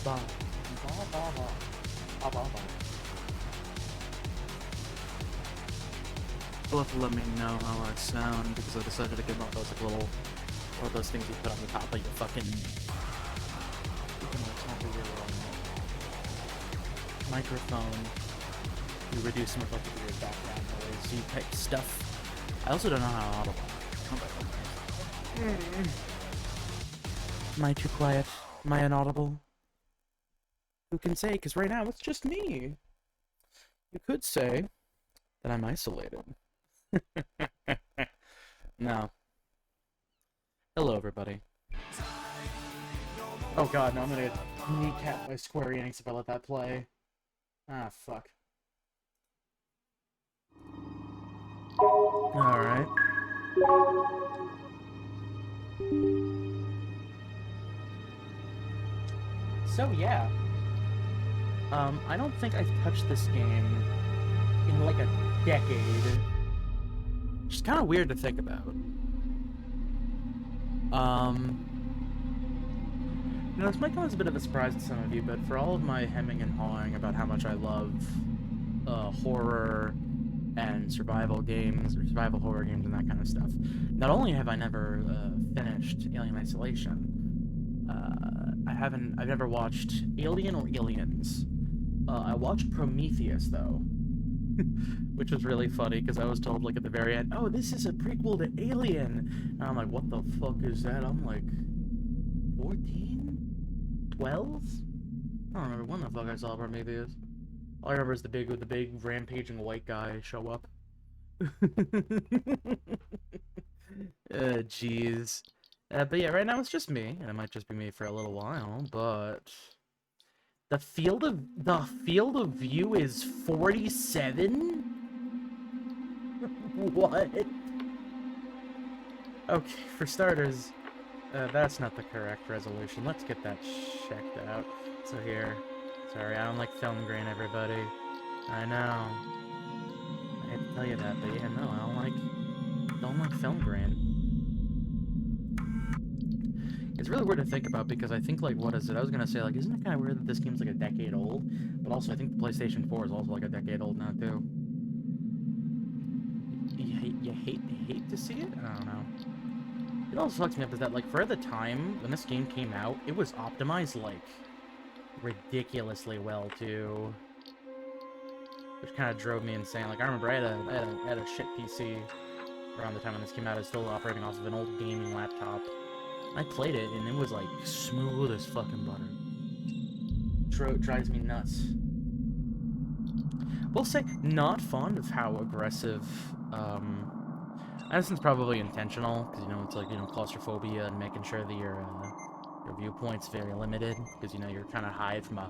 Ba, ba, ba, ba. Ba, ba, ba. You'll have to let me know how I sound because I decided to get one of those like little, or those things you put on the top of your fucking, top of your microphone. You reduce some of the weird background noise. You type stuff. I also don't know how audible. Am I too quiet? Am I inaudible? Who can say? Because right now it's just me. You could say that I'm isolated. No. Hello, everybody. Oh god, no, I'm gonna get kneecapped by Square Enix if I let that play. Ah, fuck. Alright. So, yeah. I don't think I've touched this game in like a decade. Which is kind of weird to think about. You know, this might come as a bit of a surprise to some of you, but for all of my hemming and hawing about how much I love horror and survival games, or survival horror games and that kind of stuff, not only have I never finished Alien Isolation, I've never watched Alien or Aliens. I watched Prometheus, though. Which was really funny, because I was told, like, at the very end, oh, this is a prequel to Alien! And I'm like, what the fuck is that? I'm like, 14? 12? I don't remember when the fuck I saw Prometheus. All I remember is the big rampaging white guy show up. Jeez. But yeah, right now it's just me, and it might just be me for a little while, but the field of view is 47? What? Okay, for starters, that's not the correct resolution. Let's get that checked out. So here, sorry, I don't like film grain, everybody. I know. I hate to tell you that, but yeah, no, I don't like film grain. It's really weird to think about because I think, like, what is it? I was gonna say, like, isn't it kind of weird that this game's like a decade old? But also, I think the PlayStation 4 is also like a decade old now too. You hate to see it? I don't know. It also fucks me up is that, like, for the time when this game came out, it was optimized like ridiculously well too, which kind of drove me insane. Like, I remember I had a shit PC around the time when this came out. I was still operating off of an old gaming laptop. I played it, and it was, like, smooth as fucking butter. Drives me nuts. We'll say, not fond of how aggressive, This is probably intentional, because, you know, it's like, you know, claustrophobia and making sure that your viewpoint's very limited, because, you know, you're trying to hide from a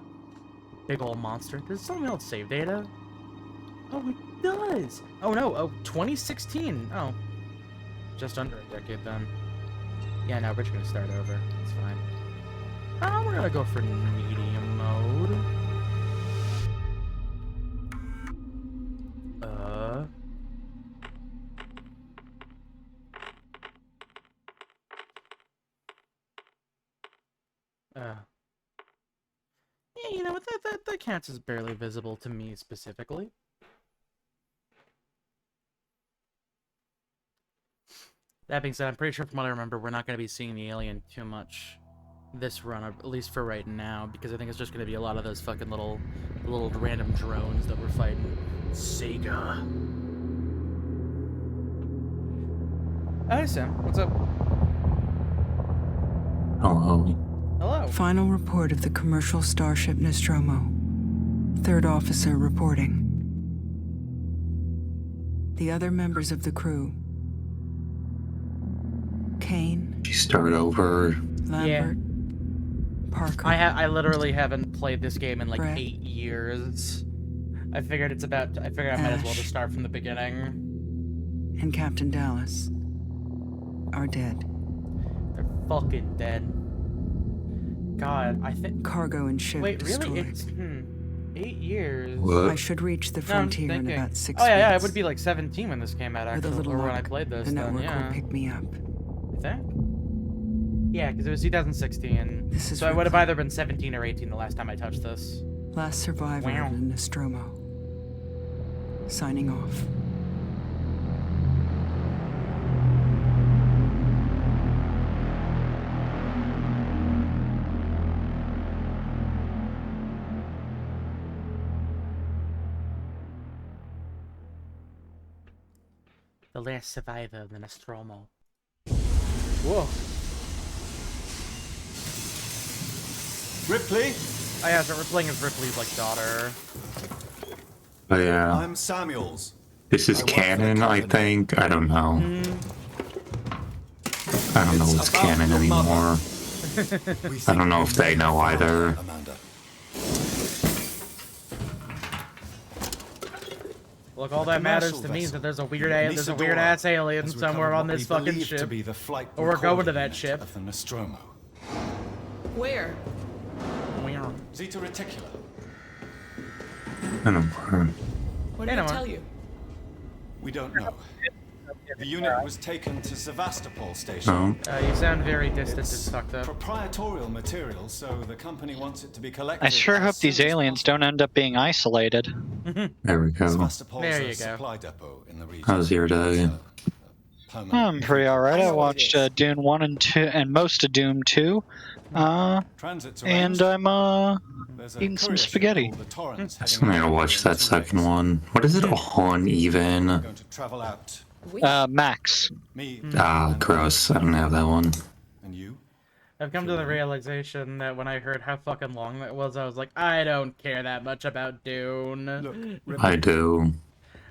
big old monster. Does something else save data? Oh, it does! Oh, no, oh, 2016! Oh. Just under a decade, then. Yeah, no, we're just gonna start over. It's fine. We're gonna go for medium mode. Yeah, you know what? That counts as barely visible to me specifically. That being said, I'm pretty sure from what I remember, we're not going to be seeing the alien too much this run, at least for right now, because I think it's just going to be a lot of those fucking little random drones that we're fighting. Sega. Hi, Sam. What's up? Hello. Hello. Final report of the commercial starship Nostromo. Third officer reporting. The other members of the crew. Kane. Did you start over? Lambert. Parker. I literally haven't played this game in like Brett. 8 years. I figured I might as well just start from the beginning. And Captain Dallas are dead. They're fucking dead. God, I think... Cargo and ship Wait, destroyed. really? It's... 8 years? What? I should reach the No, I'm frontier in thinking. about 6 Oh, weeks. yeah, I would be like 17 when this came out, With actually. a little Or when I luck, played this, the then, network yeah. will pick me up. You think? Yeah, because it was 2016. This is So I would have Ripley. either been 17 or 18 the last time I touched this. Last survivor Wow. of the Nostromo. Signing off. The last survivor of the Nostromo. Whoa. Ripley, Oh yeah, so we're playing as Ripley's, like, daughter. But yeah, I'm Samuels. this is I work for the canon, I company. think. I don't know. I don't know It's what's about canon your mother. anymore. We I don't know think if you they may know have either. found Amanda. Look, all that matters to me is that there's a weird ass alien has somewhere recovered on what this we fucking believe to ship. be the flight Or we're going to recording that unit ship. of the Nostromo. Where? Weird. Zeta Reticula. I don't know. What did Hey, I Noah. tell you? We don't know. The unit was taken to Sevastopol station. No. You sound very distant and It's fucked up. proprietorial material, so the company wants it to be collected. I sure as hope these soon as aliens possible. don't end up being isolated. There we go. Sevastopol's There you a go. supply depot in the region. How's your day? It's a permanent- I'm pretty alright. I know what it watched is. Dune 1 and 2 and most of Doom 2. Transit's And arranged. I'm There's a eating some courier ship spaghetti. called the Torrens I heading still need to north watch in that 2 second weeks. one. What is it on even? We're going to travel out. We Max. Me. Ah, and gross. I don't have that one. And you? I've come to the realization that when I heard how fucking long that was, I was like, I don't care that much about Dune. Look, I do.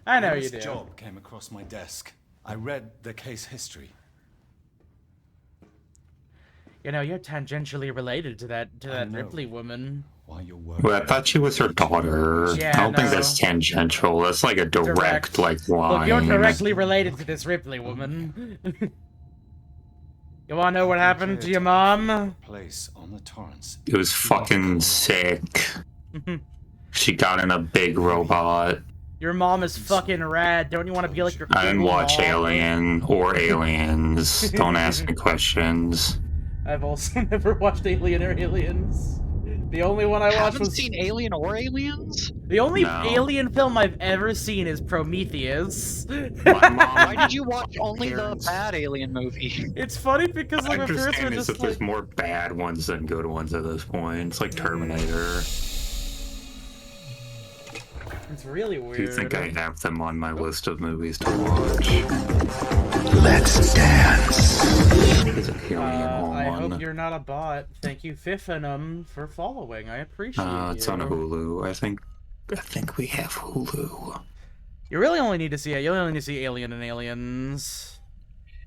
I know when you this do. job came across my desk. I read the case history. You know, you're tangentially related to that know. Ripley woman. While you're working. Well, I thought she was her daughter. Yeah, I don't think no. that's tangential. That's like a direct like, line. Look, you're directly related to this Ripley woman. You wanna know what happened to your mom? Place on the Torrens. It was fucking sick. She got in a big robot. Your mom is fucking rad. Don't you want to be like your I didn't cool watch mom? Alien or Aliens. Don't ask me questions. I've also never watched Alien or Aliens. The only one I watched Haven't was seen Alien or Aliens? the only No. Alien film I've ever seen is Prometheus. My mom. Why did you watch only the Parents. bad Alien movie? It's funny because I like my parents were understand is just that there's like, more bad ones than good ones at this point. It's like Terminator. it's really Do weird. you think I have them on my list of movies to watch? Let's dance. Is it Alien I on? hope you're not a bot. Thank you, Fiffinum, for following. I appreciate It's you. on Hulu. I think we have Hulu. You really only need to see it. You only need to see Alien and Aliens.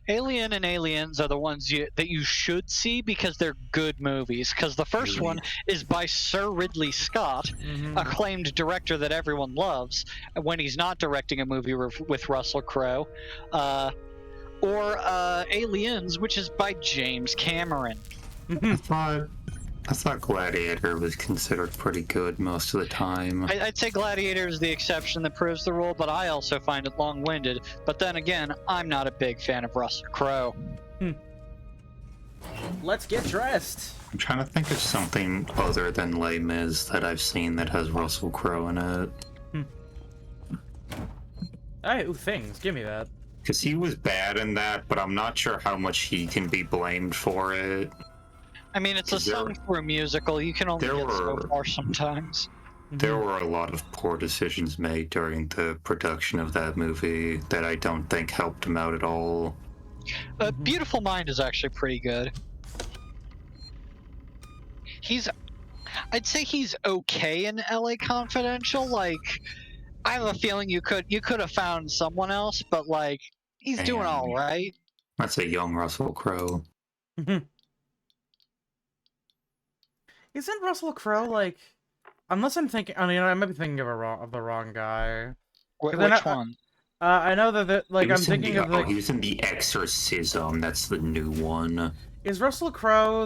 Alien and Aliens are the ones that you should see because they're good movies. Because the first one is by Sir Ridley Scott, acclaimed director that everyone loves, when he's not directing a movie with Russell Crowe. Or Aliens, which is by James Cameron. I thought Gladiator was considered pretty good most of the time. I'd say Gladiator is the exception that proves the rule, but I also find it long-winded. But then again, I'm not a big fan of Russell Crowe. Let's get dressed. I'm trying to think of something other than Les Mis that I've seen that has Russell Crowe in it. Alright, ooh, things. Give me that. Because he was bad in that, but I'm not sure how much he can be blamed for it. I mean, it's a There- sung-through musical. You can only there get so were- far sometimes. There were a lot of poor decisions made during the production of that movie that I don't think helped him out at all. Beautiful Mind is actually pretty good. I'd say he's okay in LA Confidential. Like, I have a feeling you could have found someone else, but like, he's doing Damn. all right. That's a young Russell Crowe. Isn't Russell Crowe like? Unless I'm thinking, I mean, I might be thinking of the wrong guy. Which then one? I know that like He I'm was in thinking the- of oh, like, he was in The Exorcism. That's the new one. is Russell Crowe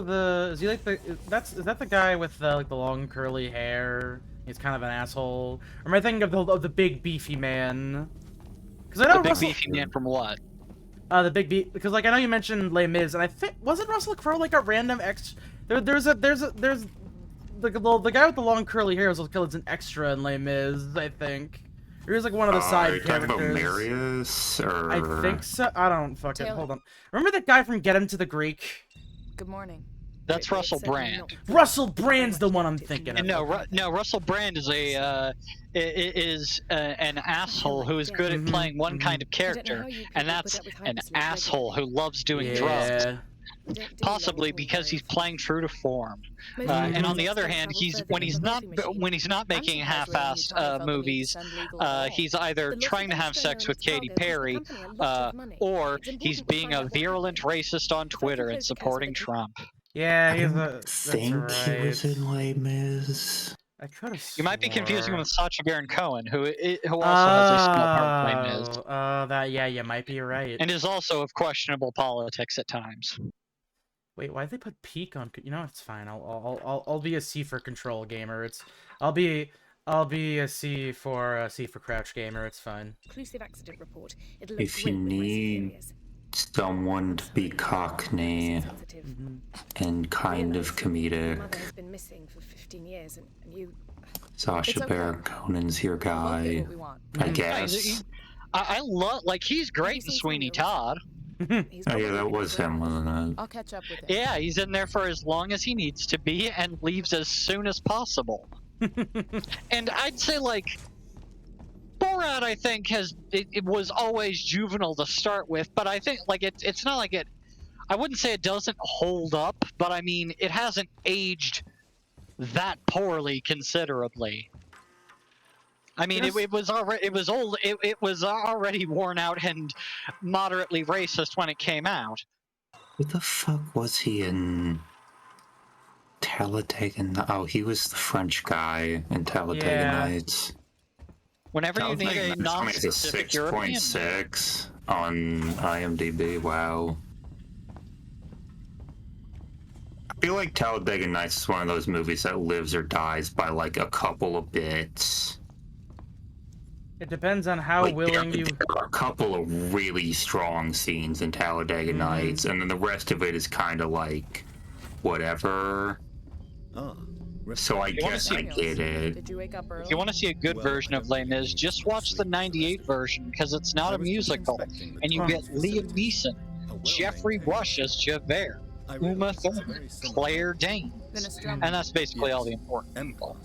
is he like is that the guy with like the long curly hair? He's kind of an asshole. Or am I thinking of the big beefy man? Because I know The big Russell, beefy man from what? the big beat, because like I know you mentioned Les Mis, and I think wasn't Russell Crowe like a random there's the guy with the long curly hair was an extra in Les Mis, I think. He was like one of the side talking about characters. Marius, or... I think so. I don't fucking Taylor. hold on. Remember that guy from Get Him to the Greek? Good morning. That's Russell Brand. Russell Brand's the one I'm thinking of. No, Russell Brand is an asshole who is good at playing one kind of character, and that's an asshole who loves doing drugs. Possibly because he's playing true to form. And on the other hand, when he's not making half-assed movies, he's either trying to have sex with Katy Perry, or he's being a virulent racist on Twitter and supporting Trump. Yeah, he's I think he was in Les Mis. I could have. You might be confusing him with Sacha Baron Cohen, who also has a small part in Les Mis. Yeah, you might be right. And is also of questionable politics at times. Wait, why'd they put peak on? You know, it's fine. I'll be a C for control gamer. I'll be a C for crouch gamer. It's fine. Conclusive accident report. If you need someone to be Cockney and kind of comedic, Has been missing for 15 years, and you. Sacha Baron Cohen's your guy, I guess. I love, like, he's great in Sweeney Todd. Oh yeah, that was him, wasn't it? I'll catch up with him. Yeah, he's in there for as long as he needs to be and leaves as soon as possible. And I'd say, like, Borat, I think, it was always juvenile to start with, but I think, like, it's not like I wouldn't say it doesn't hold up, but I mean, it hasn't aged that poorly considerably. I mean, it was old. It was already worn out and moderately racist when it came out. Who the fuck was he in Talladega? Oh, he was the French guy in Talladega Nights. Whenever you need a non-specific European. 6.6 on IMDb. Wow. I feel like Talladega Nights is one of those movies that lives or dies by like a couple of bits. It depends on how willing you. There are a couple of really strong scenes in Talladega Nights, and then the rest of it is kind of like whatever. So I guess I get it. Did you wake up early? If you want to see a good version of Les Mis, just watch the '98 version because it's not a musical, and you get Liam Neeson, Jeffrey Rush as Javert, Uma Thurman, Claire Danes, and that's basically all the important people.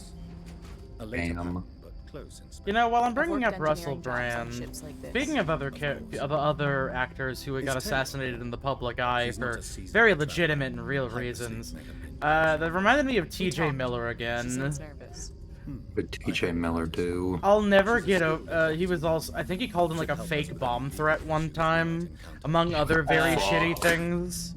Damn. You know, while I'm bringing up Russell Brand, speaking of other actors who got assassinated in the public eye for very legitimate and real reasons, that reminded me of T.J. Miller again. What did T.J. Miller do? I'll never get over. He was also, I think he called him like a fake bomb threat one time, among other very shitty things.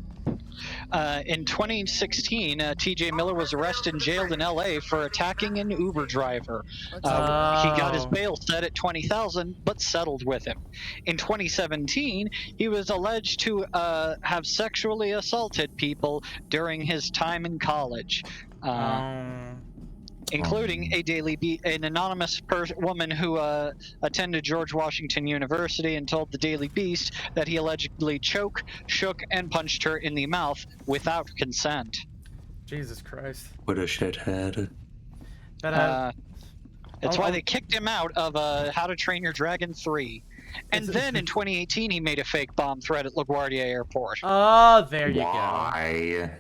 In 2016, T.J. Miller was arrested and jailed in L.A. for attacking an Uber driver. He got his bail set at $20,000, but settled with him. In 2017, he was alleged to have sexually assaulted people during his time in college. Including an anonymous woman who attended George Washington University and told the Daily Beast that he allegedly shook, and punched her in the mouth without consent. Jesus Christ. What a shithead. But, that's why they kicked him out of How to Train Your Dragon 3. And then in 2018, he made a fake bomb threat at LaGuardia Airport. Oh, there you Why?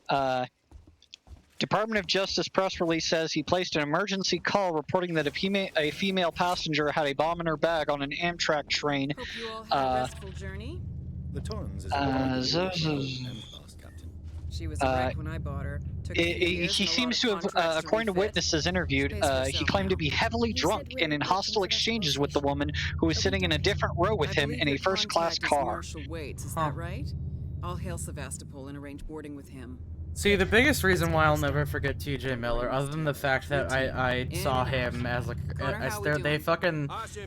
go. Department of Justice press release says he placed an emergency call reporting that a female passenger had a bomb in her bag on an Amtrak train. Hope you all had a restful journey. The Torrens is She was a wreck when I bought her. He seems to have, according to witnesses interviewed, he claimed to be heavily drunk and in hostile exchanges with the woman who was sitting in a different row with him in a first-class car. Marshall Waits, is that right? I'll hail Sevastopol and arrange boarding with him. See, the biggest reason why I'll never forget T.J. Miller, other than the fact that I saw him as like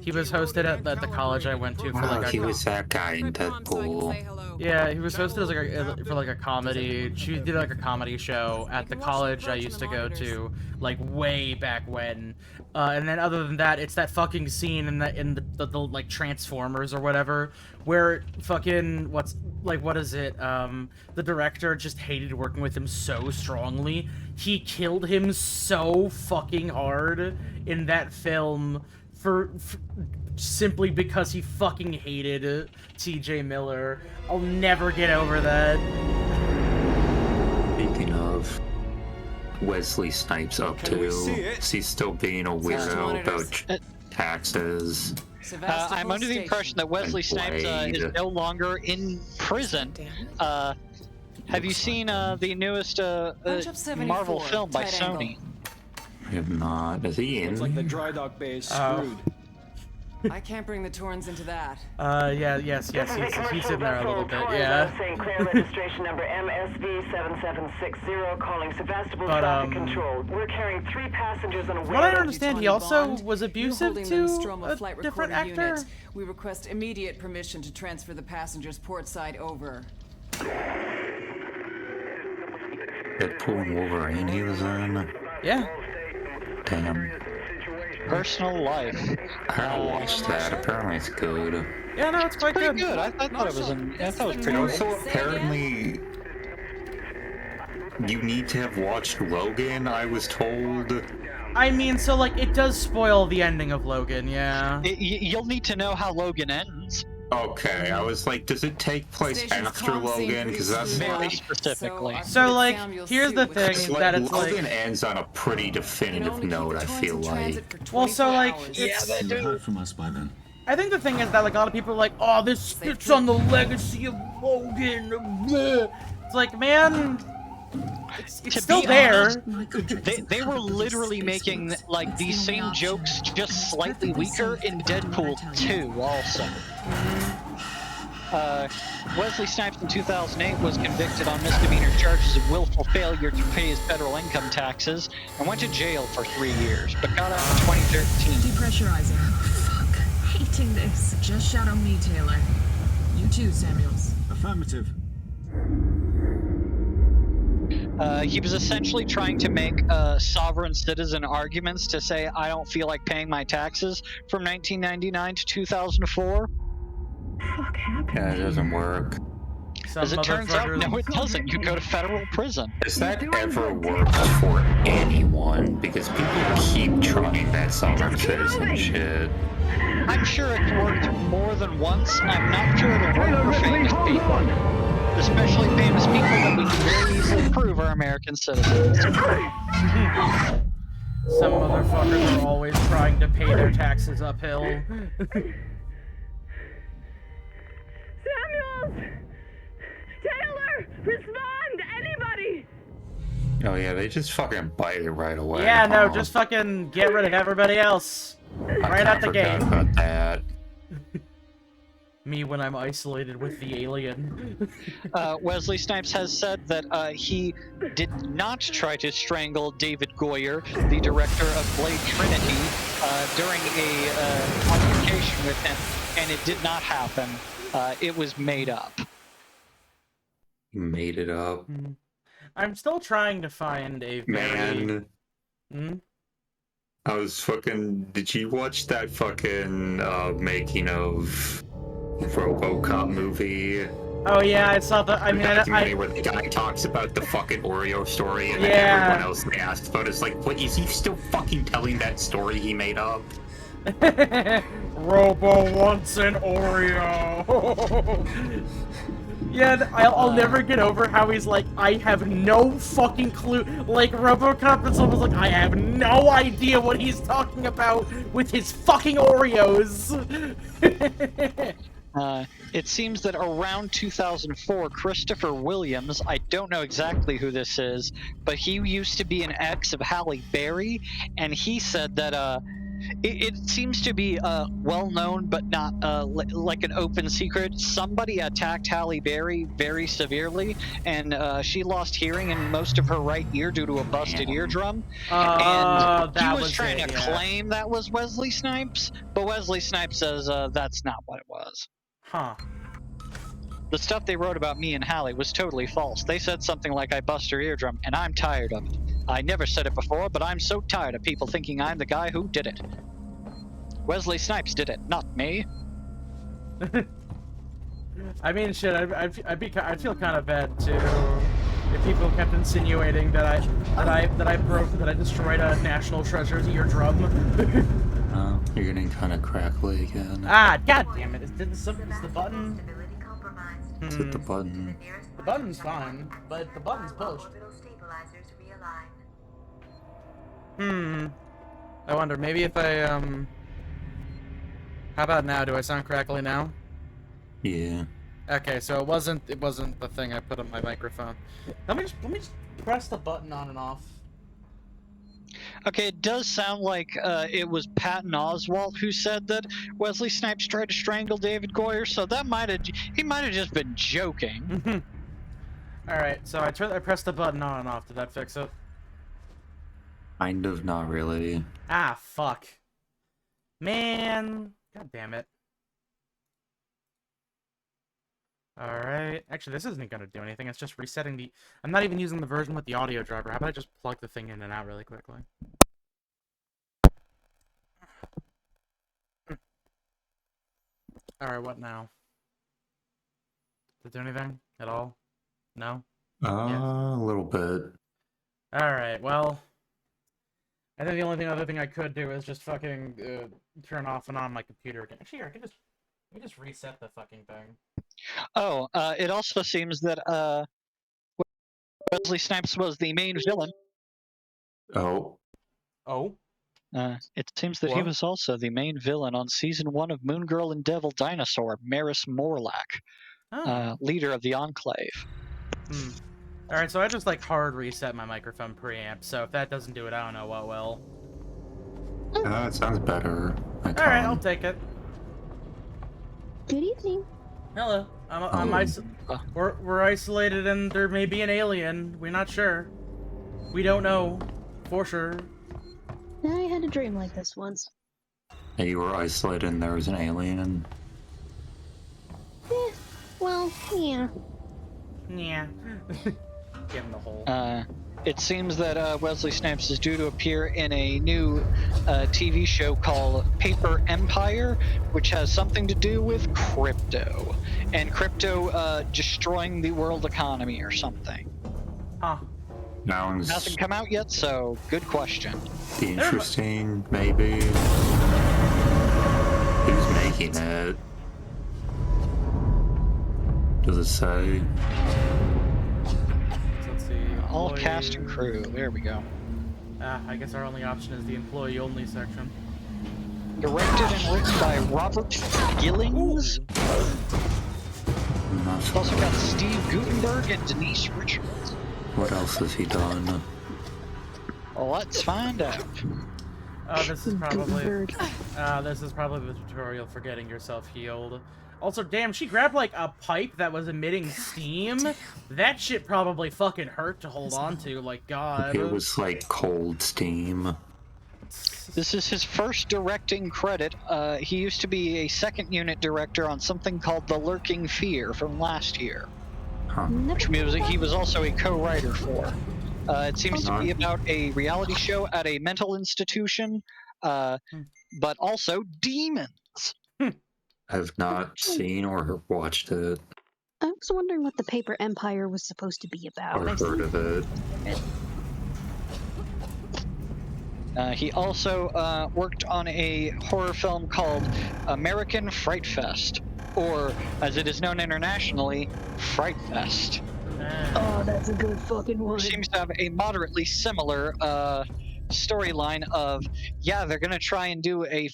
he was hosted at the college I went to for Wow, like he a was that guy in Deadpool. yeah, he was hosted as like a comedy. She did like a comedy show at the college I used to go to, like way back when. And then other than that, it's that fucking scene in the like Transformers or whatever, where fucking what is it? The director just hated working with him so strongly. He killed him so fucking hard in that film for simply because he fucking hated T.J. Miller. I'll never get over that. Speaking of, Wesley Snipes up Can we to. see it? Is he still being a weirdo about taxes? I'm under the impression that Wesley Snipes is no longer in prison. Have you seen the newest Marvel film by Sony? I have not. Is he in? Looks like the dry dock bay is screwed. I can't bring the Torns into that. Yes, he's in there a little bit, yeah. St. Clair registration number MSV 7760 calling Sevastopol traffic control. We're carrying 3 passengers on a what I understand, he also was abusive to a different actor. Unit. We request immediate permission to transfer the passengers portside over. Deadpool and Wolverine he was in? Yeah. Damn. Personal Life. I haven't watched that. Apparently it's good. Yeah, no, it's quite Pretty good. good. I thought it was I thought it was pretty Also, good. apparently, you need to have watched Logan, I was told. I mean, so, like, it does spoil the ending of Logan, yeah. You'll need to know how Logan ends. Okay, I was like, does it take place after Logan? Because that's very specifically. So, like, here's the thing, like, that it's Logan like... ends on a pretty definitive note, I feel like. Well, so, like, You've heard from us by then. I think the thing is that, like, a lot of people are like, oh, this spits on the legacy of Logan. Bleh. It's like, man... It's still there. Honest, they were literally making, like, these same jokes, just slightly weaker in Deadpool 2, also. Wesley Snipes in 2008 was convicted on misdemeanor charges of willful failure to pay his federal income taxes and went to jail for 3 years, but got out in 2013. Depressurizing. Fuck. Hating this. Just shadow me, Taylor. You too, Samuels. Affirmative. He was essentially trying to make sovereign citizen arguments to say, I don't feel like paying my taxes from 1999 to 2004. Yeah, it doesn't work. As it turns out, no, it doesn't. You go to federal prison. Does that ever work for anyone? Because people keep trying that sovereign citizen shit. I'm sure it's worked more than once. I'm not sure it'll work for famous people. Especially famous people that we can very easily prove are American citizens. Some motherfuckers are always trying to pay their taxes uphill. Samuels! Taylor! Respond! Anybody! Oh yeah, they just fucking bite it right away. Yeah, no, just fucking get rid of everybody else. Right out the gate. About that. Me when I'm isolated with the alien. Wesley Snipes has said that he did not try to strangle David Goyer, the director of Blade Trinity, during a altercation with him, and it did not happen. It was made up. Made it up. I'm still trying to find a very... Man. I was fucking... Did you watch that fucking making of RoboCop movie? Oh yeah, I saw the... I mean, documentary where the guy talks about the fucking Oreo story and then everyone else they asked about it's like, what, is he still fucking telling that story he made up? Robo wants an Oreo. Yeah, I'll never get over how he's like, I have no fucking clue. Like, RoboCop is almost like, I have no idea what he's talking about with his fucking Oreos. It seems that around 2004, Christopher Williams, I don't know exactly who this is, but he used to be an ex of Halle Berry, and he said that It seems to be well known, but not like an open secret. Somebody attacked Halle Berry very severely, and she lost hearing in most of her right ear due to a busted eardrum. And he was trying to claim that was Wesley Snipes, but Wesley Snipes says that's not what it was. Huh. The stuff they wrote about me and Halle was totally false. They said something like I bust her eardrum, and I'm tired of it. I never said it before, but I'm so tired of people thinking I'm the guy who did it. Wesley Snipes did it, not me. I mean, shit, I'd feel kind of bad too if people kept insinuating that I destroyed a national treasure's eardrum. Oh, you're getting kind of crackly again. Ah, god damn it! Is the button? Is it the button? The button's fine, but the button's pushed. I wonder, maybe if I, how about now? Do I sound crackly now? Yeah. Okay, so it wasn't the thing I put on my microphone. Let me just press the button on and off. Okay, it does sound like it was Patton Oswalt who said that Wesley Snipes tried to strangle David Goyer, so that he might have just been joking. Alright, so I pressed the button on and off. Did that fix it? Kind of, not really. Ah, fuck. Man. God damn it. Alright. Actually, this isn't gonna do anything. It's just resetting the... I'm not even using the version with the audio driver. How about I just plug the thing in and out really quickly? Alright, what now? Did it do anything at all? No? A little bit. Alright, well... I think the only other thing I could do is just fucking turn off and on my computer again. Actually, here, let me just reset the fucking thing. Oh, it also seems that Wesley Snipes was the main villain. Oh. Oh? It seems that he was also the main villain on Season 1 of Moon Girl and Devil Dinosaur, Maris Morlack, leader of the Enclave. Alright, so I just, like, hard reset my microphone preamp, so if that doesn't do it, I don't know what will. It sounds better. Alright, I'll take it. Good evening. Hello. We're isolated and there may be an alien. We're not sure. We don't know. For sure. I had a dream like this once. You were isolated and there was an alien? Well, yeah. Yeah. Get in the hole. It seems that Wesley Snipes is due to appear in a new TV show called Paper Empire, which has something to do with crypto. And crypto destroying the world economy or something. Huh. Nothing come out yet, so good question. Be interesting, maybe. Who's making it? Does it say? Let's see. All cast and crew. There we go. I guess our only option is the employee-only section. Directed and written by Robert Gillings. It's also got Steve Guttenberg and Denise Richards. What else has he done? Well, let's find out. This is probably the tutorial for getting yourself healed. Also, damn, she grabbed like a pipe that was emitting steam. That shit probably fucking hurt to hold on to. Like, God. It was like cold steam. This is his first directing credit. He used to be a second unit director on something called The Lurking Fear from last year. Which music he was also a co-writer for. It seems to be about a reality show at a mental institution, but also demons. I've not seen or watched it. I was wondering what the Paper Empire was supposed to be about. Or heard of it. He also worked on a horror film called American Fright Fest, or as it is known internationally, Fright Fest. Oh, that's a good fucking one. Seems to have a moderately similar storyline of, yeah, they're gonna try and do a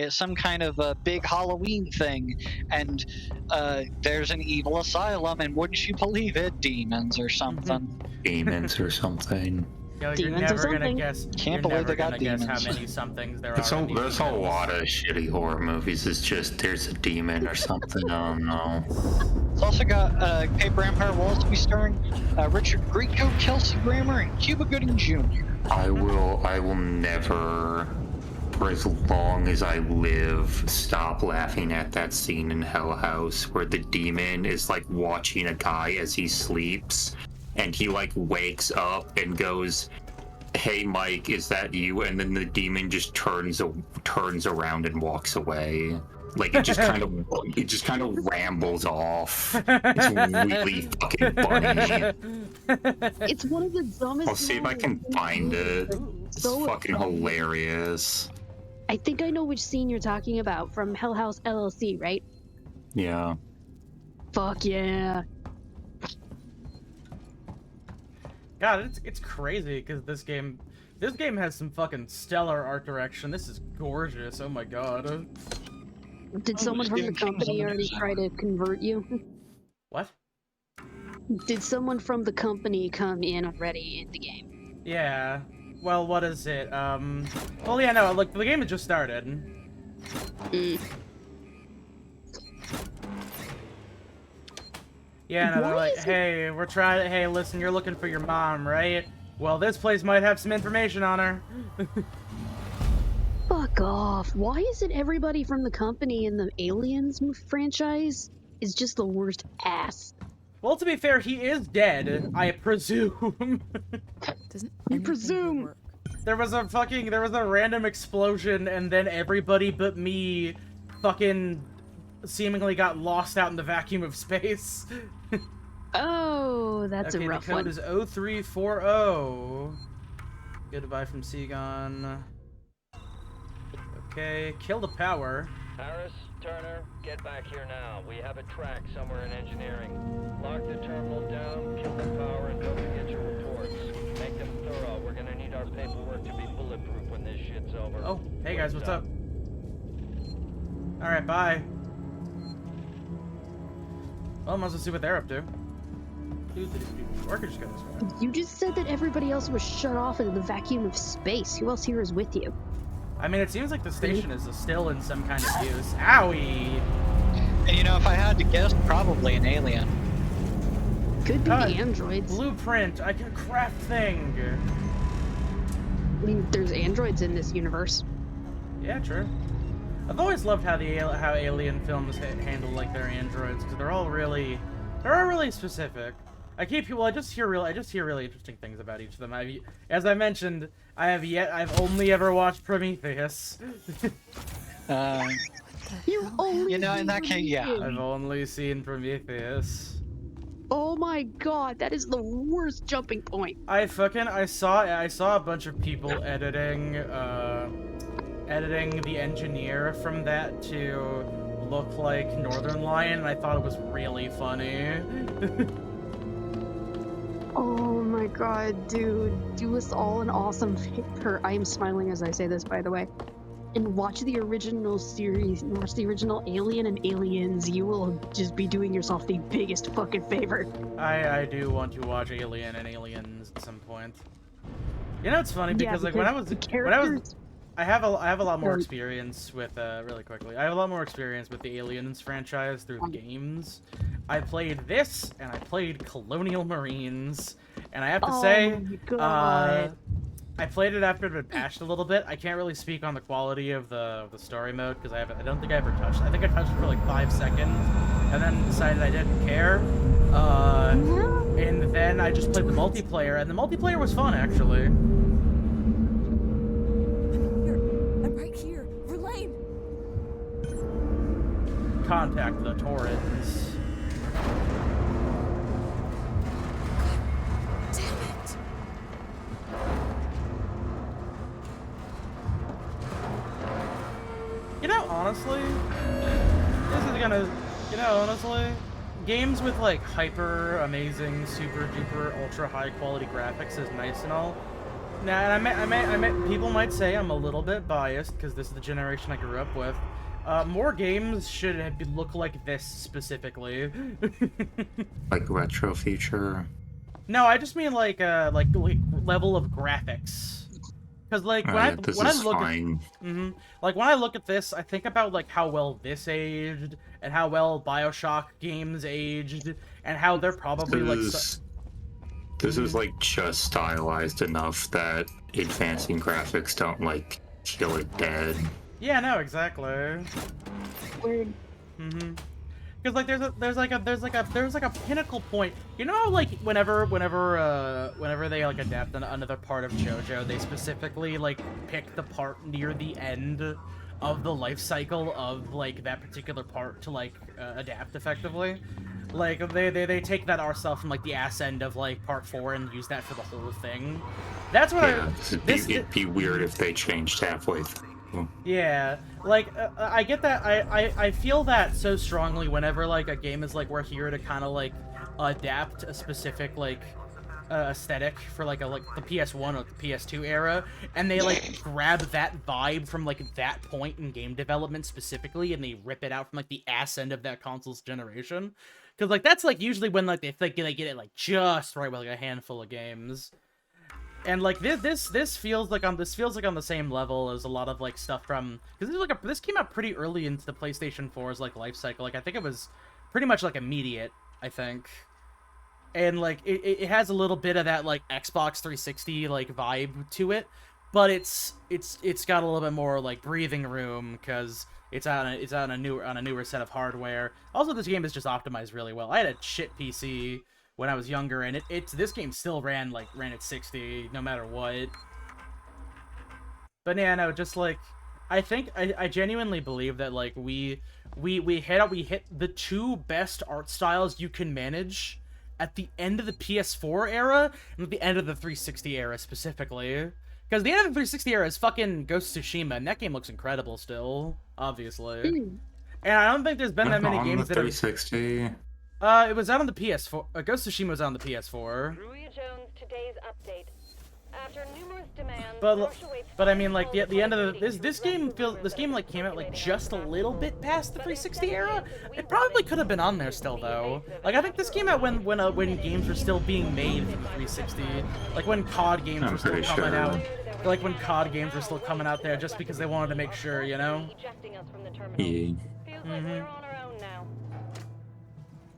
some kind of a big Halloween thing, and there's an evil asylum, and wouldn't you believe it, demons or something. Demons or something. Yo, you're Demons or never gonna something. guess. Can't you're believe never they got gonna guess demons. how many somethings there There's are. a, there's a lot of shitty horror movies. It's just there's a demon or something. I don't know. It's also got Paper Empire Walls to be starring Richard Grieco, Kelsey Grammer, and Cuba Gooding Jr. I will never, for as long as I live, stop laughing at that scene in Hell House where the demon is like watching a guy as he sleeps, and he like wakes up and goes, "Hey Mike, is that you?" And then the demon just turns around and walks away. Like it just kind of rambles off. It's really fucking funny. It's one of the dumbest. I'll see if I can find it. It's So fucking funny. hilarious. I think I know which scene you're talking about from Hell House LLC, right? Yeah. Fuck yeah. God, it's crazy because this game has some fucking stellar art direction. This is gorgeous. Oh my god. Did someone from the company already try to convert you? What? Did someone from the company come in already in the game? Yeah. Well, what is it? Well, yeah, no. Look, the game had just started. Yeah, no, they're like, hey, we're trying. Hey, listen, you're looking for your mom, right? Well, this place might have some information on her. Fuck off. Why is it everybody from the company in the Aliens franchise is just the worst ass? Well, to be fair, he is dead, I presume. Doesn't You presume. There was a random explosion, and then everybody but me fucking seemingly got lost out in the vacuum of space. Oh, that's okay, a rough the code one. is 0340. Goodbye from Seagon. Okay, kill the power. Harris, Turner, get back here now. We have a track somewhere in engineering. Lock the terminal down, kill the power, and don't forget your reports. Make them thorough. We're gonna need our paperwork to be bulletproof when this shit's over. Oh, hey guys, what's up? Alright, bye. Well, I must see what they're up to. Or I could just go this way. You just said that everybody else was shut off into the vacuum of space. Who else here is with you? I mean, it seems like the station is still in some kind of use. Owie! And you know, if I had to guess, probably an alien. Could be androids. Blueprint, I can craft thing. I mean, there's androids in this universe. Yeah, true. I've always loved how how alien films handle like their androids, because they're all really specific. I just hear really interesting things about each of them. As I mentioned, I've only ever watched Prometheus. You know, in that case, yeah. I've only seen Prometheus. Oh my god, that is the worst jumping point. I saw a bunch of people editing the engineer from that to look like Northern Lion, and I thought it was really funny. Oh my god, dude. Do us all an awesome favor. I am smiling as I say this, by the way. And watch the original series, watch the original Alien and Aliens. You will just be doing yourself the biggest fucking favor. I do want to watch Alien and Aliens at some point. You know, it's funny because like when I was I have a lot more experience with really quickly. I have a lot more experience with the Aliens franchise through the games. I played this and I played Colonial Marines, and I have to say, I played it after it had patched a little bit. I can't really speak on the quality of the story mode because I don't think I ever touched it. I think I touched it for like 5 seconds and then decided I didn't care. And then I just played the multiplayer, and the multiplayer was fun actually. I'm right here. Verlaine! Contact the Torrens. You know, honestly, honestly, games with like hyper amazing, super duper, ultra high quality graphics is nice and all. Now, and I may, people might say I'm a little bit biased because this is the generation I grew up with. More games should look like this specifically. Like Retro Future. No, I just mean like level of graphics. Because like when I look at like when I look at this, I think about like how well this aged and how well BioShock games aged and how they're probably This is like just stylized enough that advancing graphics don't like kill it dead. Yeah, no, exactly. Weird. Because like there's like a pinnacle point. You know how like whenever they like adapt another part of JoJo, they specifically like pick the part near the end of the life cycle of like that particular part to like adapt effectively. Like they take that art style from like the ass end of like part 4 and use that for the whole thing. That's what it'd be weird if they changed halfway through. Yeah, like I get that. I feel that so strongly whenever like a game is like we're here to kind of like adapt a specific like aesthetic for like the PS1 or the PS2 era, and they like grab that vibe from like that point in game development specifically, and they rip it out from like the ass end of that console's generation. Because like that's like usually when like they think they get it like just right with like a handful of games. And like this feels like on the same level as a lot of like stuff from, because this came out pretty early into the PlayStation 4's like life cycle. Like I think it was pretty much like immediate, I think. And like it has a little bit of that like Xbox 360 like vibe to it, but it's got a little bit more like breathing room because it's on a newer set of hardware. Also, this game is just optimized really well. I had a shit PC when I was younger, and this game still ran at 60 no matter what. But yeah, no, just like I think I genuinely believe that like we hit the two best art styles you can manage at the end of the PS4 era and at the end of the 360 era specifically. Because the end of the 360 era is fucking Ghost of Tsushima, and that game looks incredible still, obviously. And I don't think there's been that many games that 360. It was out on the PS4. Ghost of Tsushima was out on the PS4. Ruya Jones, today's update. After numerous demands, but I mean, like the end of this game like came out like just a little bit past the 360 era. It probably could have been on there still though. Like I think this came out when games were still being made for the 360. Like when COD games were still coming out. Like when COD games were still coming out there, just because they wanted to make sure, you know. Yeah.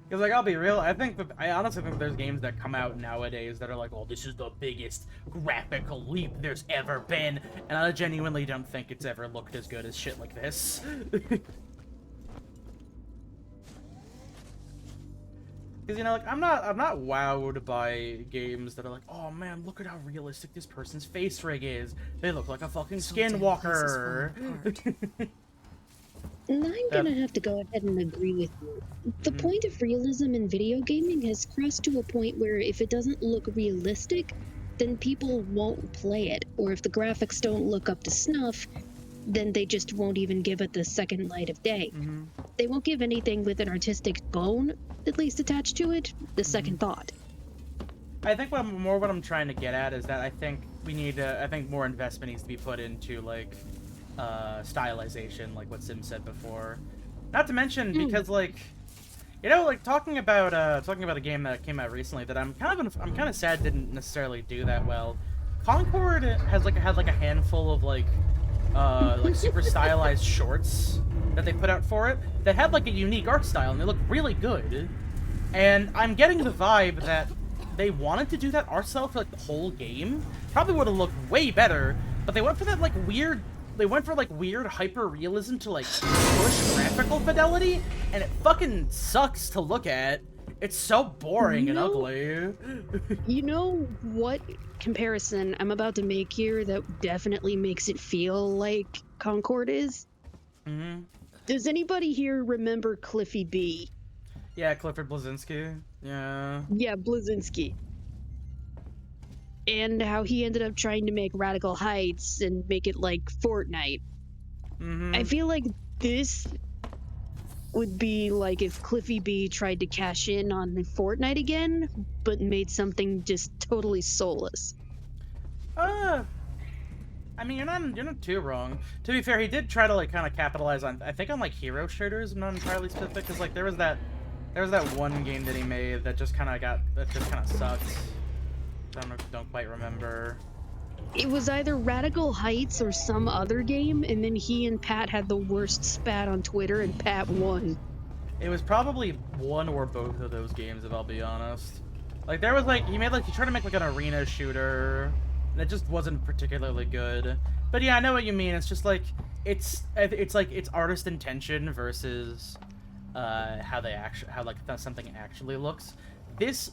Because, like, I'll be real, I honestly think there's games that come out nowadays that are like, oh, this is the biggest graphical leap there's ever been, and I genuinely don't think it's ever looked as good as shit like this. Because, you know, like, I'm not wowed by games that are like, oh man, look at how realistic this person's face rig is. They look like a fucking skinwalker. And I'm gonna have to go ahead and agree with you. The point of realism in video gaming has crossed to a point where if it doesn't look realistic, then people won't play it. Or if the graphics don't look up to snuff, then they just won't even give it the second light of day. They won't give anything with an artistic bone, at least attached to it, the second thought. I think what I'm trying to get at is that I think more investment needs to be put into, like, stylization, like what Sim said before. Not to mention, because like, you know, like talking about a game that came out recently that I'm kind of sad didn't necessarily do that well. Concord had a handful of like super stylized shorts that they put out for it that had like a unique art style and they looked really good. And I'm getting the vibe that they wanted to do that art style for like the whole game. Probably would have looked way better, but they went for that like weird. They went for like weird hyper-realism to like push graphical fidelity, and it fucking sucks to look at. It's so boring and ugly. You know what comparison I'm about to make here that definitely makes it feel like Concord is? Does anybody here remember Cliffy B? Yeah, Clifford Blazinski. Yeah. Yeah, Blazinski. And how he ended up trying to make Radical Heights and make it like Fortnite. I feel like this would be like if Cliffy B tried to cash in on Fortnite again, but made something just totally soulless. I mean, you're not too wrong. To be fair, he did try to like kind of capitalize on, I think on like hero shooters. I'm not entirely specific because like there was that one game that he made that just kind of sucked. Don't quite remember. It was either Radical Heights or some other game, and then he and Pat had the worst spat on Twitter, and Pat won. It was probably one or both of those games, if I'll be honest. Like, there was, like, he tried to make, like, an arena shooter, and it just wasn't particularly good. But yeah, I know what you mean. It's just, like, it's artist intention versus, how something actually looks. This,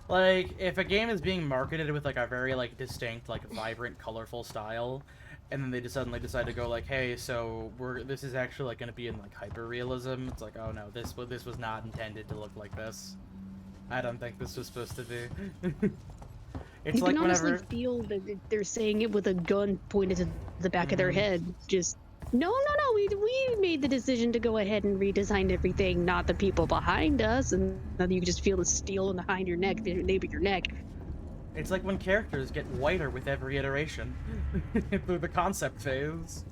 like, if a game is being marketed with, like, a very, like, distinct, like, vibrant, colorful style, and then they just suddenly decide to go, like, hey, so this is actually, like, gonna be in, like, hyper-realism, it's like, oh, no, this was not intended to look like this. I don't think this was supposed to be. It's you like can whenever... honestly feel that they're saying it with a gun pointed to the back of their head. Just, no, we made the decision to go ahead and redesign everything, not the people behind us, and then you can just feel the steel behind your neck, the nape of your neck. It's like when characters get whiter with every iteration through the concept phase.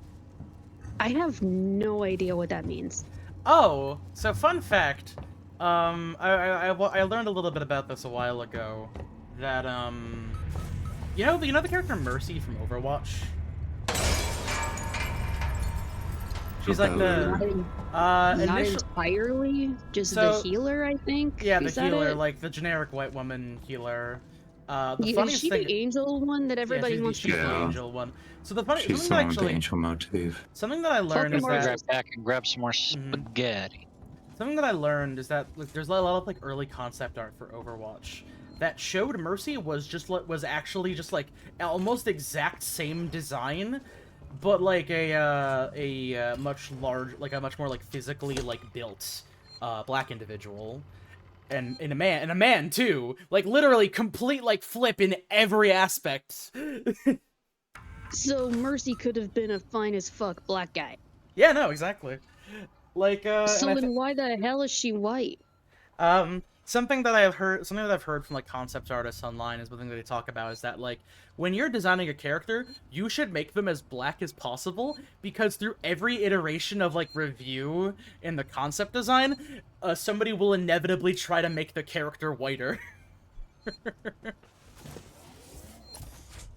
I have no idea what that means. Oh, so fun fact. I learned a little bit about this a while ago. That you know the character Mercy from Overwatch. She's like the not entirely, just the healer, I think. Yeah, Is the that healer, it? like the generic white woman healer. The Is funniest she thing... the angel one that everybody wants to she's be? the angel one. So the funny She's something that the actually angel motif. something that I learned is that Grab back and grab some more spaghetti. something that I learned is that there's a lot of like early concept art for Overwatch that showed Mercy was actually just like almost exact same design, but like a much more like physically like built black individual. And a man too, like literally complete like flip in every aspect. So Mercy could have been a fine as fuck black guy. Yeah, no, exactly. Like so then why the hell is she white? Something that I've heard from like concept artists online is one thing that they talk about is that like when you're designing a character, you should make them as black as possible because through every iteration of like review in the concept design, somebody will inevitably try to make the character whiter.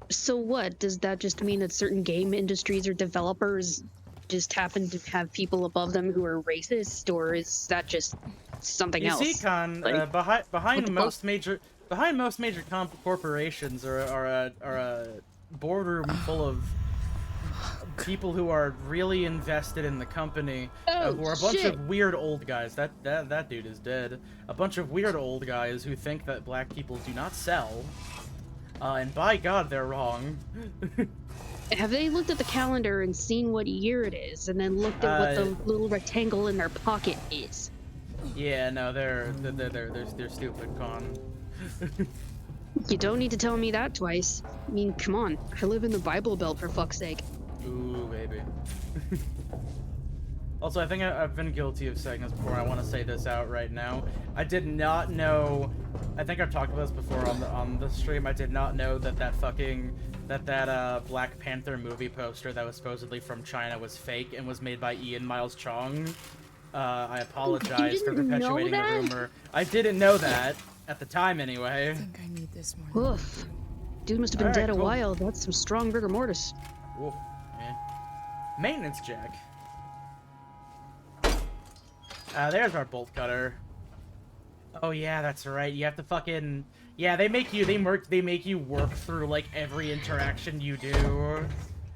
So what? Does that just mean that certain game industries or developers just happen to have people above them who are racist, or is that just something else? You see, Con, Like, behind most major corporations are a boardroom full of people who are really invested in the company, who are a bunch of weird old guys. That dude is dead. A bunch of weird old guys who think that black people do not sell. And by God, they're wrong. Have they looked at the calendar and seen what year it is, and then looked at what the little rectangle in their pocket is? Yeah, no, they're stupid, Con. You don't need to tell me that twice. I mean, come on. I live in the Bible Belt, for fuck's sake. Ooh, baby. Also, I think I've been guilty of saying this before. I want to say this out right now. I did not know. I think I've talked about this before on the stream. I did not know that that Black Panther movie poster that was supposedly from China was fake and was made by Ian Miles Chong. I apologize for perpetuating a rumor. I didn't know that at the time, anyway. I think I need this more. Oof. Dude must have been dead a while. That's some strong rigor mortis. Oof. Yeah. Maintenance jack. There's our bolt cutter. Oh yeah, that's right. You have to fucking they make you work through like every interaction you do.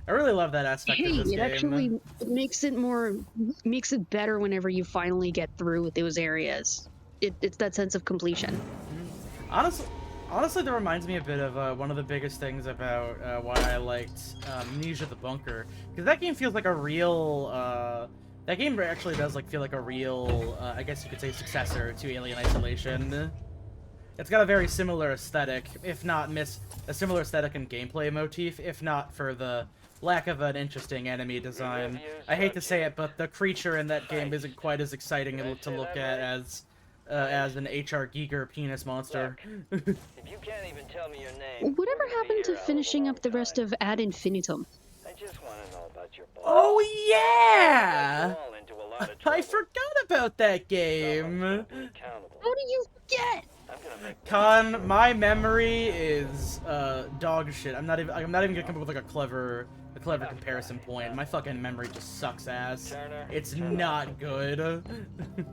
I really love that aspect of this game. Actually makes it better whenever you finally get through with those areas. It's that sense of completion. Honestly, that reminds me a bit of one of the biggest things about why I liked Amnesia: The Bunker, because that game feels like a real. That game actually does feel like a real, I guess you could say, successor to Alien Isolation. It's got a very similar aesthetic, if not a similar aesthetic and gameplay motif, if not for the lack of an interesting enemy design. I hate to say it, but the creature in that game isn't quite as exciting to look at as an H.R. Giger penis monster. If you can't even tell me your name. Whatever happened to finishing up the rest of Ad Infinitum? I just want to know about your boss. Oh yeah! I forgot about that game. How do you forget? I'm gonna Con, my memory is dog shit. I'm not even gonna come up with like a clever comparison point. My fucking memory just sucks ass. It's not good.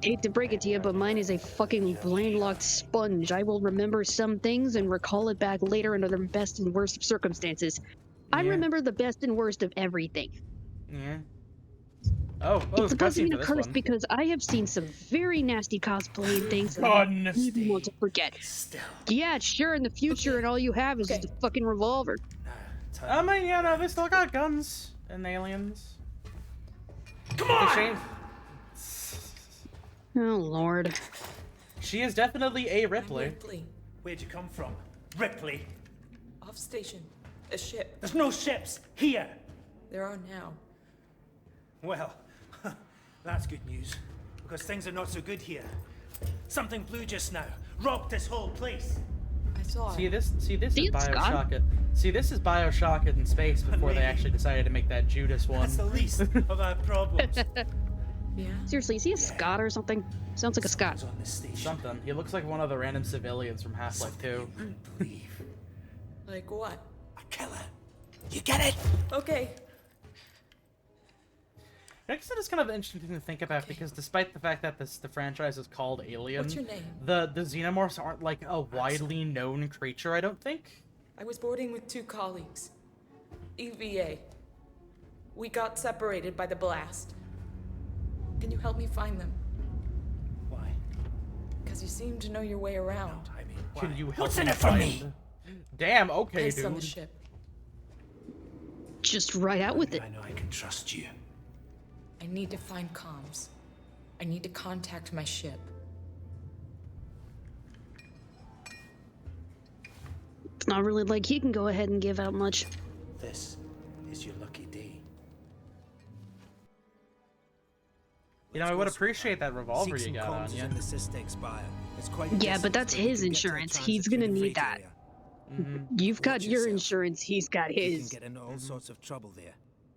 Hate to break it to you, but mine is a fucking brain-locked sponge. I will remember some things and recall it back later under the best and worst of circumstances. I remember the best and worst of everything. Yeah. Oh, It's supposed to cutscene be for a this curse one. because I have seen some very nasty cosplay and things that I Honesty. even want to forget. Yeah, sure, in the future, and all you have is just a fucking revolver. I mean, yeah, no, they still got guns and aliens. Come on! Oh, Lord. She is definitely a Ripley. Ripley. Where'd you come from? Ripley. Off station. A ship. There's no ships here. There are now. Well, that's good news, because things are not so good here. Something blew just now, rocked this whole place. I saw See it. this is Scott? Bioshock. See, this is Bioshock in space before they actually decided to make that Judas one. That's the least of our problems. Yeah. Seriously, is he a Scot or something? Sounds like a Scot. On this station. Something. He looks like one of the random civilians from Half-Life 2. Believe. Like what? A killer. You get it? Okay. I guess it is kind of interesting to think about because despite the fact that the franchise is called Alien, What's your name? the Xenomorphs aren't like a widely known creature, I don't think. I was boarding with 2 colleagues. EVA. We got separated by the blast. Can you help me find them? Why? Because you seem to know your way around. I mean, why? Can you help What's in me it for find... me? Damn, okay, Place on dude. the ship. Just right out with it. I know I can trust you. I need to find comms. I need to contact my ship. It's not really like he can go ahead and give out much. This is your lucky day. You know, I would appreciate that revolver you got on you. Yeah, but that's his insurance. He's gonna need that. You've got your insurance, he's got his. Get into all sorts of trouble there,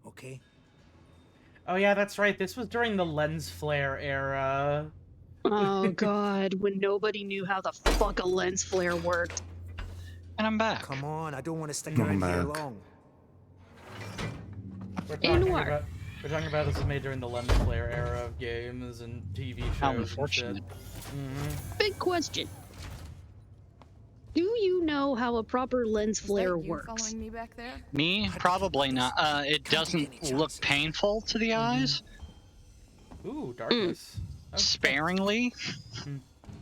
okay? Oh yeah, that's right. This was during the lens flare era. Oh god, when nobody knew how the fuck a lens flare worked. And I'm back. Come on, I don't want to stick I'm around here back. long. We're And talking about this was made during the lens flare era of games and TV shows How and shit. unfortunate. Big question. Do you know how a proper lens flare works? Following me back there? Me? Probably not. It doesn't look painful to the eyes. Ooh, darkness. Oh, Sparingly.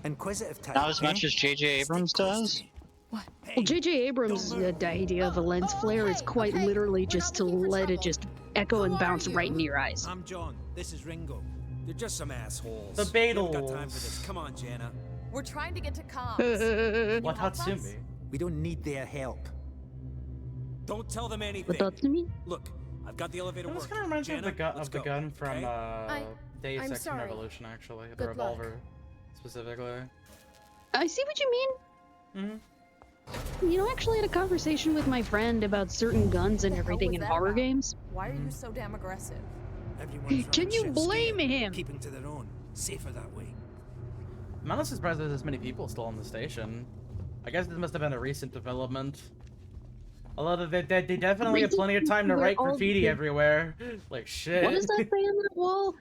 Inquisitive type. Not as much as J.J. Abrams does. Well, J.J. Abrams' idea of a lens flare is quite literally just to let it just echo and bounce right in your eyes. I'm John. This is Ringo. They're just some assholes. The We haven't got time for Beatles. this. Come on, Jenna. We're trying to get to comms. What Hatsumi? We don't need their help. Don't tell them anything. What that mean? Look, I've got the elevator This working. kind of reminds me of Jenna, the let's go, gun from okay? Deus I'm Ex sorry. Revolution, actually. The Good revolver, specifically. I see what you mean. Mm-hmm. You know, I actually had a conversation with my friend about certain guns and What the hell everything was in that horror about? games. Why are you so damn aggressive? Everyone's Can running you shit blame scared, him? Keeping to their own. Safer that way. I'm honestly surprised there's this many people still on the station. I guess this must have been a recent development. Although they definitely had plenty of time to Where write all graffiti the- everywhere. Like shit. What does that say on that wall?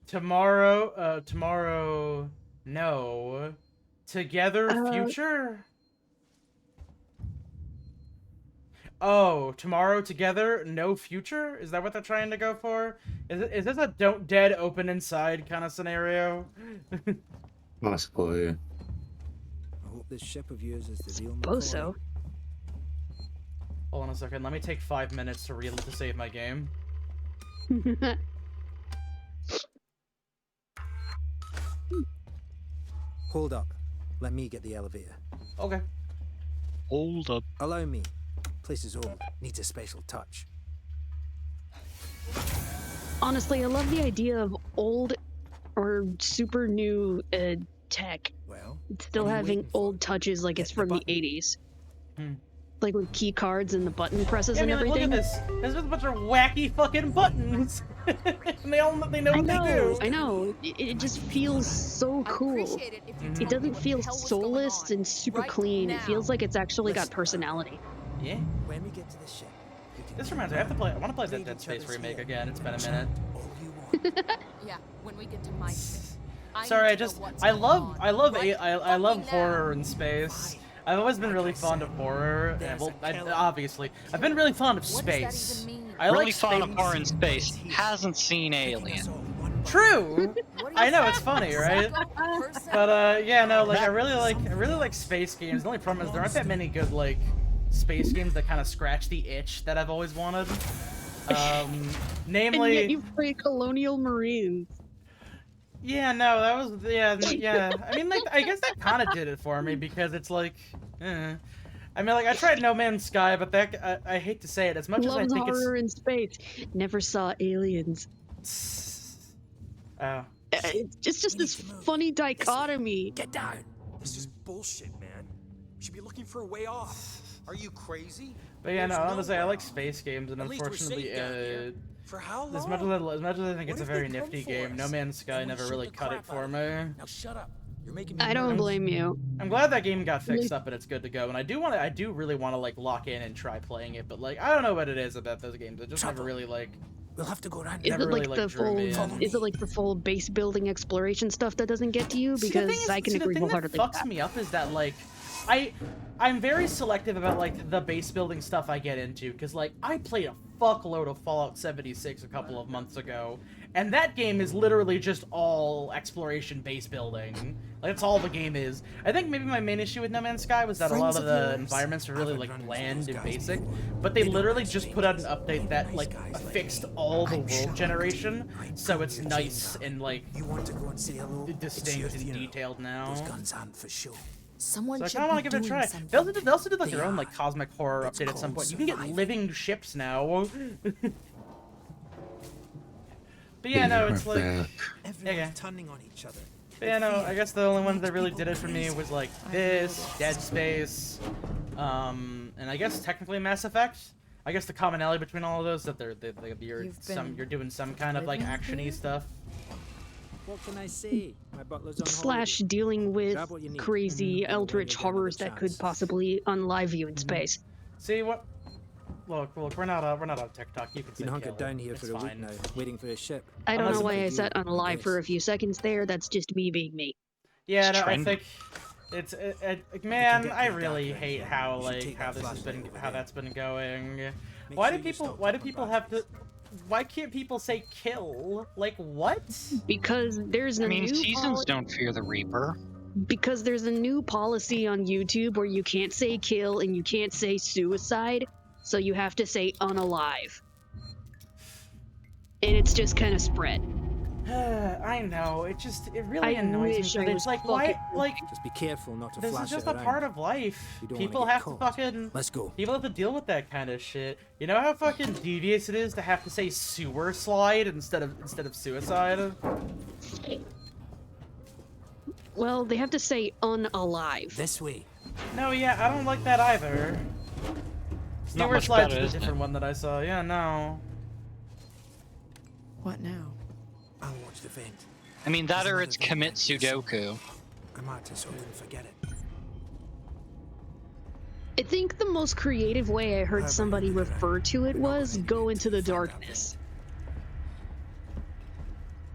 Tomorrow, no. Together, future? Oh, tomorrow together, no future? Is that what they're trying to go for? Is this a don't dead open inside kind of scenario? Possibly. I hope this ship of yours is the real Suppose so. Hold on a second, let me take 5 minutes to save my game. Hold up. Let me get the elevator. Okay. Hold up. Allow me. Place is old. Needs a special touch. Honestly, I love the idea of old or super new tech Well, still what are you having waiting for? old touches like it's Hit the from the button. 80s. Like with key cards and the button presses Yeah, I and mean, like, everything. look at this. There's just a bunch of wacky fucking buttons. And they know what they do. I know. It just feels so cool. It doesn't feel soulless and super clean. It feels like it's actually got personality. Yeah. When we get to the ship, This reminds me, I want to play that Dead Space remake again. It's been a minute. Yeah, when we get to my ship. Sorry, I love horror in space. I've always been really fond of horror. And, well, obviously, I've been really fond of space. I really like fond space. of horror in space. Hasn't seen Alien. True. I know it's funny, right? But yeah, no, like I really like space games. The only problem is there aren't that many good like space games that kind of scratch the itch that I've always wanted. Namely, and yet you play Colonial Marines. Yeah, no, that was yeah. I mean, like, I guess that kind of did it for me because it's like, I mean, like, I tried No Man's Sky, but that I hate to say it, as much as I think horror in space. Never saw Aliens. Oh. It's just this funny dichotomy. Get down. This is bullshit, man. You should be looking for a way off. Are you crazy? But yeah, no, honestly, I like space games, and At least we're unfortunately, safe down here. For how long? as much as I think it's a very nifty game, No Man's Sky never really cut it for me. Now shut up. You're making me I don't blame you. I'm glad that game got fixed up and it's good to go, and I do really want to like lock in and try playing it, but like I don't know what it is about those games. It just never really like. We'll have to go around. Is it like the full? Is it like the full base building exploration stuff that doesn't get to you? Because I can agree wholeheartedly with that. The thing that fucks me up is that like, I'm very selective about like the base building stuff I get into, because like I played a fuckload of Fallout 76 a couple of months ago, and that game is literally just all exploration base building. Like that's all the game is. I think maybe my main issue with No Man's Sky was that a lot of the environments are really like bland and basic, but they literally just put out an update that like fixed all the world generation, so it's nice and like distinct and detailed now. Those guns aren't for show. Someone So I should kind of want be to give it a doing try. something. They also did like their own like cosmic horror update at some point. You can get living ships now. But yeah, no, it's like Everyone's turning on each other. But yeah, no, I guess the only ones that really did it for me was like this, Dead Space, and I guess technically Mass Effect. I guess the commonality between all of those is that you're doing some kind of like action-y stuff. What can I say? My butler's on Slash dealing with crazy eldritch horrors that could possibly unlive you in space. See what? Look, we're not on TikTok. You can say been hunkered kill it. down here It's for a week fine. now, waiting for a ship. I don't know why I said unalive for a few seconds there. That's just me being me. Yeah, no, I think it's man. I really hate how like how that's been going. Why do people have to? Why can't people say kill? Like what? Because there's a new seasons don't fear the Reaper. Because there's a new policy on YouTube where you can't say kill and you can't say suicide, so you have to say unalive. And it's just kind of spread. I know. It really annoys me. It's like why? Like just be careful not to this flash is just it a around. part of life. You don't People wanna get have to caught. fucking. Let's go. People have to deal with that kind of shit. You know how fucking devious it is to have to say sewer slide instead of suicide. Well, they have to say unalive. This way. No, yeah, I don't like that either. Not Sewer much slide's better, a isn't different one that I saw. Yeah, no. What now? I'll watch the vent. I mean, that or it's commit Sudoku. I marked it so I wouldn't forget it. I think the most creative way I heard somebody refer to it was go into the darkness.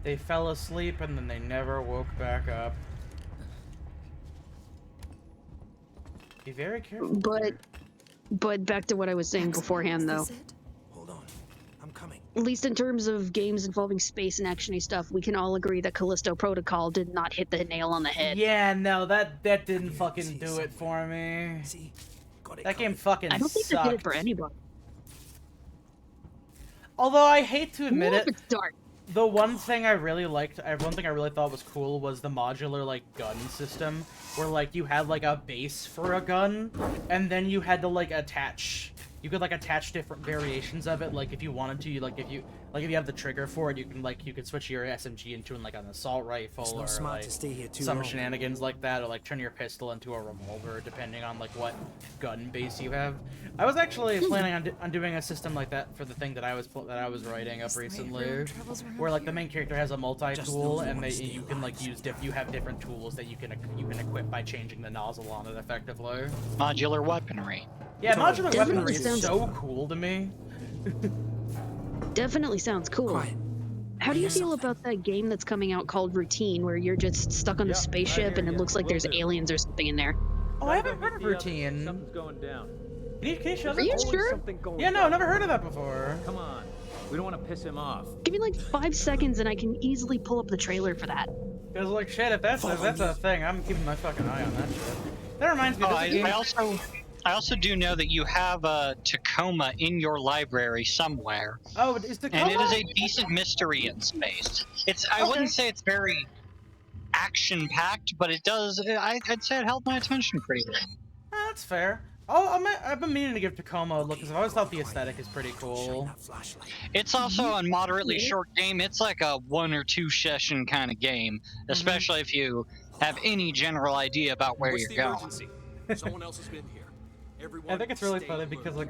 They fell asleep and then they never woke back up. Be very careful. But back to what I was saying beforehand, though. Hold on. I'm coming. At least in terms of games involving space and action-y stuff, we can all agree that Callisto Protocol did not hit the nail on the head. Yeah, no, that didn't fucking do it for me. That game fucking I don't think sucked. they did it for anybody. Although I hate to admit it, It's dark. the one thing I really liked, one thing I really thought was cool was the modular like gun system, where like you had like a base for a gun, and then you had to like attach you could like attach different variations of it. Like if you wanted to, if you have the trigger for it, you could switch your SMG into like an assault rifle or like some shenanigans like that, or like turn your pistol into a revolver, depending on like what gun base you have. I was actually planning on doing a system like that for the thing that I was writing up recently, where like the main character has a multi-tool, and you can like use you have different tools that you can equip by changing the nozzle on it effectively. Modular weaponry. Yeah, modular Definitely weaponry is sounds- so cool to me. Definitely sounds cool. How do you feel about that game that's coming out called Routine, where you're just stuck on a spaceship and it looks like there's aliens or something in there? Oh, I haven't heard of Routine. Something's going down. Can you show Are you sure? Something going Yeah, no, down. never heard of that before. Come on. We don't want to piss him off. Give me like 5 seconds and I can easily pull up the trailer for that. Cause like shit, if that's a thing, I'm keeping my fucking eye on that shit. That reminds me. Oh, there's a game- I also do know that you have a Tacoma in your library somewhere. Oh, is Tacoma? And it is a decent mystery in space. I wouldn't say it's very action-packed, but it does. I'd say it held my attention pretty well. That's fair. Oh, I've been meaning to give Tacoma a look because I've always thought the aesthetic is pretty cool. It's also a moderately short game. It's like a 1 or 2 session kind of game, especially if you have any general idea about where you're going. Someone else has been here. Everyone I think it's really funny because like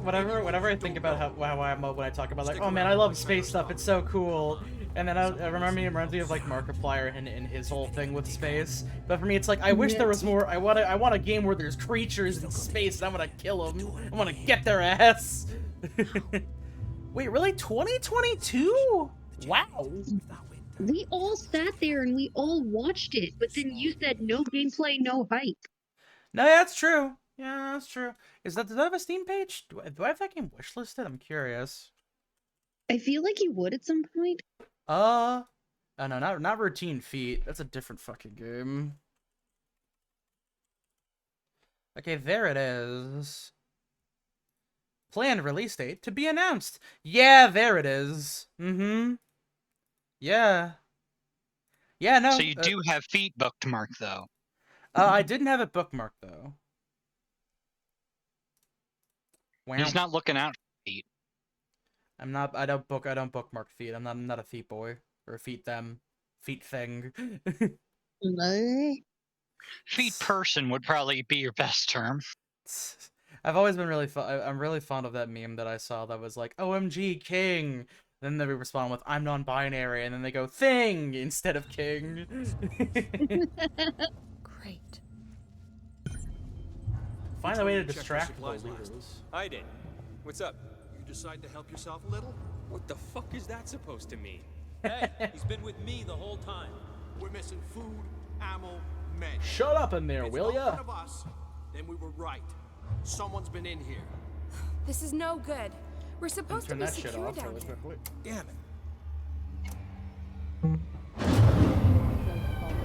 whenever I think about how I'm when I talk about like, oh man, I love space stuff, it's so cool, and then it reminds me of like Markiplier and his whole thing with space. But for me, it's like I wish there was more. I want a game where there's creatures in space and I'm gonna kill them. I want to get their ass. Wait, really? 2022? Wow. We all sat there and we all watched it, but then you said no gameplay, no hype. No, yeah, that's true. Yeah, that's true. Does that have a Steam page? Do I have that game wishlisted? I'm curious. I feel like you would at some point. Oh no, not Routine Feet. That's a different fucking game. Okay, there it is. Planned release date to be announced. Yeah, there it is. Mm-hmm. Yeah. Yeah, no. So you do have Feet bookmarked, though. I didn't have it bookmarked though. Wow. He's not looking out for Feet. I'm not. I don't bookmark Feet. I'm not a Feet boy or a Feet thing. Feet person would probably be your best term. I've always been really I'm really fond of that meme that I saw that was like, OMG King. Then they respond with, I'm non-binary, and then they go, thing instead of king. Great. Find a way to distract the leaders. I did. What's up? You decide to help yourself a little? What the fuck is that supposed to mean? Hey, he's been with me the whole time. We're missing food, ammo, men. Shut up in there, will ya? One of us, then we were right. Someone's been in here. This is no good. We're supposed to Turn be that shit secure off down really here. quickly. Damn it.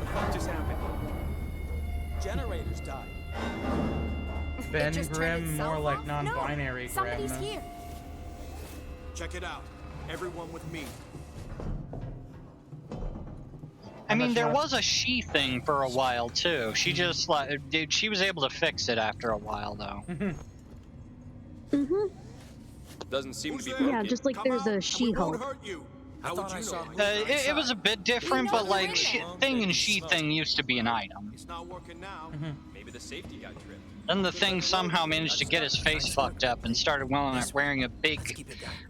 The fuck just happened? Generators died. Ben just turned Grimm, itself more like off? non-binary No, somebody's Grimm. here. Check it out. Everyone with me. I mean, there was a she thing for a while too. She just she was able to fix it after a while though. Mm-hmm. Doesn't seem to be Yeah, just like there's a She-Hulk. How would you know? It was a bit different, but like thing and she thing used to be an item. It's not working now. Maybe the safety got tripped. Then the thing somehow managed to get his face fucked up and started wearing a big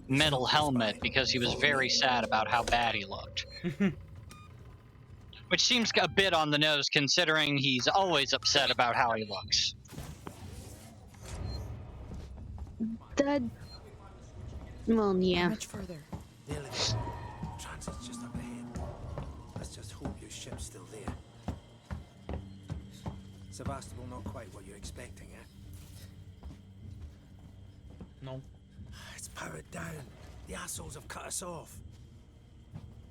metal helmet because he was very sad about how bad he looked. Which seems a bit on the nose considering he's always upset about how he looks. That. Well, yeah. Much further. Nearly. Transit's just up ahead. Let's just hope your ship's still there. Sevastopol, not quite what you're expecting, eh? No. It's powered down. The assholes have cut us off.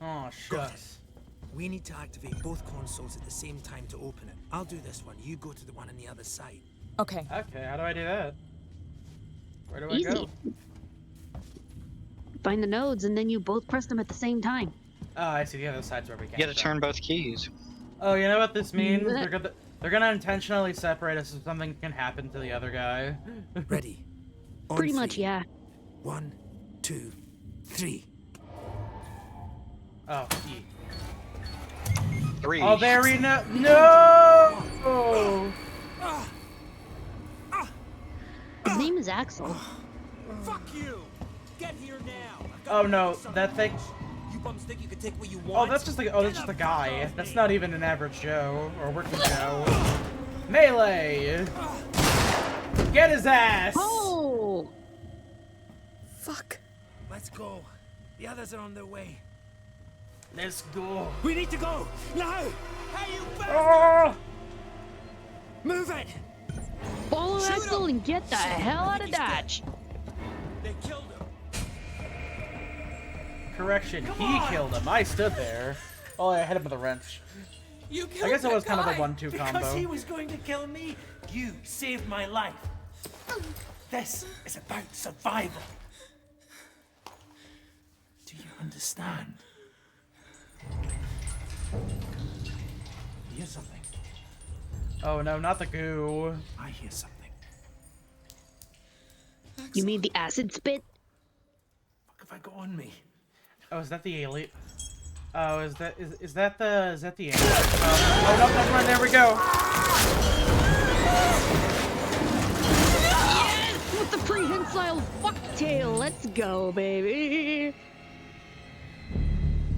Oh, Got shit. it. We need to activate both consoles at the same time to open it. I'll do this one. You go to the one on the other side. Okay. Okay, how do I do that? Where do I Easy. go? Find the nodes and then you both press them at the same time. Oh, I see. The other side's where we You can. gotta turn both keys. Oh, you know what this means? They're gonna intentionally separate us so something can happen to the other guy. Ready. On Pretty much, three. yeah. 1, 2, 3. Oh, E. 3. Oh, very no! His name is Axel. Fuck you! Get here now! Oh no, that thing. You bums think you can take what you Oh, want? that's just a guy. That's not even an average Joe or working Joe. Melee! Get his ass! Oh! Fuck. Let's go. The others are on their way. Let's go. We need to go! Now! Hey, you Oh! Move it! Follow Axel and get the hell out of Dodge. They killed him. Correction, he killed him. I stood there. Oh, I hit him with a wrench. You I guess it was kind of a guy 1-2 combo. Because he was going to kill me, you saved my life. This is about survival. Do you understand? Hear something. Oh no, not the goo. I hear something. You mean the acid spit? What have I got on me? Oh, is that the alien? Oh, is that the alien? Oh no, never mind, there we go. Yes! With the prehensile fucktail, let's go, baby.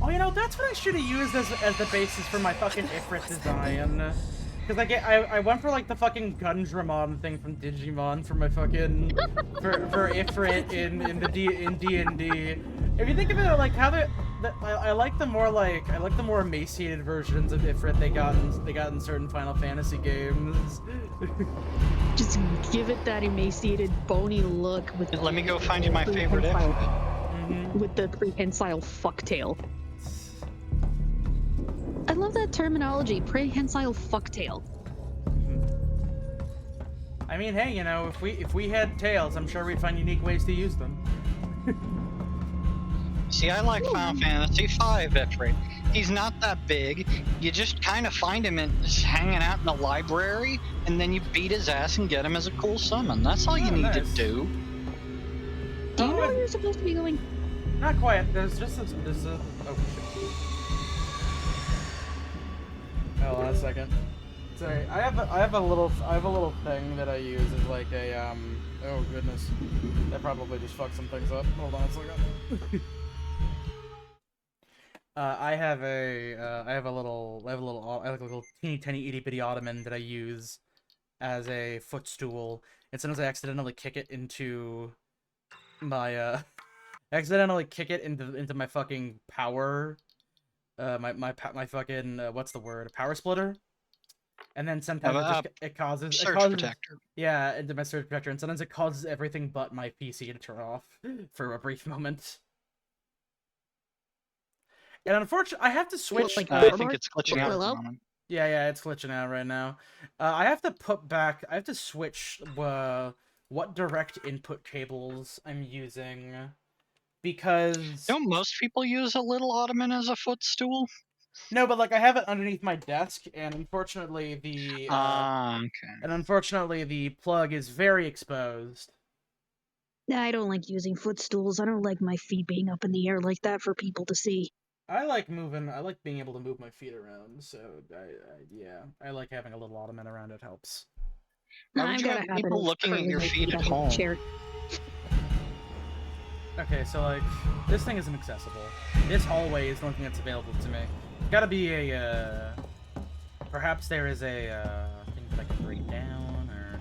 Oh, you know, that's what I should have used as the basis for my fucking Ifrit design. Because I went for like the fucking Gundramon thing from Digimon for my fucking for Ifrit in D&D. If you think of it like how I like the more emaciated versions of Ifrit they got in certain Final Fantasy games. Just give it that emaciated, bony look with. Let me go find you my favorite Ifrit. With the prehensile fucktail. I love that terminology, prehensile fucktail. I mean, hey, you know, if we had tails, I'm sure we'd find unique ways to use them. See, I like Final Fantasy V Ifrit. He's not that big. You just kind of find him just hanging out in the library, and then you beat his ass and get him as a cool summon. That's all you need to do. Do you know where you're supposed to be going? Not quite. There's a oh shit. Hold on a second. Sorry, I have a little thing that I use as like a oh goodness, that probably just fucked some things up. Hold on a second. I have a little teeny tiny itty bitty ottoman that I use as a footstool, and sometimes I accidentally kick it into my into my fucking power. My fucking what's the word? Power splitter. And then sometimes it causes protector. Yeah, into my surge protector, and sometimes it causes everything but my PC to turn off for a brief moment. And unfortunately, I have to switch. I think it's glitching out at the moment. Yeah, it's glitching out right now. I have to switch what direct input cables I'm using. Because don't most people use a little ottoman as a footstool? No, but like I have it underneath my desk, and unfortunately the plug is very exposed. I don't like using footstools. I don't like my feet being up in the air like that for people to see. I like being able to move my feet around. So I like having a little ottoman around. It helps. Why would you have people looking at your feet at home? Chair. Okay, so like this thing isn't accessible. This hallway is the only thing that's available to me. Gotta be a perhaps there is a thing that I can break down, or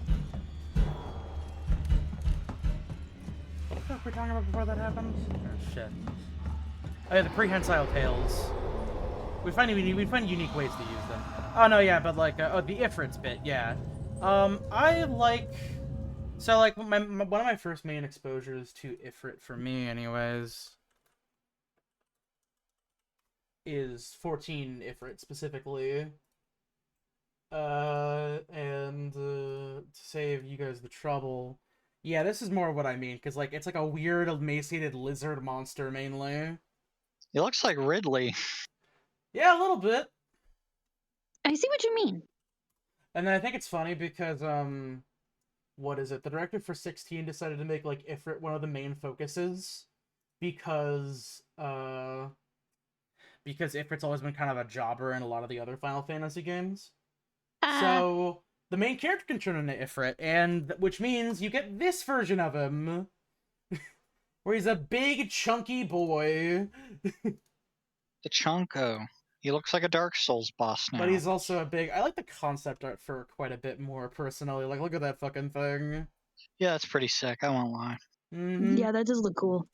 what the fuck were we talking about before that happened? Oh shit. Oh yeah, the prehensile tails. We find unique ways to use them. Oh no, yeah, but like oh, the Ifrit's bit, yeah. I like. So, like, one of my first main exposures to Ifrit, for me anyways, is 14 Ifrit, specifically. And to save you guys the trouble, yeah, this is more what I mean, because, like, it's like a weird, emaciated lizard monster, mainly. It looks like Ridley. Yeah, a little bit. I see what you mean. And then I think it's funny because, what is it? The director for 16 decided to make, like, Ifrit one of the main focuses because Ifrit's always been kind of a jobber in a lot of the other Final Fantasy games. So, the main character can turn into Ifrit, and which means you get this version of him, where he's a big, chunky boy. The Chunko. He looks like a Dark Souls boss now. But he's also a big... I like the concept art for quite a bit more, personally. Like, look at that fucking thing. Yeah, it's pretty sick, I won't lie. Yeah, that does look cool.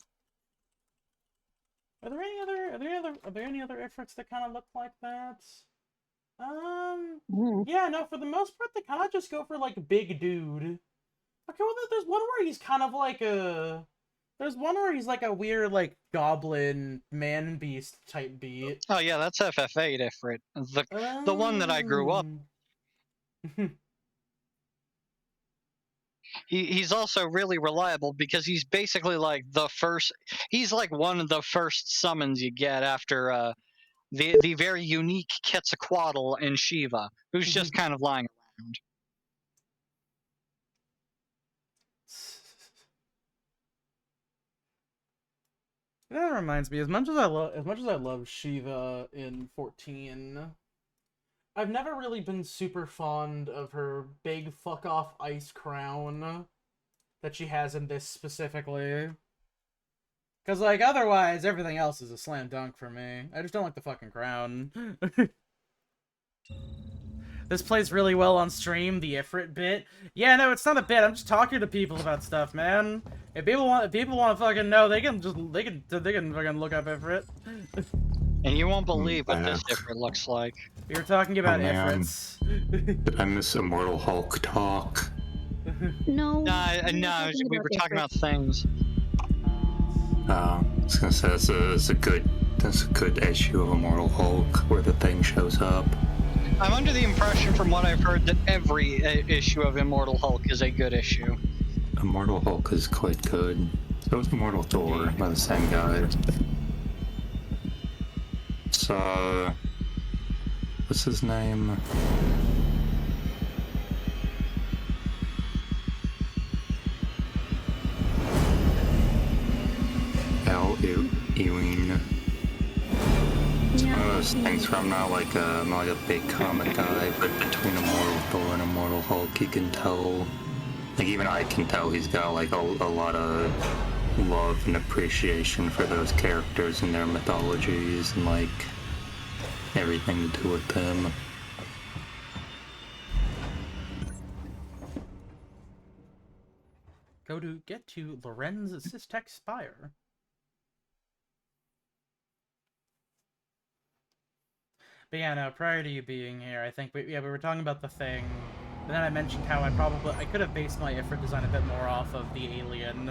Are there any other Ifrits that kind of look like that? Yeah, no, for the most part, they kind of just go for, like, big dude. Okay, well, there's one where he's kind of like a... There's one where he's like a weird, like, goblin man-beast type beat. Oh, yeah, that's FF8 Ifrit. The one that I grew up. He's also really reliable because he's basically like the first... He's like one of the first summons you get after the very unique Quetzalcoatl in Shiva, who's just kind of lying around. That reminds me, as much as I love Shiva in 14, I've never really been super fond of her big fuck off ice crown that she has in this specifically. Cause like otherwise everything else is a slam dunk for me. I just don't like the fucking crown. This plays really well on stream, the Ifrit bit. Yeah, no, it's not a bit. I'm just talking to people about stuff, man. If people want to fucking know, they can fucking look up Ifrit. And you won't believe what this Ifrit looks like. We were talking about Ifrits. Did I miss Immortal Hulk talk? No. No, we were talking about things. I was gonna say that's a good issue of Immortal Hulk where the thing shows up. I'm under the impression from what I've heard that every issue of Immortal Hulk is a good issue. Immortal Hulk is quite good. So is Immortal Thor by the same guy. So, what's his name? Al Ewing. It's one of those things where I'm not like a big comic guy, but between Immortal Thor and Immortal Hulk, you can tell, like even I can tell he's got like a lot of love and appreciation for those characters and their mythologies and like everything to do with them. Get to Lorenz Systech Spire. But yeah, no, prior to you being here, I think we were talking about the thing, and then I mentioned how I could have based my Ifrit design a bit more off of the Alien,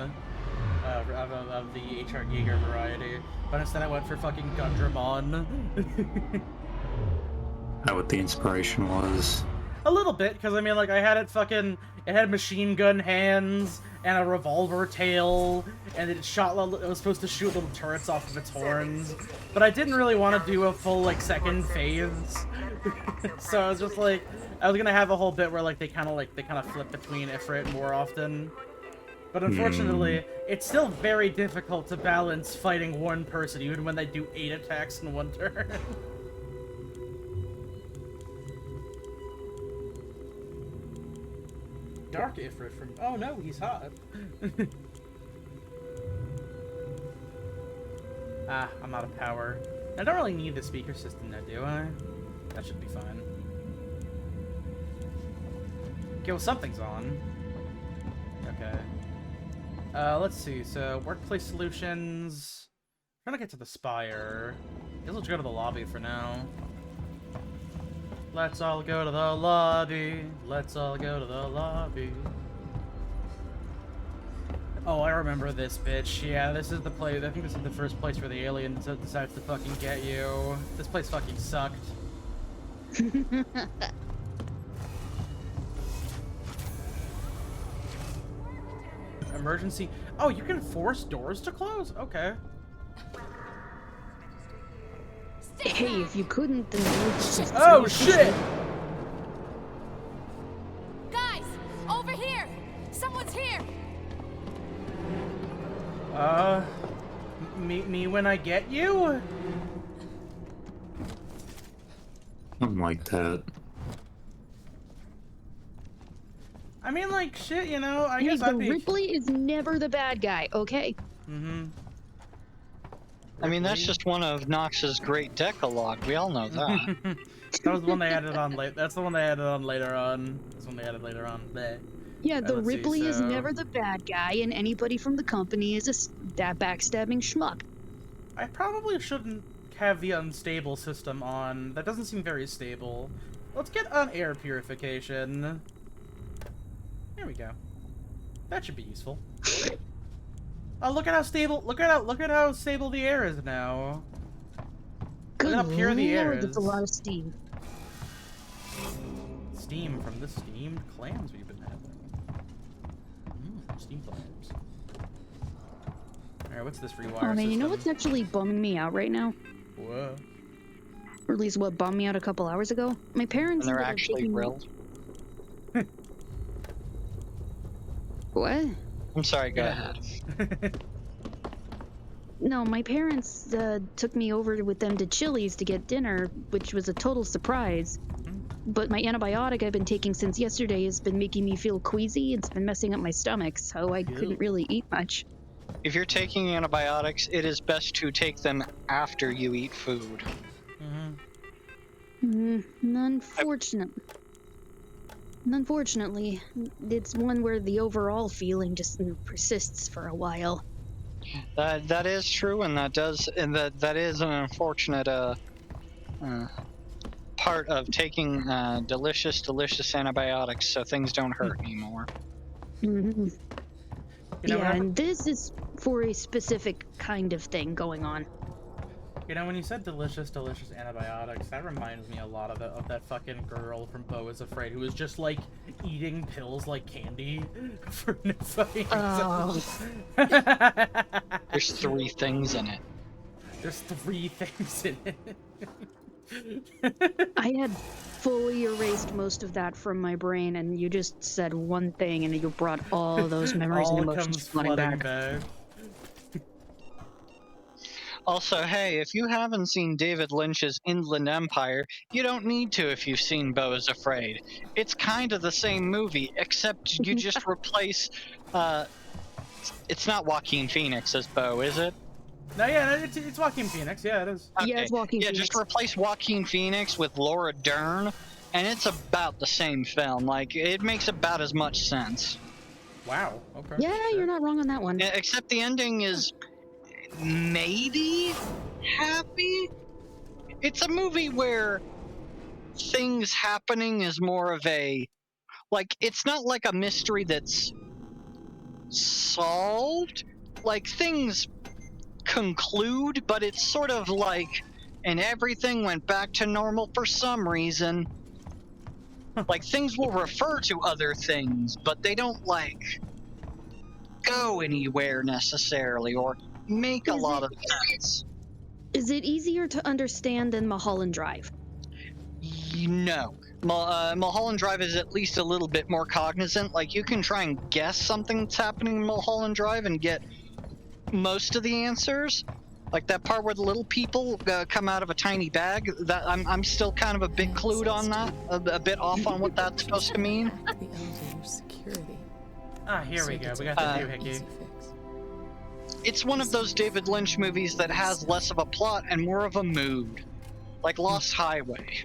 of the H.R. Giger variety, but instead I went for fucking Gundramon. That what the inspiration was? A little bit, because I mean, like, it had machine gun hands, and a revolver tail, and it was supposed to shoot little turrets off of its horns, but I didn't really want to do a full, like, second phase, so I was just like, I was gonna have a whole bit where, like, they kind of flip between Ifrit more often, but unfortunately, it's still very difficult to balance fighting one person, even when they do 8 attacks in one turn. Dark Ifrit from... Oh no, he's hot. I'm out of power. I don't really need the speaker system now, do I? That should be fine. Okay, well something's on. Okay. Let's see, so Workplace Solutions... I'm trying to get to the Spire. I guess let's go to the lobby for now. Let's all go to the lobby. Let's all go to the lobby. Oh, I remember this bitch. Yeah, this is the place. I think this is the first place where the alien decides to fucking get you. This place fucking sucked. Emergency. Oh, you can force doors to close? Okay. Hey, if you couldn't, then... Oh, shit! Me when I get you? Something like that. I mean, like, shit, you know, I Hey, guess but I'd be... Ripley is never the bad guy, okay? Mm-hmm. I mean, that's just one of Nox's great decalogue. We all know that. That was the one they added on late. That's the one they added on later on. That's the one they added later on. Bleh. Yeah, the let's see, Ripley is so- never the bad guy, and anybody from the company is a backstabbing schmuck. I probably shouldn't have the unstable system on. That doesn't seem very stable. Let's get on air purification. There we go. That should be useful. Oh, look at how stable! Look at how stable the air is now. Look at how pure the air Lord, is. that's a lot of steam. Steam from the steamed clams we've been having. Steamed clams. Alright, what's this rewire Oh man, system? you know what's actually bumming me out right now? Whoa. Or at least what bummed me out a couple hours ago? My parents. And they're ended up actually taking- real. What? I'm sorry, go ahead. No, my parents took me over with them to Chili's to get dinner, which was a total surprise. But my antibiotic I've been taking since yesterday has been making me feel queasy. It's been messing up my stomach, so I couldn't really eat much. If you're taking antibiotics, it is best to take them after you eat food. Unfortunately, it's one where the overall feeling just persists for a while. That is true, and that is an unfortunate part of taking delicious antibiotics, so things don't hurt anymore. Mm-hmm. You know, Yeah, and this is for a specific kind of thing going on. You know, when you said delicious antibiotics, that reminds me a lot of that fucking girl from Beau is Afraid who was just like eating pills like candy for no fucking reason. There's 3 things in it. There's 3 things in it. I had fully erased most of that from my brain, and you just said one thing, and you brought all those memories and All emotions comes flooding flooding back. back. Also, hey, if you haven't seen David Lynch's Inland Empire, you don't need to if you've seen Beau is Afraid. It's kind of the same movie, except you just replace, it's not Joaquin Phoenix as Beau, is it? No, yeah, it's Joaquin Phoenix. Yeah, it is. Okay. Yeah, it's Joaquin Phoenix. Just replace Joaquin Phoenix with Laura Dern, and it's about the same film. Like, it makes about as much sense. Wow. Okay. Yeah, you're not wrong on that one. Except the ending is maybe happy. It's a movie where things happening is more of a, like, it's not like a mystery that's solved. Like, things conclude, but it's sort of like, and everything went back to normal for some reason. Like, things will refer to other things, but they don't, like, go anywhere necessarily, or make a lot of sense. Is it easier to understand than Mulholland Drive? No. Mulholland Drive is at least a little bit more cognizant. Like, you can try and guess something that's happening in Mulholland Drive and get most of the answers. Like that part where the little people come out of a tiny bag. That I'm still kind of a bit clued on that, a bit off on what that's supposed to mean. The elevator security. Ah, here we go. We got the doohickey. It's one of those David Lynch movies that has less of a plot and more of a mood, like Lost Highway.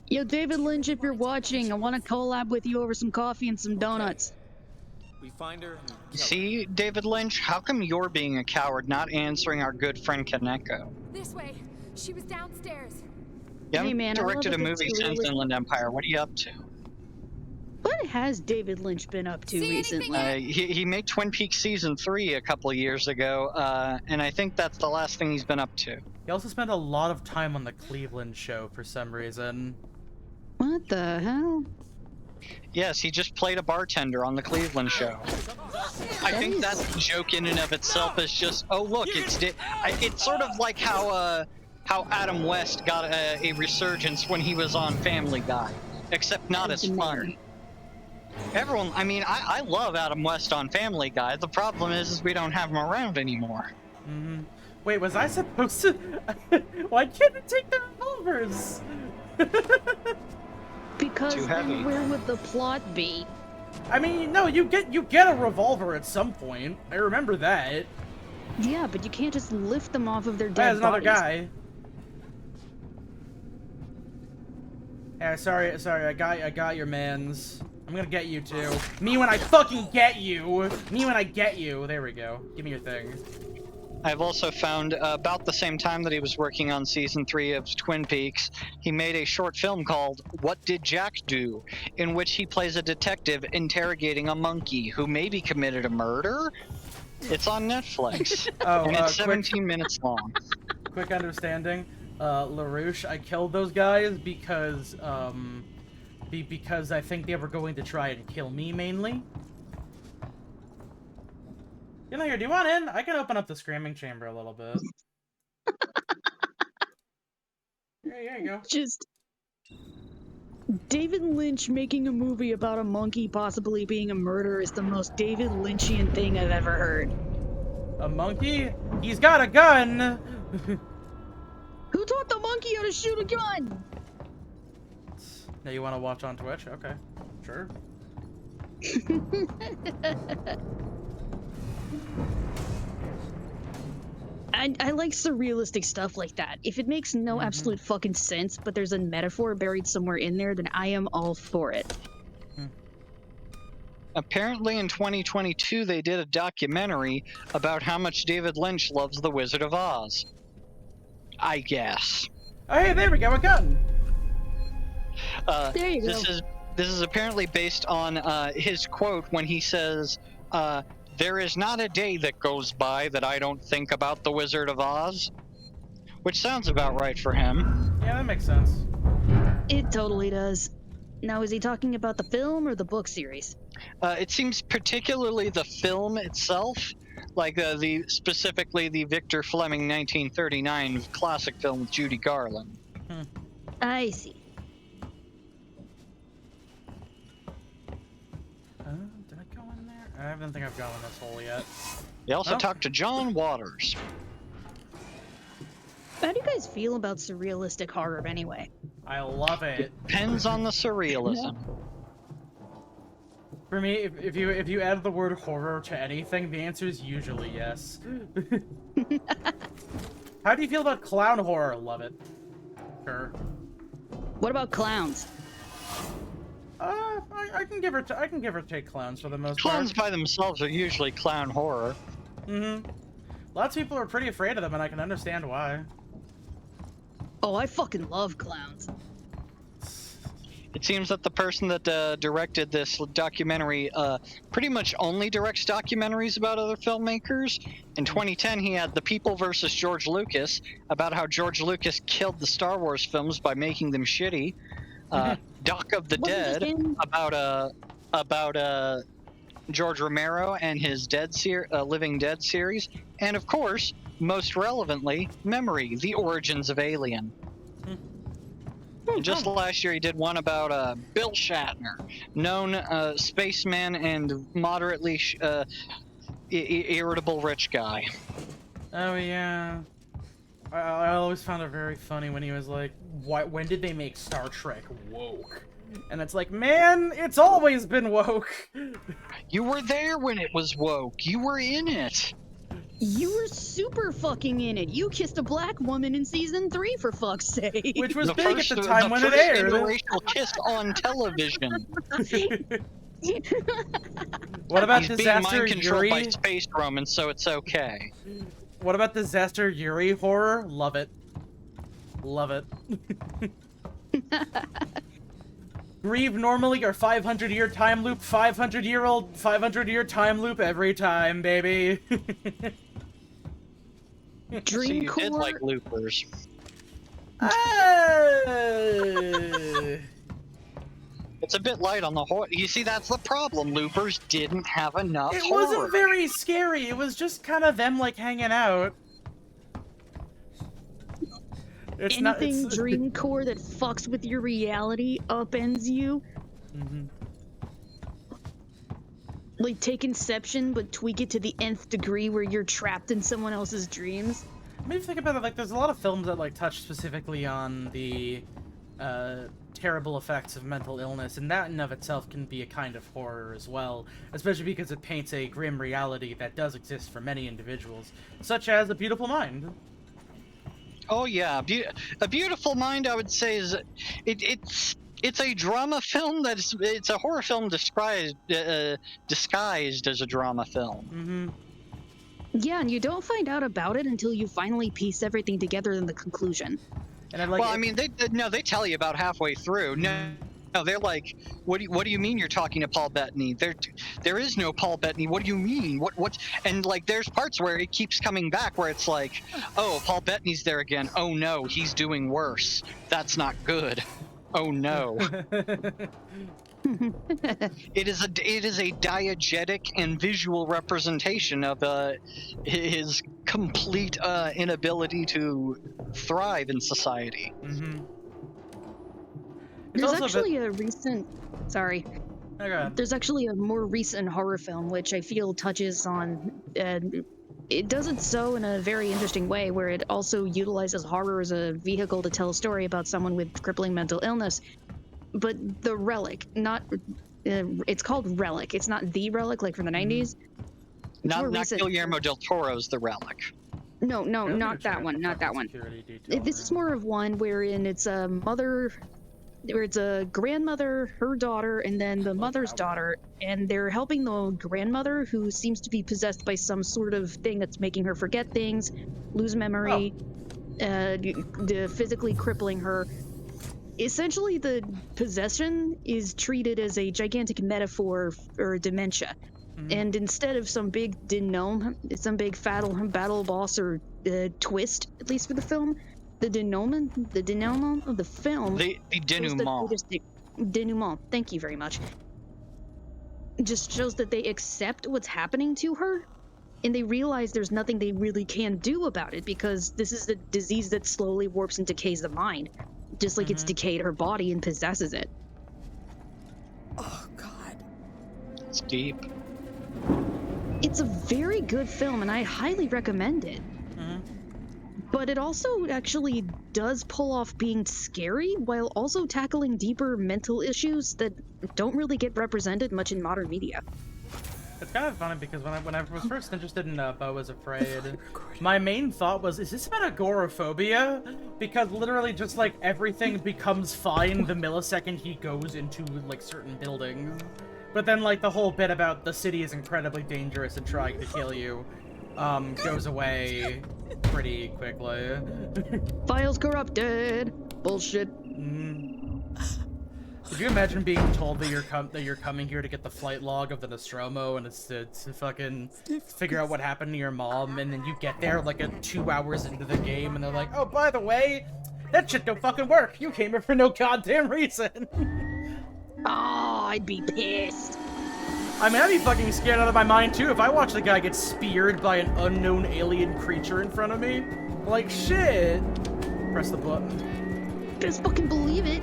Yo, David Lynch, if you're watching, I want to collab with you over some coffee and some donuts. We find her. See, David Lynch, how come you're being a coward, not answering our good friend Kaneko? This way. She was downstairs. You Hey, haven't man, I directed love a it movie that's since really- Inland Empire. What are you up to? What has David Lynch been up to recently? He made Twin Peaks Season 3 a couple of years ago, and I think that's the last thing he's been up to. He also spent a lot of time on the Cleveland show for some reason. What the hell? Yes, he just played a bartender on the Cleveland show. I think that joke in and of itself is just, oh look, it's sort of like how Adam West got a resurgence when he was on Family Guy, except not as funny. Everyone, I mean, I love Adam West on Family Guy. The problem is we don't have him around anymore. Wait, was I supposed to? Why can't it take the revolvers? Because Too then heavy. where would the plot be? I mean, no, you get a revolver at some point. I remember that. Yeah, but you can't just lift them off of their dead There's another bodies. guy. Yeah, sorry, I got your mans. I'm gonna get you too. Me when I fucking get you. Me when I get you. There we go. Give me your thing. I've also found about the same time that he was working on season 3 of Twin Peaks, he made a short film called What Did Jack Do?, in which he plays a detective interrogating a monkey who maybe committed a murder. It's on Netflix, and it's 17 minutes long. Quick understanding. LaRouche, I killed those guys because because I think they were going to try and kill me mainly. You know, here, do you want in? I can open up the screaming chamber a little bit. Here you go. Just David Lynch making a movie about a monkey possibly being a murderer is the most David Lynchian thing I've ever heard. A monkey? He's got a gun! Who taught the monkey how to shoot a gun? Now you want to watch on Twitch? Okay, sure. I like surrealistic stuff like that. If it makes no absolute fucking sense, but there's a metaphor buried somewhere in there, then I am all for it. Apparently in 2022 they did a documentary about how much David Lynch loves The Wizard of Oz. I guess. Oh, hey, there we go, a gun! There you go. This is apparently based on his quote when he says, "There is not a day that goes by that I don't think about The Wizard of Oz," which sounds about right for him. Yeah, that makes sense. It totally does. Now, is he talking about the film or the book series? It seems particularly the film itself, like specifically the Victor Fleming 1939 classic film with Judy Garland. I see. Did I go in there? I don't think I've gone in this hole yet. They also talked to John Waters. How do you guys feel about surrealistic horror anyway? I love it. Depends on the surrealism. For me, if you add the word horror to anything, the answer is usually yes. How do you feel about clown horror? Love it. Sure. What about clowns? I can give or take clowns for the most part. Clowns by themselves are usually clown horror. Lots of people are pretty afraid of them, and I can understand why. Oh, I fucking love clowns. It seems that the person that directed this documentary pretty much only directs documentaries about other filmmakers. In 2010, he had The People vs. George Lucas, about how George Lucas killed the Star Wars films by making them shitty. Doc of the Dead, about George Romero and his Living Dead series. And of course, most relevantly, Memory, The Origins of Alien. Just last year, he did one about Bill Shatner, known spaceman and moderately irritable rich guy. Oh yeah, I always found it very funny when he was like, when did they make Star Trek woke? And it's like, man, it's always been woke. You were there when it was woke. You were in it. You were super fucking in it. You kissed a black woman in season 3, for fuck's sake. Which was big at the time when it aired. The first interracial kiss on television. What about He's Disaster being mind controlled Yuri? by Space Roman, so it's okay. What about Disaster Yuri horror? Love it. Love it. Grieve normally or 500-year time loop, 500-year time loop every time, baby. So you did like loopers. It's a bit light on the horror. You see, that's the problem. Loopers didn't have enough It horror. wasn't very scary. It was just kind of them, like, hanging out. Anything dreamcore that fucks with your reality upends you. Like, take Inception, but tweak it to the nth degree where you're trapped in someone else's dreams. I mean, if you think about it, like, there's a lot of films that, like, touch specifically on the, terrible effects of mental illness, and that in of itself can be a kind of horror as well, especially because it paints a grim reality that does exist for many individuals, such as A Beautiful Mind. Oh yeah, A Beautiful Mind, I would say, is it's a drama film it's a horror film disguised as a drama film. Mm-hmm. Yeah, and you don't find out about it until you finally piece everything together in the conclusion. And I like well, I mean, they tell you about halfway through. No, they're like, what do you mean you're talking to Paul Bettany? There is no Paul Bettany. What do you mean? What? And like, there's parts where it keeps coming back where it's like, oh, Paul Bettany's there again. Oh no, he's doing worse. That's not good. Oh no. It is a diegetic and visual representation of his complete inability to thrive in society. Mm-hmm. There's actually a recent... Sorry. Oh, go ahead. There's actually a more recent horror film which I feel touches on... it does it so in a very interesting way, where it also utilizes horror as a vehicle to tell a story about someone with crippling mental illness. But The Relic, not... it's called Relic. It's not The Relic, like from the 90s. Not Guillermo del Toro's The Relic. No, not that one, not that one. This is more of one wherein it's a mother... where it's a grandmother, her daughter, and then the mother's daughter, and they're helping the grandmother, who seems to be possessed by some sort of thing that's making her forget things, lose memory, physically crippling her. Essentially, the possession is treated as a gigantic metaphor for dementia. Mm-hmm. And instead of some big denouement, some big battle boss or twist, at least for the film, the denouement of the film... The denouement. Denouement, thank you very much. Just shows that they accept what's happening to her, and they realize there's nothing they really can do about it, because this is a disease that slowly warps and decays the mind, just like it's decayed her body and possesses it. Oh, God. It's deep. It's a very good film, and I highly recommend it. But it also actually does pull off being scary while also tackling deeper mental issues that don't really get represented much in modern media. It's kind of funny because when I was first interested in Beau is Afraid, my main thought was, is this about agoraphobia? Because literally just like everything becomes fine the millisecond he goes into like certain buildings. But then like the whole bit about the city is incredibly dangerous and trying to kill you goes away pretty quickly. Files corrupted. Bullshit. Could you imagine being told that you're coming here to get the flight log of the Nostromo, and it's to fucking figure out what happened to your mom, and then you get there like 2 hours into the game, and they're like, oh, by the way, that shit don't fucking work. You came here for no goddamn reason. Oh, I'd be pissed. I mean, I'd be fucking scared out of my mind, too, if I watched a guy get speared by an unknown alien creature in front of me. Like, shit. Press the button. Just fucking believe it.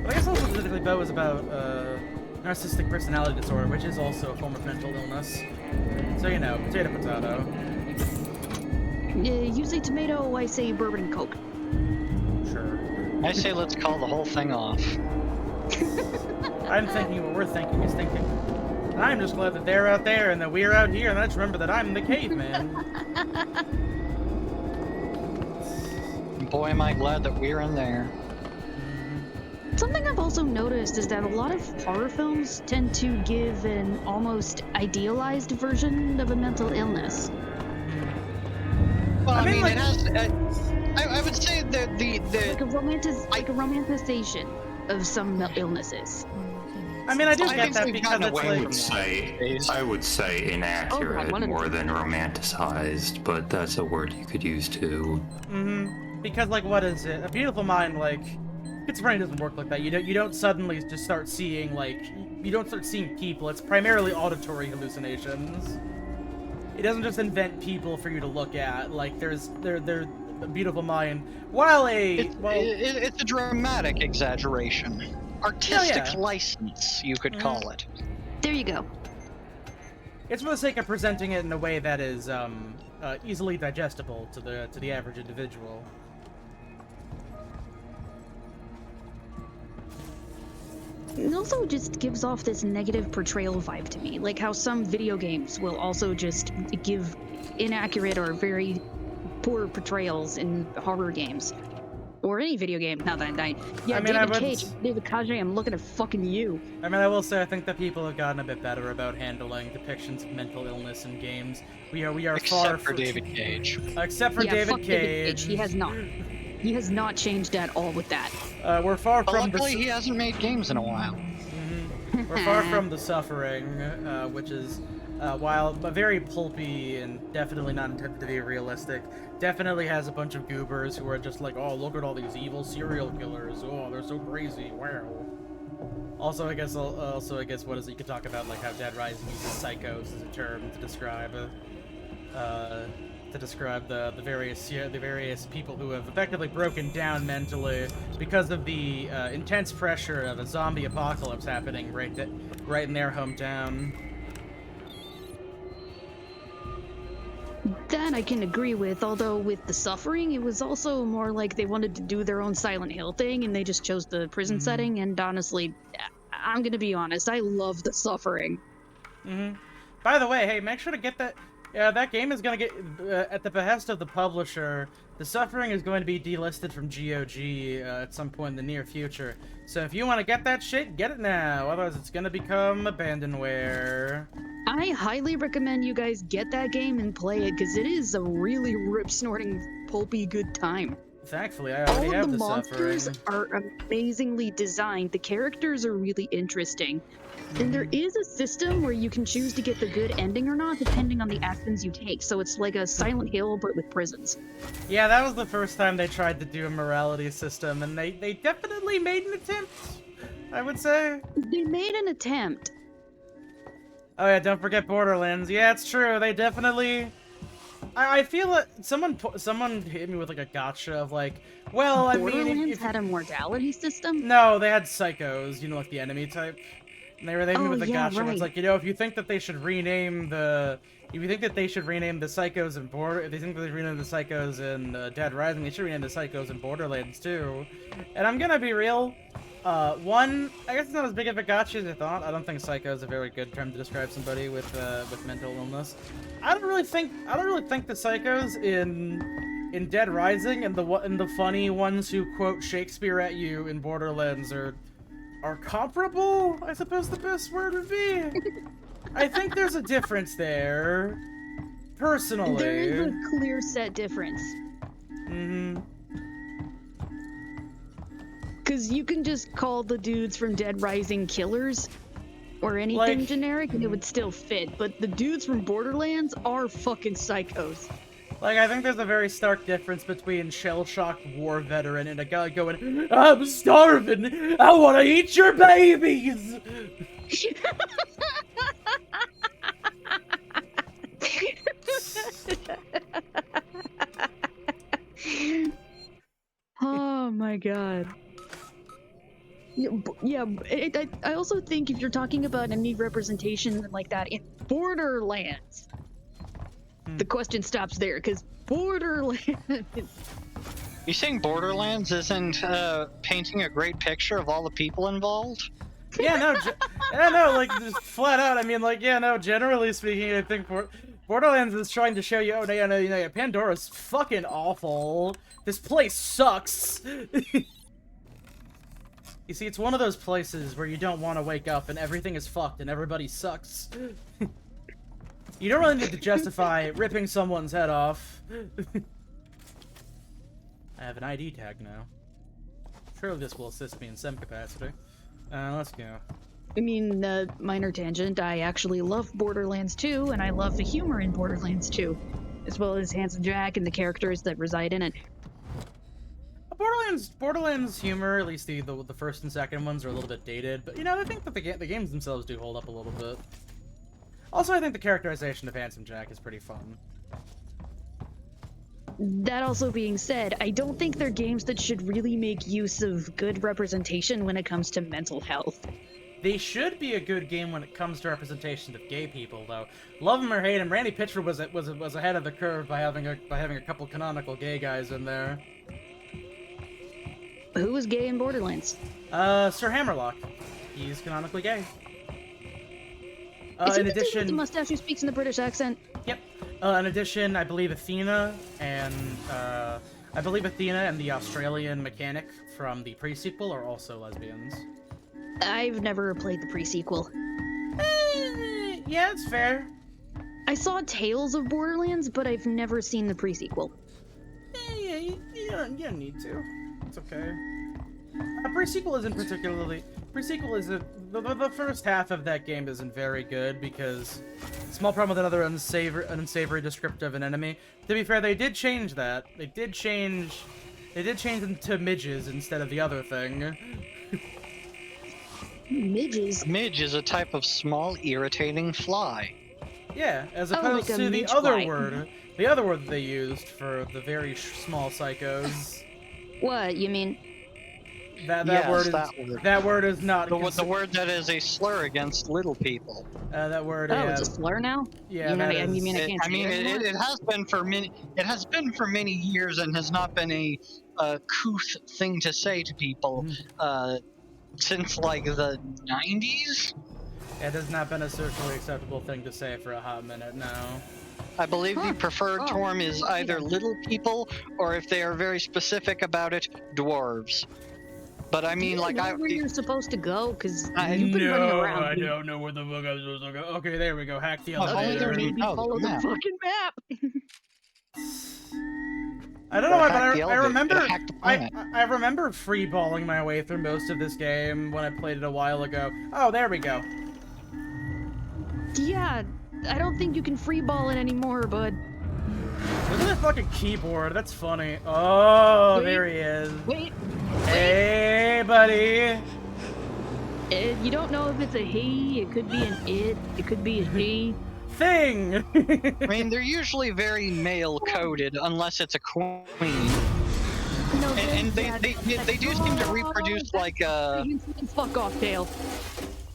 But I guess also specifically, Beau was about, narcissistic personality disorder, which is also a form of mental illness. So, you know, potato, potato. You say tomato, I say bourbon and Coke. Sure. I say let's call the whole thing off. I'm thinking what we're thinking is thinking. I'm just glad that they're out there and that we're out here, and I just remember that I'm the caveman. Boy, am I glad that we're in there. Something I've also noticed is that a lot of horror films tend to give an almost idealized version of a mental illness. Well, I mean, like, it has. I would say that the like a romanticization of some illnesses. I mean, I do get that because it's like... I would say inaccurate more than romanticized, but that's a word you could use too. Because, like, what is it? A Beautiful Mind, like, schizophrenia doesn't work like that. You don't suddenly just start seeing, like, you don't start seeing people. It's primarily auditory hallucinations. It doesn't just invent people for you to look at. Like, beautiful mind. While it's a dramatic exaggeration, artistic license, you could call it. There you go. It's for the sake of presenting it in a way that is easily digestible to the average individual. It also just gives off this negative portrayal vibe to me, like how some video games will also just give inaccurate or very poor portrayals in horror games. Or any video game, now that David Cage, I'm looking at fucking you. I mean, I will say I think that people have gotten a bit better about handling depictions of mental illness in games. We are far for David Cage. Except for David Cage. He has not. He has not changed at all with that. We're far but from luckily he hasn't made games in a while. We're far from The Suffering, which is, while very pulpy and definitely not intended to be realistic, definitely has a bunch of goobers who are just like, oh, look at all these evil serial killers. Oh, they're so crazy. Wow. Also, I guess, what is it? You could talk about like how Dead Rising uses psychos as a term to describe, the various people who have effectively broken down mentally because of the intense pressure of a zombie apocalypse happening right in their hometown. That I can agree with, although with The Suffering, it was also more like they wanted to do their own Silent Hill thing, and they just chose the prison setting, and honestly, I'm gonna be honest, I love The Suffering. By the way, hey, make sure to get that... that game is going to get, at the behest of the publisher, The Suffering is going to be delisted from GOG at some point in the near future. So if you want to get that shit, get it now. Otherwise, it's going to become abandonware. I highly recommend you guys get that game and play it, because it is a really rip-snorting, pulpy good time. Thankfully, I already have The Suffering. All of the monsters are amazingly designed. The characters are really interesting. And there is a system where you can choose to get the good ending or not, depending on the actions you take. So it's like a Silent Hill, but with prisons. Yeah, that was the first time they tried to do a morality system, and they definitely made an attempt, I would say. They made an attempt. Oh yeah, don't forget Borderlands. Yeah, it's true. They definitely... I feel like someone hit me with like a gotcha of like, well, I mean... Borderlands had a mortality system? No, they had psychos, you know, like the enemy type. And they were hit me with a gotcha where it's like, you know, if you think that they should rename the... If you think that they should rename the psychos in if they think that they rename the psychos in Dead Rising, they should rename the psychos in Borderlands too. And I'm gonna be real. One, I guess it's not as big of a gotcha as I thought. I don't think psycho is a very good term to describe somebody with mental illness. I don't really think the psychos in Dead Rising and the funny ones who quote Shakespeare at you in Borderlands are comparable, I suppose the best word would be. I think there's a difference there, personally. There is a clear set difference. Because you can just call the dudes from Dead Rising killers, or anything generic, and it would still fit. But the dudes from Borderlands are fucking psychos. Like, I think there's a very stark difference between shell-shocked war veteran and a guy going, I'm starving! I want to eat your babies! Oh my god. Yeah, I also think if you're talking about any representation like that in Borderlands, the question stops there, because Borderlands... You saying Borderlands isn't painting a great picture of all the people involved? Yeah, no, like, just flat out, I mean, like, yeah, no, generally speaking, I think Borderlands is trying to show you, oh, no, Pandora's fucking awful. This place sucks. You see, it's one of those places where you don't want to wake up and everything is fucked and everybody sucks. You don't really need to justify ripping someone's head off. I have an ID tag now. Surely this will assist me in some capacity. Let's go. I mean, minor tangent, I actually love Borderlands 2, and I love the humor in Borderlands 2, as well as Handsome Jack and the characters that reside in it. Borderlands humor, at least the first and second ones, are a little bit dated, but, you know, I think that the games themselves do hold up a little bit. Also, I think the characterization of Handsome Jack is pretty fun. That also being said, I don't think they're games that should really make use of good representation when it comes to mental health. They should be a good game when it comes to representation of gay people, though. Love him or hate him, Randy Pitchford was ahead of the curve by having a couple canonical gay guys in there. Who was gay in Borderlands? Sir Hammerlock. He's canonically gay. Is he In the dude with addition, the mustache who speaks in the British accent? Yep. In addition, I believe Athena and the Australian mechanic from the pre-sequel are also lesbians. I've never played the pre-sequel. Yeah, it's fair. I saw Tales of Borderlands, but I've never seen the pre-sequel. Yeah, you don't need to. It's okay. Pre-sequel isn't particularly... Pre-sequel isn't... The first half of that game isn't very good because... Small problem with another unsavory descriptor of an enemy. To be fair, they did change that. They did change them to midges instead of the other thing. Midges? Midge is a type of small, irritating fly. Yeah, as opposed like a to the midge other fly. word. The other word that they used for the very small psychos. What, you mean? That word is not the word that is a slur against little people. That word. Oh, it's a slur now? Yeah, you that mean I is- can't say it anymore? it has been for many. It has been for many years and has not been a couth thing to say to people since like the 90s. It has not been a socially acceptable thing to say for a hot minute now. I believe the preferred term is either little people, or if they are very specific about it, dwarves. But I mean, Do you like, know where you're supposed to go? Because you've I been running around. I don't know where the fuck I'm supposed to go. Okay, there we go. Hack the Okay, elevator. maybe follow the fucking map. I don't know why, Hack the but I elevator. remember Hack the planet. I remember freeballing my way through most of this game when I played it a while ago. Oh, there we go. Yeah, I don't think you can freeball it anymore, bud. Look at that fucking keyboard. That's funny. Oh, Wait, there he is. Wait. Hey, buddy. You don't know if it's a he, it could be an it could be a she. Thing! I mean, they're usually very male-coded, unless it's a queen. No, And they do seem to reproduce, like, Fuck off, Dale.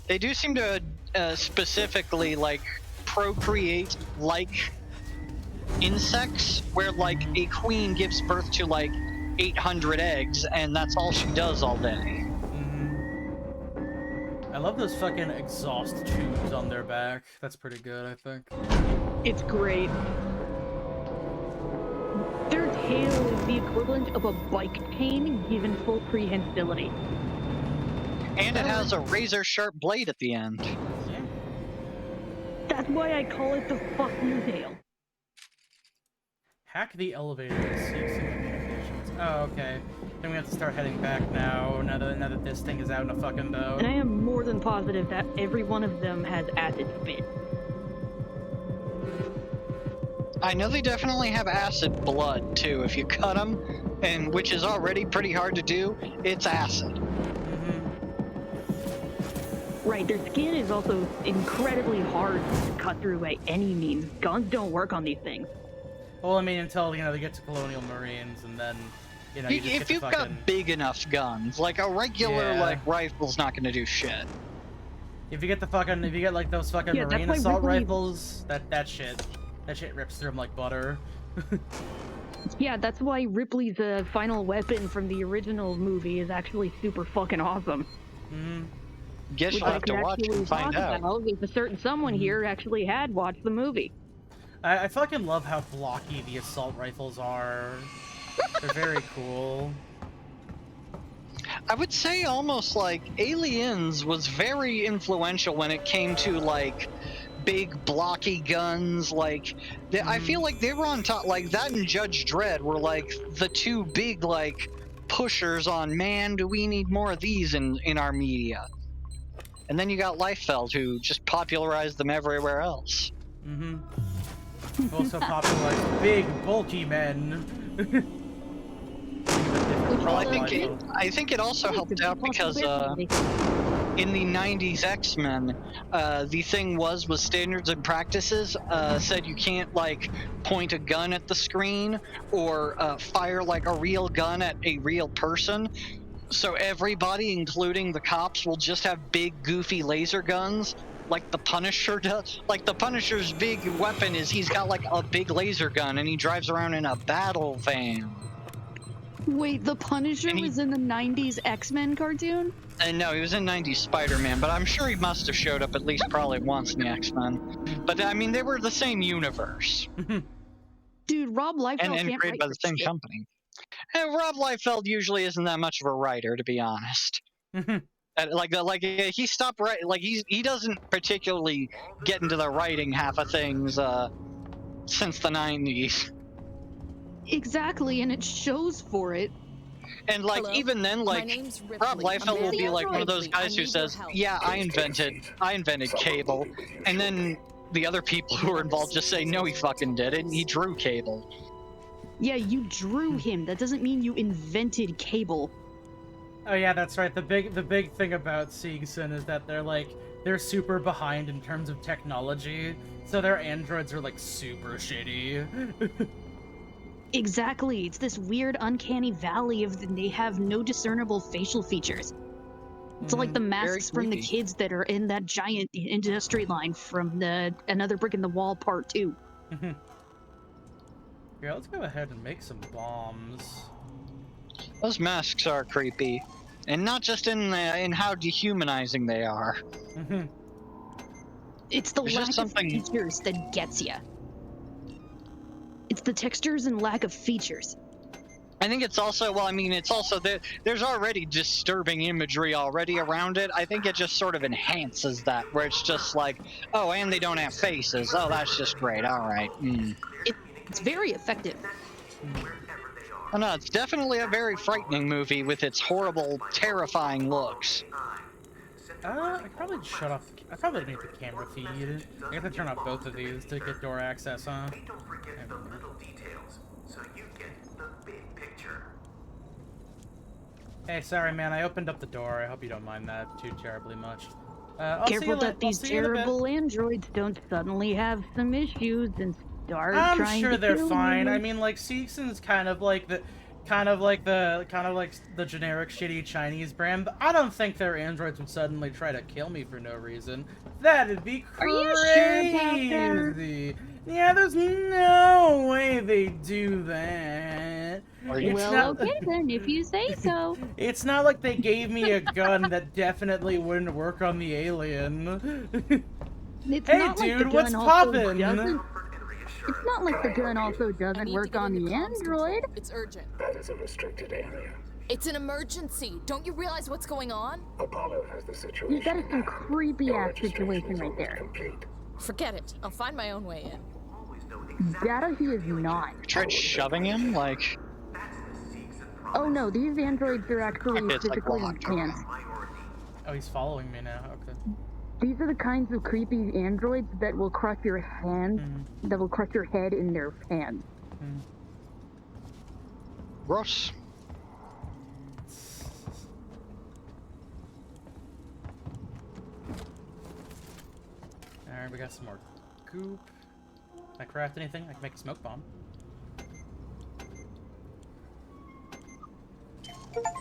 They do seem to specifically, like, procreate like insects, where, like, a queen gives birth to, like, 800 eggs, and that's all she does all day. I love those fucking exhaust tubes on their back. That's pretty good, I think. It's great. Their tail is the equivalent of a bike chain given full prehensivity. And it has a razor-sharp blade at the end. That's why I call it the fuck you tail. Hack the elevator to seek communications. Oh, okay. Then we have to start heading back now that this thing is out in a fucking boat. And I am more than positive that every one of them has acid spit. I know they definitely have acid blood, too. If you cut them, and which is already pretty hard to do, it's acid. Right, their skin is also incredibly hard to cut through by any means. Guns don't work on these things. Well, I mean, until, they get to Colonial Marines, and then, you just If get the you've fucking... got big enough guns, like a regular, Yeah. rifle's not gonna do shit. If you get like those fucking Yeah, that's Marine why assault Ripley- rifles, that shit rips through them like butter. Yeah, that's why Ripley's final weapon from the original movie is actually super fucking awesome. Guess Which you'll I have to could watch actually and find talk out. about if a certain someone here actually had watched the movie. I fucking love how blocky the assault rifles are. They're very cool. I would say almost like Aliens was very influential when it came to like big blocky guns. Like I feel like they were on top. Like that and Judge Dredd were like the two big like pushers on. Man, do we need more of these in our media? And then you got Liefeld, who just popularized them everywhere else. Also popularized big, bulky men. Well, I think it also helped out because in the 90s X-Men, the thing was standards and practices said you can't like point a gun at the screen or fire like a real gun at a real person. So everybody, including the cops, will just have big goofy laser guns like the Punisher does. Like the Punisher's big weapon is he's got like a big laser gun and he drives around in a battle van. Wait, the Punisher was in the 90s X-Men cartoon? And no, he was in 90s Spider-Man, but I'm sure he must have showed up at least probably once in the X-Men. But I mean, they were the same universe. Dude, Rob Liefeld and can't created write by the same shit. company. And Rob Liefeld usually isn't that much of a writer, to be honest. He stopped writing. Like he doesn't particularly get into the writing half of things since the 90s. Exactly, and it shows for it. And like even then, like Rob Liefeld will be like one of those guys who says, "Yeah, I invented cable," and then the other people who are involved just say, "No, he fucking didn't. He drew cable." Yeah, you drew him. That doesn't mean you invented cable. Oh yeah, that's right. The big thing about Seegson is that they're super behind in terms of technology, so their androids are like super shitty. Exactly. It's this weird uncanny valley of they have no discernible facial features. It's like the masks from the kids that are in that giant industry line from the Another Brick in the Wall Part 2. Here, let's go ahead and make some bombs. Those masks are creepy, and not just in how dehumanizing they are. It's the lack of features that gets you. It's the textures and lack of features. I think it's also, well, I mean, it's also that there's already disturbing imagery already around it. I think it just sort of enhances that, where it's just like, oh, and they don't have faces. Oh, that's just great. All right. It's very effective. Oh, no, it's definitely a very frightening movie with its horrible, terrifying looks. I could probably shut off. I probably need the camera feed. I have to turn off both of these to get door access on. Hey, sorry, man. I opened up the door. I hope you don't mind that too terribly much. Careful that these terrible androids don't suddenly have some issues and start I'm trying sure to they're kill fine. you. I mean, like Seegson's kind of like the generic shitty Chinese brand, but I don't think their androids would suddenly try to kill me for no reason. That'd be crazy. Are you sure about that? Yeah, there's no way they do that. Okay then, if you say so. It's not like they gave me a gun that definitely wouldn't work on the alien. It's Hey, not like dude, the what's gun also poppin'? doesn't- It's not like the gun also doesn't work on the android. It's urgent. That is a restricted area. It's an emergency. Don't you realize what's going on? Apollo has the situation. That is some creepy ass situation right there. Forget it. I'll find my own way in. Data he is not. Tried shoving him, like. Oh no, these androids are actually It's like physically locked. enhanced. Oh, he's following me now. Okay. These are the kinds of creepy androids that will crush your hands, that will crush your head in their hands. Gross. Alright, we got some more goop. Can I craft anything? I can make a smoke bomb.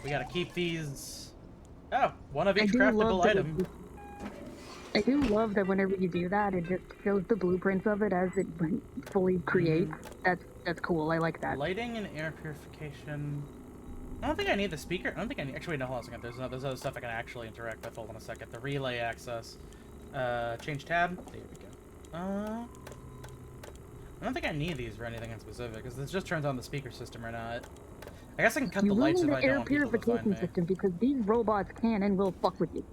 We gotta keep these. Oh, one of each craftable item. I do love that whenever you do that, it just shows the blueprints of it as it fully creates. That's cool. I like that. Lighting and air purification. I don't think I need the speaker. I don't think I need. Actually, no, hold on a second. There's other stuff I can actually interact with. Hold on a second. The relay access. Change tab. There we go. I don't think I need these for anything in specific, because this just turns on the speaker system or not. I guess I can cut the lights if I don't want people to find me. System because these robots can and will fuck with you.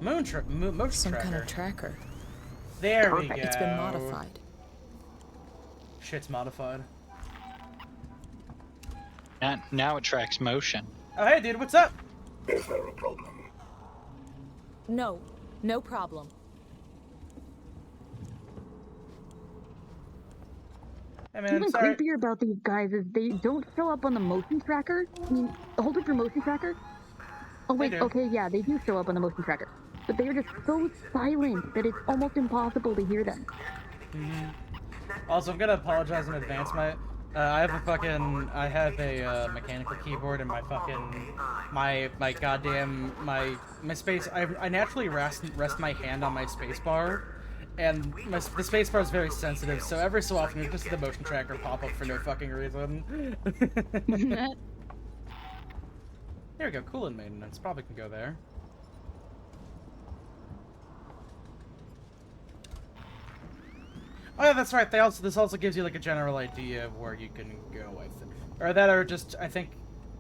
Motion Some tracker. kind of tracker. There we go. It's been modified. Shit's modified. And now it tracks motion. Oh, hey, dude, what's up? Is there a problem? No, no problem. Hey man, Even sorry. creepier about these guys is they don't show up on the motion tracker. I mean, hold up your motion tracker. Oh wait, okay, yeah, they do show up on the motion tracker, but they are just so silent that it's almost impossible to hear them. Also, I'm gonna apologize in advance. I have a mechanical keyboard and my space. I naturally rest my hand on my space bar, and the space bar is very sensitive. So every so often, you just see the motion tracker pop up for no fucking reason. There we go. Coolant maintenance. Probably can go there. Oh yeah, that's right. This also gives you like a general idea of where you can go. I think, or that are just. I think.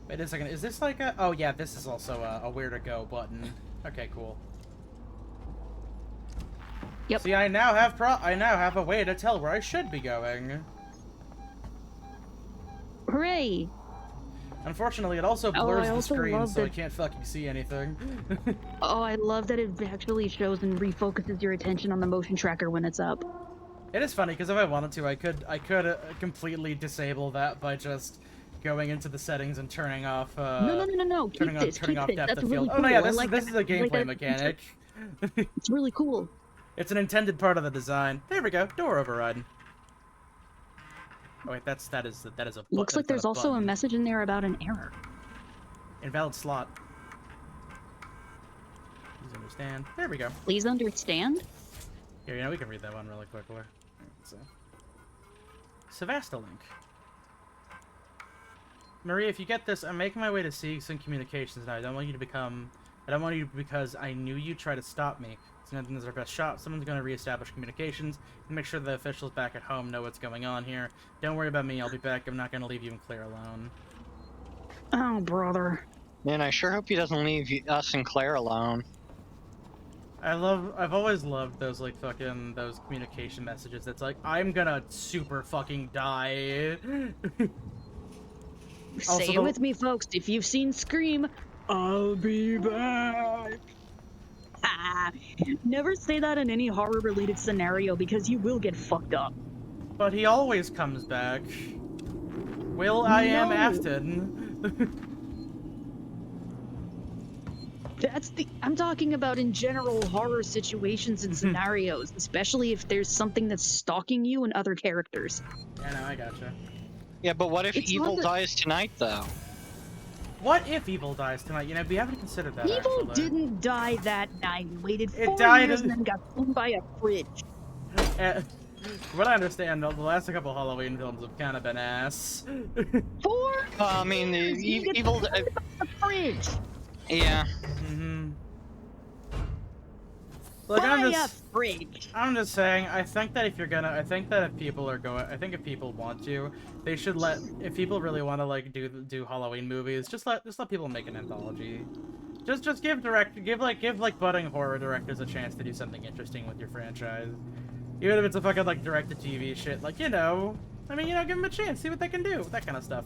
Wait a second. Is this like a? Oh yeah, this is also a where to go button. Okay, cool. Yep. See, I now have a way to tell where I should be going. Hooray! Unfortunately, it also blurs the screen, so I can't fucking see anything. Oh, I love that it actually shows and refocuses your attention on the motion tracker when it's up. It is funny because if I wanted to, I could completely disable that by just going into the settings and turning off. No. Turning off depth That's of really field. cool. Oh no, yeah, I this is a gameplay mechanic. It's really cool. It's an intended part of the design. There we go. Door override. Oh wait, that is a button. Looks like there's also a message in there about an error. Invalid slot. Please understand. There we go. Please understand? Here, you know, we can read that one really quickly. Let's see. Sevastolink. Maria, if you get this, I'm making my way to Seegson Communications now. I don't want you because I knew you'd try to stop me. So nothing is our best shot. Someone's going to reestablish communications and make sure the officials back at home know what's going on here. Don't worry about me. I'll be back. I'm not going to leave you and Claire alone. Oh, brother. Man, I sure hope he doesn't leave us and Claire alone. I've always loved those, like, fucking, those communication messages that's like, I'm gonna super fucking die. Say it with me, folks. If you've seen Scream, I'll be back. Never say that in any horror-related scenario because you will get fucked up. But he always comes back. Will I am Afton. I'm talking about in general horror situations and scenarios, especially if there's something that's stalking you and other characters. Yeah, no, I gotcha. Yeah, but what if evil dies tonight, though? What if evil dies tonight? You know, we haven't considered that. Evil actually. didn't die that night. He waited 4 died years and then got eaten by a fridge. What I understand, the last couple Halloween films have kind of been ass. 4? I mean, evil. The fridge. Yeah. Look, fridge. I'm just saying. I think that if people want to, they should if people really want to like do Halloween movies, just let people make an anthology. Just give budding horror directors a chance to do something interesting with your franchise. Even if it's a fucking like direct-to-TV shit, like, you know, I mean, you know, give them a chance, see what they can do, that kind of stuff.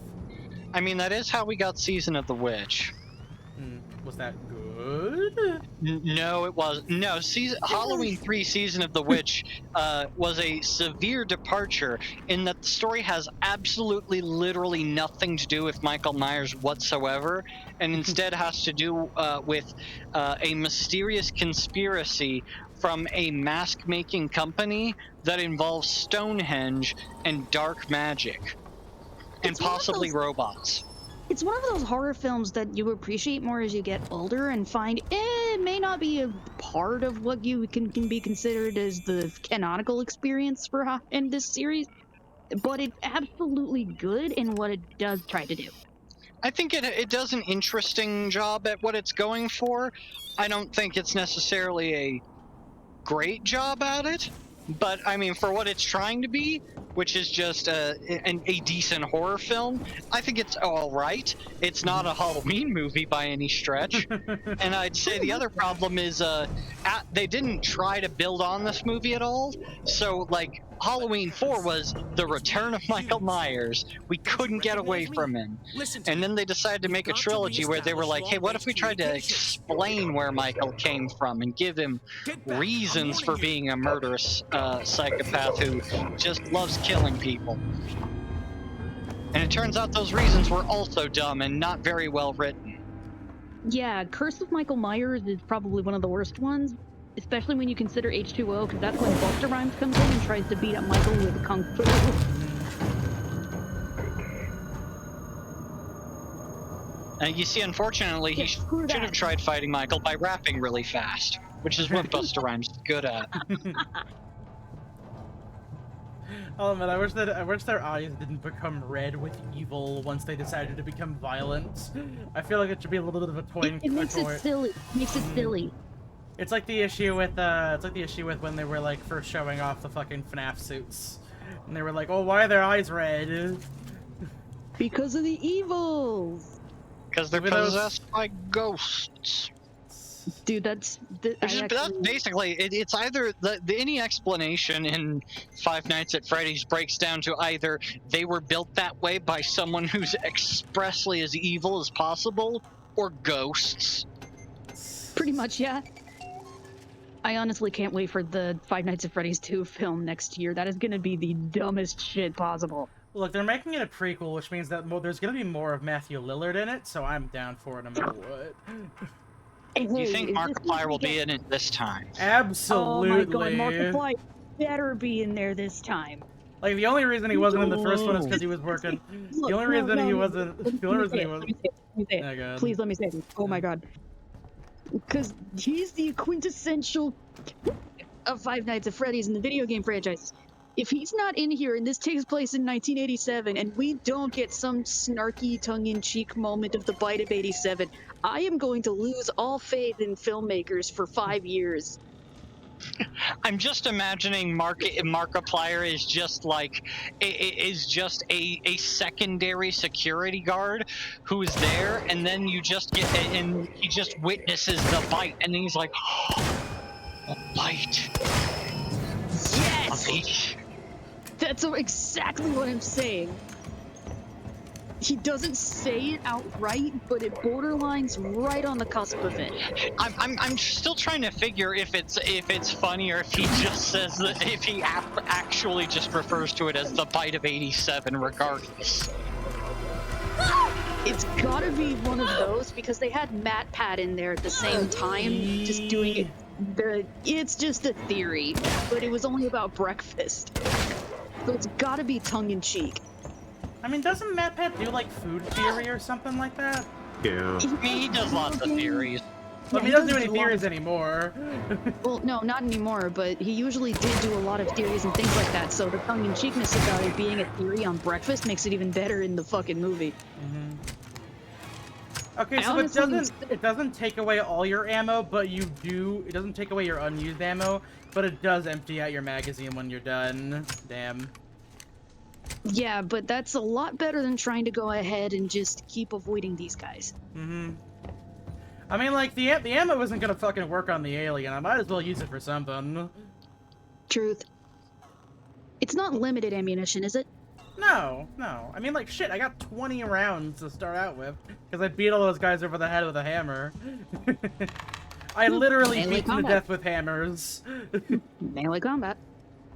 I mean, that is how we got Season of the Witch. Was that good? No, it was no. Halloween 3 Season of the Witch was a severe departure in that the story has absolutely, literally nothing to do with Michael Myers whatsoever, and instead has to do with a mysterious conspiracy from a mask-making company that involves Stonehenge and dark magic, and possibly robots. It's one of those horror films that you appreciate more as you get older and find it may not be a part of what you can be considered as the canonical experience in this series, but it's absolutely good in what it does try to do. I think it does an interesting job at what it's going for. I don't think it's necessarily a great job at it, but I mean, for what it's trying to be, which is just a decent horror film, I think it's all right. It's not a Halloween movie by any stretch. And I'd say the other problem is they didn't try to build on this movie at all. So, like, Halloween 4 was the return of Michael Myers. We couldn't get away from him. And then they decided to make a trilogy where they were like, hey, what if we tried to explain where Michael came from and give him reasons for being a murderous psychopath who just loves killing people? And it turns out those reasons were also dumb and not very well written. Yeah, Curse of Michael Myers is probably one of the worst ones, especially when you consider H2O, because that's when Busta Rhymes comes in and tries to beat up Michael with Kung Fu. You see, unfortunately, he should have tried fighting Michael by rapping really fast, which is what Busta Rhymes is good at. Oh man, I wish their eyes didn't become red with evil once they decided to become violent. I feel like it should be a little bit of a toy. It makes it silly. Makes it silly. It's like the issue with when they were like first showing off the fucking FNAF suits, and they were like, "Oh, why are their eyes red?" Because of the evils. Because they're possessed by ghosts. Dude, that's basically it's either any explanation in Five Nights at Freddy's breaks down to either they were built that way by someone who's expressly as evil as possible, or ghosts. Pretty much, yeah. I honestly can't wait for the Five Nights at Freddy's 2 film next year. That is gonna be the dumbest shit possible. Look, they're making it a prequel, which means that there's gonna be more of Matthew Lillard in it, so I'm down for it no matter what. You think Markiplier will be in it this time? Absolutely. Oh my god, Markiplier better be in there this time. Like, the only reason he wasn't in the first one is because he was working. Look, the only reason he wasn't. The only reason he wasn't. Please let me say it. Oh my god. Because he's the quintessential of Five Nights at Freddy's in the video game franchise. If he's not in here and this takes place in 1987 and we don't get some snarky tongue-in-cheek moment of the bite of 87, I am going to lose all faith in filmmakers for 5 years. I'm just imagining Markiplier is just like a secondary security guard who's there, and then you just get and he just witnesses the bite, and then he's like, oh, a bite. Yes. A bite. That's exactly what I'm saying. He doesn't say it outright, but it borderlines right on the cusp of it. I'm still trying to figure if it's funny or if he just says that, if he actually just refers to it as the bite of 87 regardless. It's gotta be one of those because they had MatPat in there at the same time, just doing it. It's just a theory, but it was only about breakfast. So it's gotta be tongue-in-cheek. I mean, doesn't MatPat do like food theory or something like that? Yeah. He does lots of theories. But he doesn't do any theories anymore. Well, no, not anymore, but he usually did do a lot of theories and things like that, so the tongue-in-cheekness about it being a theory on breakfast makes it even better in the fucking movie. Okay, so it doesn't take away all your ammo, but it doesn't take away your unused ammo, but it does empty out your magazine when you're done. Damn. Yeah, but that's a lot better than trying to go ahead and just keep avoiding these guys. I mean, like, the ammo isn't gonna fucking work on the alien. I might as well use it for something. Truth. It's not limited ammunition, is it? No. I mean, like, shit, I got 20 rounds to start out with, because I beat all those guys over the head with a hammer. I literally beat them to death with hammers. Melee combat.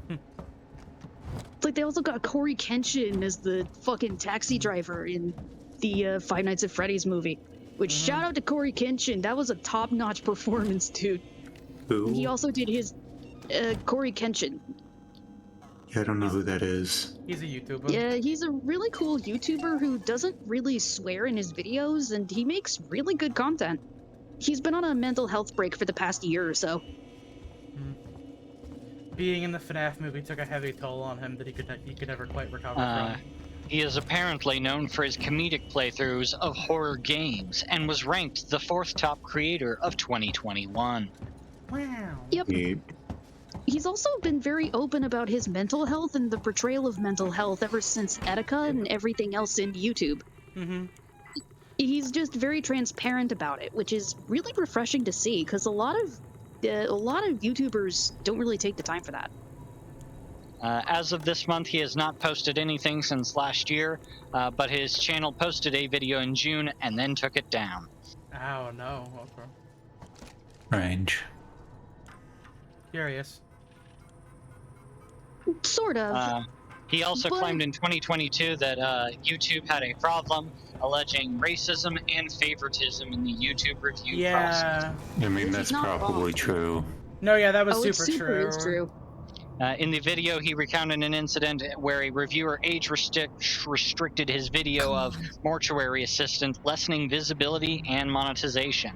It's like they also got Corey Kenshin as the fucking taxi driver in the Five Nights at Freddy's movie. Which, shout out to Corey Kenshin, that was a top-notch performance, dude. Who? He also did his, Corey Kenshin. Yeah, I don't know who that is. He's a YouTuber. Yeah, he's a really cool YouTuber who doesn't really swear in his videos, and he makes really good content. He's been on a mental health break for the past year or so. Being in the FNAF movie took a heavy toll on him that he could never quite recover from. He is apparently known for his comedic playthroughs of horror games and was ranked the 4th top creator of 2021. Wow. Yep. He's also been very open about his mental health and the portrayal of mental health ever since Etika and everything else in YouTube. He's just very transparent about it, which is really refreshing to see, because a lot of YouTubers don't really take the time for that. As of this month, he has not posted anything since last year, but his channel posted a video in June and then took it down. Oh no. Okay. Range. Curious. Sort of. He also claimed in 2022 that YouTube had a problem alleging racism and favoritism in the YouTube review process. I mean, that's probably true. No, yeah, that was It's true. In the video, he recounted an incident where a reviewer age restricted his video of mortuary assistant, lessening visibility and monetization.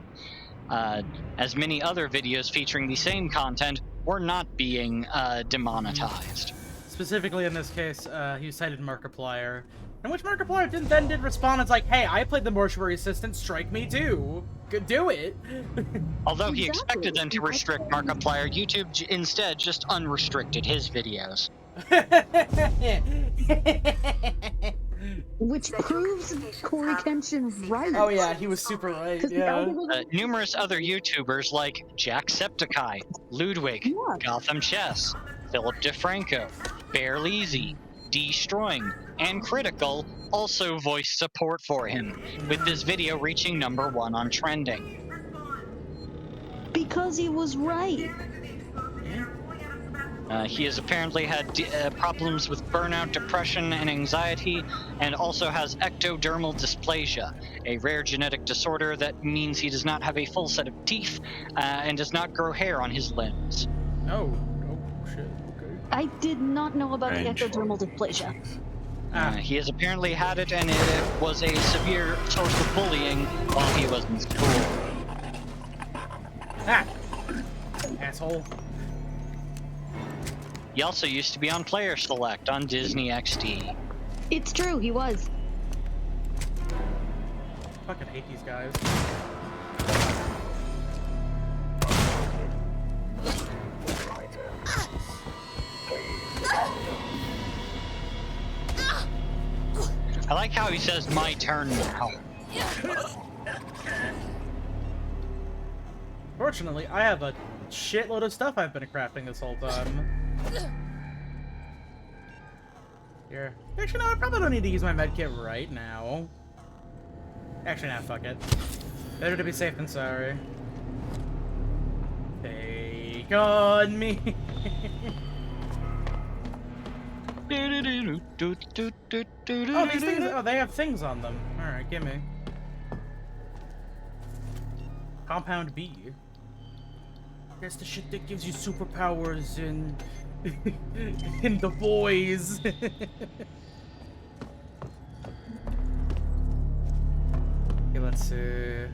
As many other videos featuring the same content were not being demonetized. Specifically in this case, he cited Markiplier, in which Markiplier did respond. It's like, hey, I played the mortuary assistant, strike me too. Could do it. Although he expected them to restrict Markiplier, YouTube instead just unrestricted his videos. Which proves Corey Kenshin right. Oh yeah, he was super right, yeah. Numerous other YouTubers like Jacksepticeye, Ludwig, Gotham Chess, Philip DeFranco, Bear Leezy, Destroying, and Critical also voiced support for him, with this video reaching #1 on trending. Because he was right. He has apparently had problems with burnout, depression, and anxiety, and also has ectodermal dysplasia, a rare genetic disorder that means he does not have a full set of teeth and does not grow hair on his limbs. Oh shit, okay. I did not know about the ectodermal dysplasia. He has apparently had it, and it was a severe source of bullying while he was in school. Asshole. He also used to be on Player Select on Disney XD. It's true, he was. Fucking hate these guys. I like how he says, "My turn now." Fortunately, I have a shitload of stuff I've been crafting this whole time. Here. Actually, no, I probably don't need to use my medkit right now. Actually, nah, fuck it. Better to be safe than sorry. Take on me. Oh, these things, oh, they have things on them. Alright, gimme. Compound B. That's the shit that gives you superpowers in in The Boys. Okay, let's see.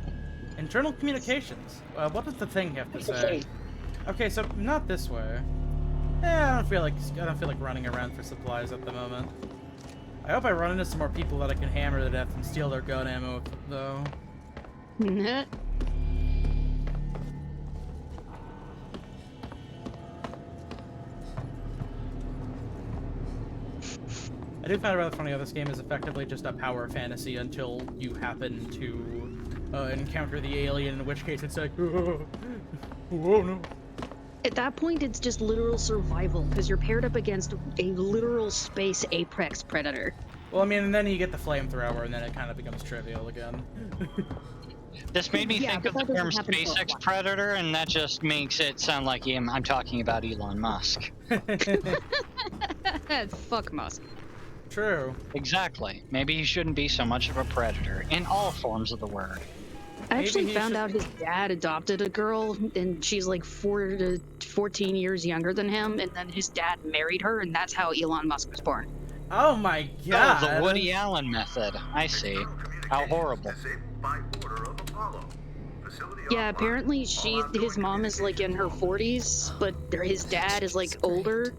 Internal communications. What does the thing have to say? Okay, so not this way. I don't feel like running around for supplies at the moment. I hope I run into some more people that I can hammer to death and steal their gun ammo, though. I do find it rather funny how this game is effectively just a power fantasy until you happen to encounter the alien, in which case it's like, oh no. At that point, it's just literal survival, because you're paired up against a literal space apex predator. Well, I mean, and then you get the flamethrower, and then it kind of becomes trivial again. This made me think of the term SpaceX Predator, and that just makes it sound like I'm talking about Elon Musk. Fuck Musk. True. Exactly. Maybe he shouldn't be so much of a predator, in all forms of the word. I actually found out his dad adopted a girl, and she's like 4 to 14 years younger than him, and then his dad married her, and that's how Elon Musk was born. Oh my god! Oh, the Woody Allen method. I see. How horrible. Yeah, apparently his mom is like in her 40s, but his dad is like older.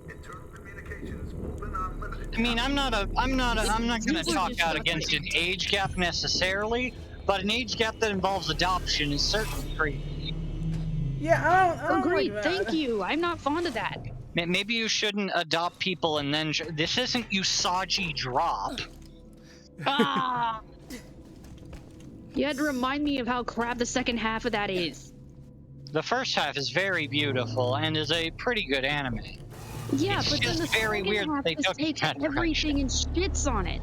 I mean, I'm not gonna talk out against an age gap necessarily, but an age gap that involves adoption is certainly creepy. Yeah, I don't Agreed. like that. Thank you. I'm not fond of that. Maybe you shouldn't adopt people and then this isn't Usagi Drop. Ah! You had to remind me of how crap the second half of that is. The first half is very beautiful and is a pretty good anime. Yeah, It's but then the just very second weird half they just took takes that everything and shits on it.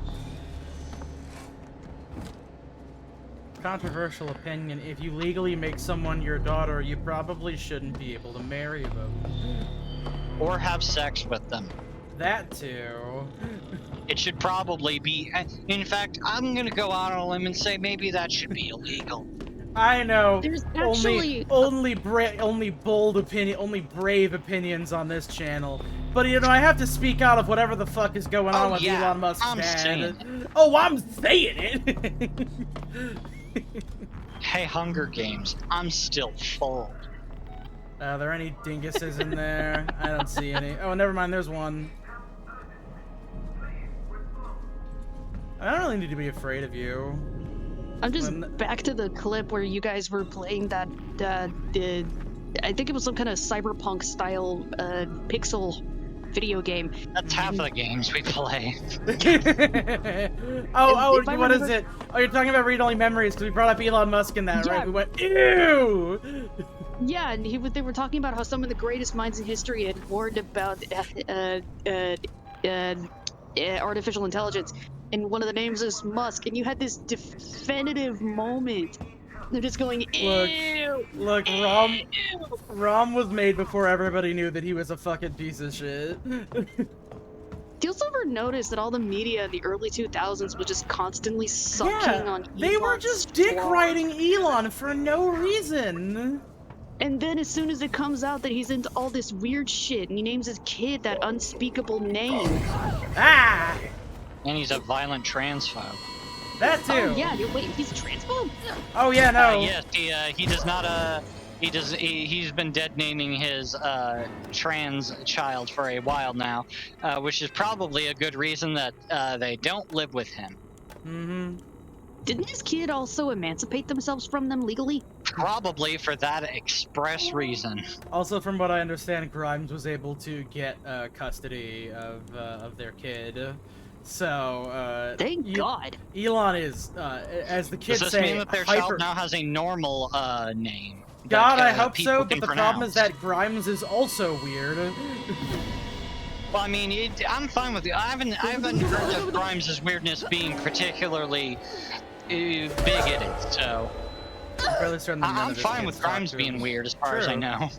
Controversial opinion. If you legally make someone your daughter, you probably shouldn't be able to marry them. Or have sex with them. That too. It should probably be. In fact, I'm gonna go out on a limb and say maybe that should be illegal. I know. There's actually only bold opinion, only brave opinions on this channel. But you know, I have to speak out of whatever the fuck is going on with Elon Musk's I'm dad. saying it. Oh, I'm saying it. Hey, Hunger Games, I'm still full. Are there any dinguses in there? I don't see any. Oh, never mind. There's one. I don't really need to be afraid of you. I'm just back to the clip where you guys were playing that, I think it was some kind of cyberpunk style pixel video game. That's half of the games we play. What is it? Oh, you're talking about read-only memories because we brought up Elon Musk in that, right? We went, ew! Yeah, and they were talking about how some of the greatest minds in history had warned about artificial intelligence. And one of the names is Musk, and you had this definitive moment. They're just going, ew! Look, Rom was made before everybody knew that he was a fucking piece of shit. Do you also ever notice that all the media in the early 2000s was just constantly sucking on Elon? They were just dick-riding Elon for no reason. And then as soon as it comes out that he's into all this weird shit, and he names his kid that unspeakable name. Ah! And he's a violent transphobe. That too. Oh yeah, wait, he's a transphobe? Oh yeah, no. Yes, he does not. He's been dead naming his trans child for a while now, which is probably a good reason that they don't live with him. Mm-hmm. Didn't his kid also emancipate themselves from them legally? Probably for that express reason. Also, from what I understand, Grimes was able to get custody of their kid. So, thank God. Elon is, as the kids say, Does this mean that their child now has a normal name? God, that, I hope so, but the problem is pronounce? that Grimes is also weird. Well, I mean, I'm fine with it. I haven't heard of Grimes' weirdness being particularly bigoted, so... I'm fine with Grimes being weird as far as I know.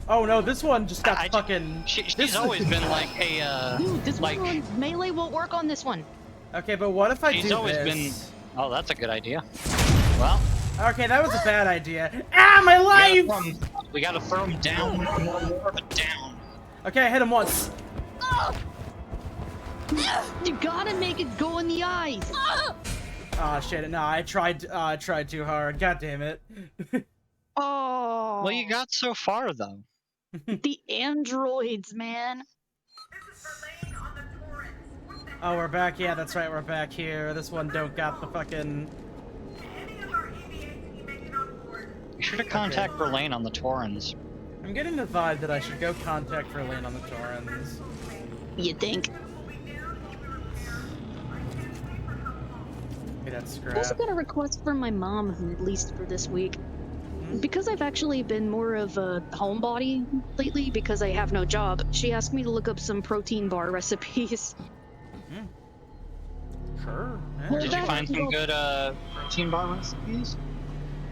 Oh no, this one just got fucking... She's always been like a, Dude, this one on Melee won't work on this one. Okay, but what if I She's do always this? been... Oh, that's a good idea. Well... Okay, that was a bad idea. Ah, my life! We gotta throw him down. More of a down. Okay, I hit him once. You gotta make it go in the eyes. Oh shit! No, I tried too hard. God damn it. Oh. Well, you got so far though. The androids, man. Oh, we're back. Yeah, that's right. We're back here. This one don't got the fucking. You should have contact Verlaine on the Torrens. I'm getting the vibe that I should go contact Verlaine on the Torrens. You think? Okay, that's I scrap. also got a request from my mom, at least for this week. Because I've actually been more of a homebody lately because I have no job, she asked me to look up some protein bar recipes. Sure. Well, Did you find some good protein bar recipes?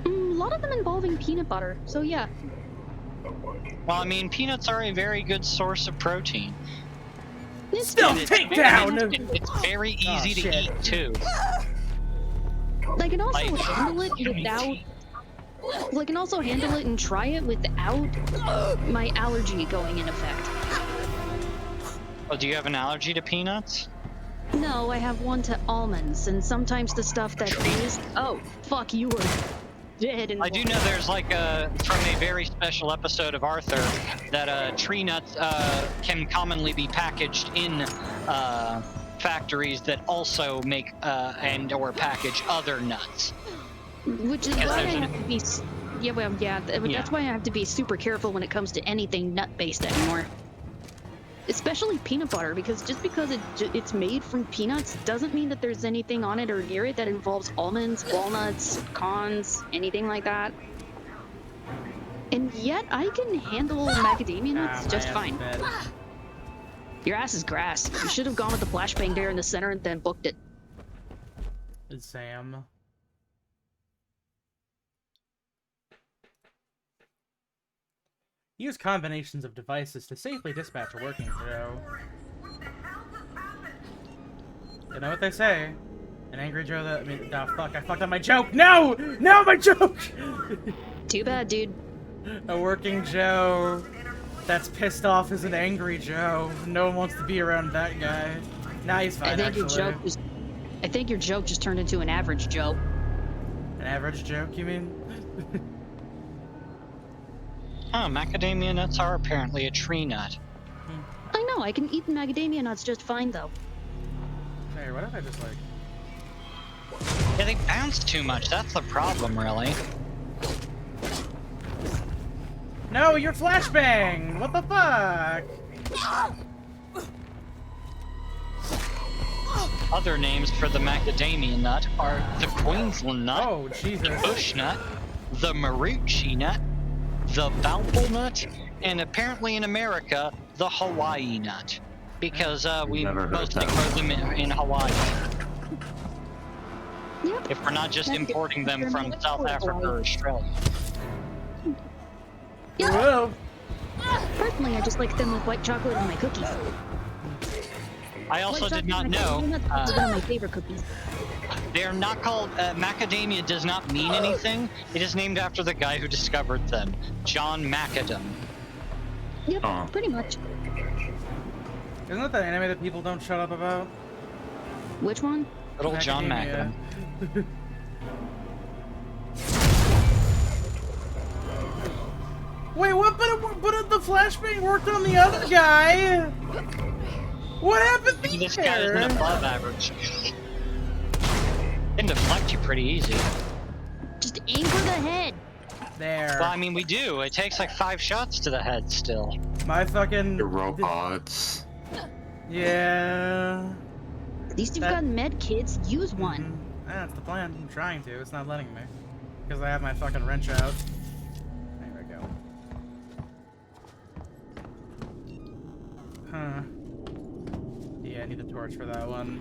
A lot of them involving peanut butter, so yeah. Well, I mean, peanuts are a very good source of protein. Still take down! It's very easy to eat, too. I can also handle it without... I can also handle it and try it without my allergy going in effect. Oh, do you have an allergy to peanuts? No, I have one to almonds, and sometimes the stuff that is... Oh, fuck, you were dead in I do know there's like from a very special episode of Arthur, that tree nuts can commonly be packaged in factories that also make and/or package other nuts. Which is why I have to be... Yeah, well, yeah, that's why I have to be super careful when it comes to anything nut-based anymore. Especially peanut butter, because just because it's made from peanuts doesn't mean that there's anything on it or near it that involves almonds, walnuts, pecans, anything like that. And yet, I can handle macadamia nuts just fine. Your ass is grass. You should have gone with the flashbang there in the center and then booked it. It's Sam. Use combinations of devices to safely dispatch a working Joe. You know what they say? An angry Joe that... I mean, oh fuck, I fucked up my joke! No! No, my joke! Too bad, dude. A working Joe that's pissed off is an angry Joe. No one wants to be around that guy. Nah, he's fine, I think your joke just turned into an average Joe. An average joke, you mean? Huh, macadamia nuts are apparently a tree nut. I know, I can eat macadamia nuts just fine, though. Hey, what if I just, like... Yeah, they bounce too much, that's the problem, really. No, you're flashbang! What the fuck? Other names for the macadamia nut are the Queensland nut, oh, Jesus. the bush nut, the marucci nut, the balpal nut, and apparently in America, the Hawaii nut. Because we mostly grow them in Hawaii. Yep. If we're not just importing them from South Africa or Australia. Yeah. Whoa. Personally, I just like them with white chocolate on my cookies. I also did not know. It's one of my favorite cookies. They are not called macadamia. Does not mean anything. It is named after the guy who discovered them, John Macadam. Yep, pretty much. Isn't that the anime that people don't shut up about? Which one? Little John Macadam. Wait, what? But the flashbang worked on the other guy. What happened there? This guy isn't above average. Can deflect you pretty easy. Just aim for the head. There. Well, I mean, we do. It takes like 5 shots to the head still. My fucking... The robots. Yeah. At least you've got med kits. Use one. That's the plan. I'm trying to. It's not letting me. Because I have my fucking wrench out. There we go. Huh. Yeah, I need a torch for that one.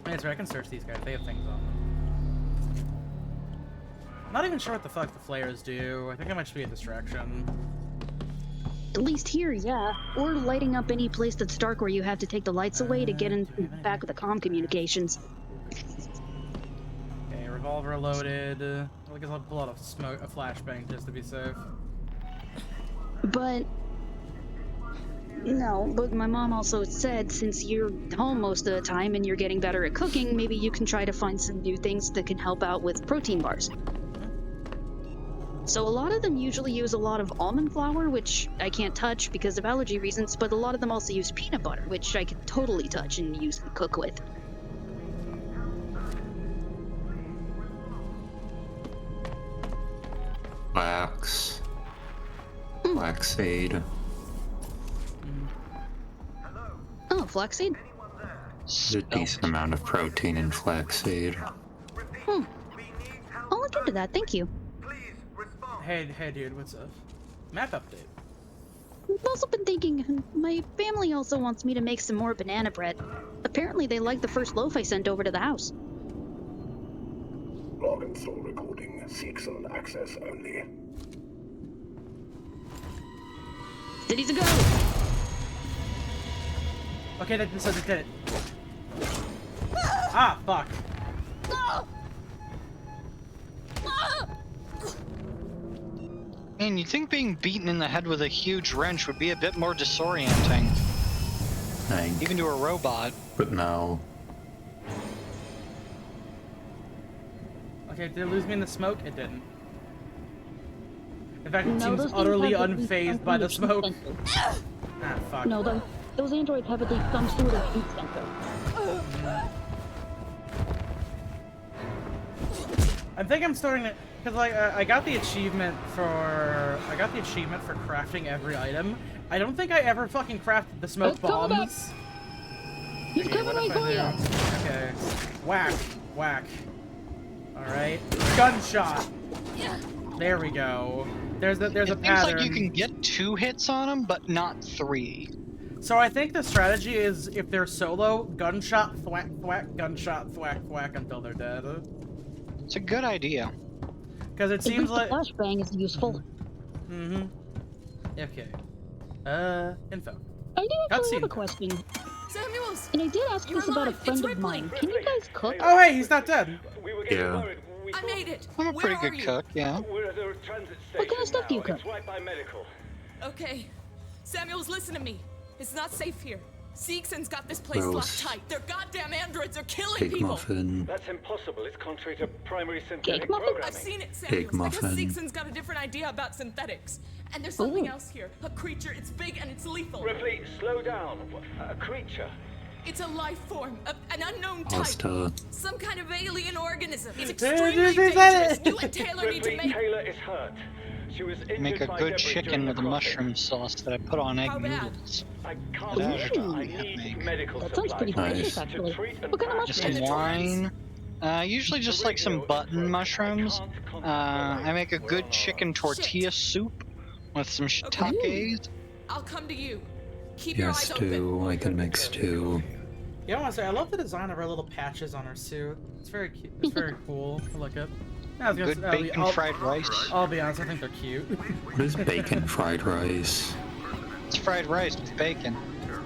That's right, I can search these guys. They have things on them. I'm not even sure what the fuck the flares do. I think it might just be a distraction. At least here, yeah. Or lighting up any place that's dark where you have to take the lights away to get in back with the comm communications. Okay, revolver loaded. I guess I'll pull out a flashbang just to be safe. But... No, but my mom also said since you're home most of the time and you're getting better at cooking, maybe you can try to find some new things that can help out with protein bars. So a lot of them usually use a lot of almond flour, which I can't touch because of allergy reasons, but a lot of them also use peanut butter, which I can totally touch and use and cook with. Flax. Flaxseed. Oh, flaxseed? There's a decent amount of protein in flaxseed. I'll look into that, thank you. Hey dude, what's up? Map update. I've also been thinking, my family also wants me to make some more banana bread. Apparently they like the first loaf I sent over to the house. Log and soul recording. Seekson access only. Cities a go! Okay, that did it. Ah, fuck. Man, you'd think being beaten in the head with a huge wrench would be a bit more disorienting. Even to a robot. But no. Okay, did it lose me in the smoke? It didn't. In fact, it seems utterly unfazed by the smoke. Ah, fuck. No, those androids have at least some sort of heat sensor. I think I'm starting to, cause like I got the achievement for crafting every item. I don't think I ever fucking crafted the smoke bombs. He's coming right for you. Okay, whack. All right, gunshot. There we go. There's a Seems pattern. like you can get 2 hits on them, but not 3. So I think the strategy is if they're solo, gunshot, thwack, thwack, gunshot, thwack, thwack until they're dead. It's a good idea. Because it seems like... flashbang is useful. Mm-hmm. Okay. Info. I do actually have Cutscene. a question. Samuels! And I did ask this about a friend of mine. Can you guys cook? Oh, hey, he's not dead. Yeah. I made it! I'm a pretty Where are good you? cook, yeah. What kind of stuff do you cook? Okay. Samuels, listen to me. It's not safe here. Seegson's got this place Gross. locked tight. Their goddamn androids are killing Big people. muffin. That's impossible. It's contrary to primary Cake synthetic muffin? programming. I've seen it, Samuels. Big I guess muffin. Seegson's got a different idea about synthetics. And there's something else here. A creature. It's big and it's lethal. Ripley, slow down. A creature. It's a life form, an unknown type. Pasta. Some kind of alien organism. It's They extremely said dangerous. it. You and Taylor need to Ripley, make... Taylor is hurt. She was injured Make a by good debris chicken during with the a crossing. mushroom sauce that I put on egg How bad? noodles. I can't That do is that. what I I need make. medical That sounds pretty supplies. delicious, Nice. actually. To treat and What kind of patch Just mushroom? some wine. Usually just like some button mushrooms. I make a good chicken tortilla soup with some shiitakes. I'll come to you. Keep your Yeah, eyes open. stew. I can make stew. You know what I say? I love the design of her little patches on her suit. It's very cute. It's very cool to look at. I was gonna Good say, bacon fried rice. I'll be honest, I think they're cute. What is bacon fried rice? It's fried rice with bacon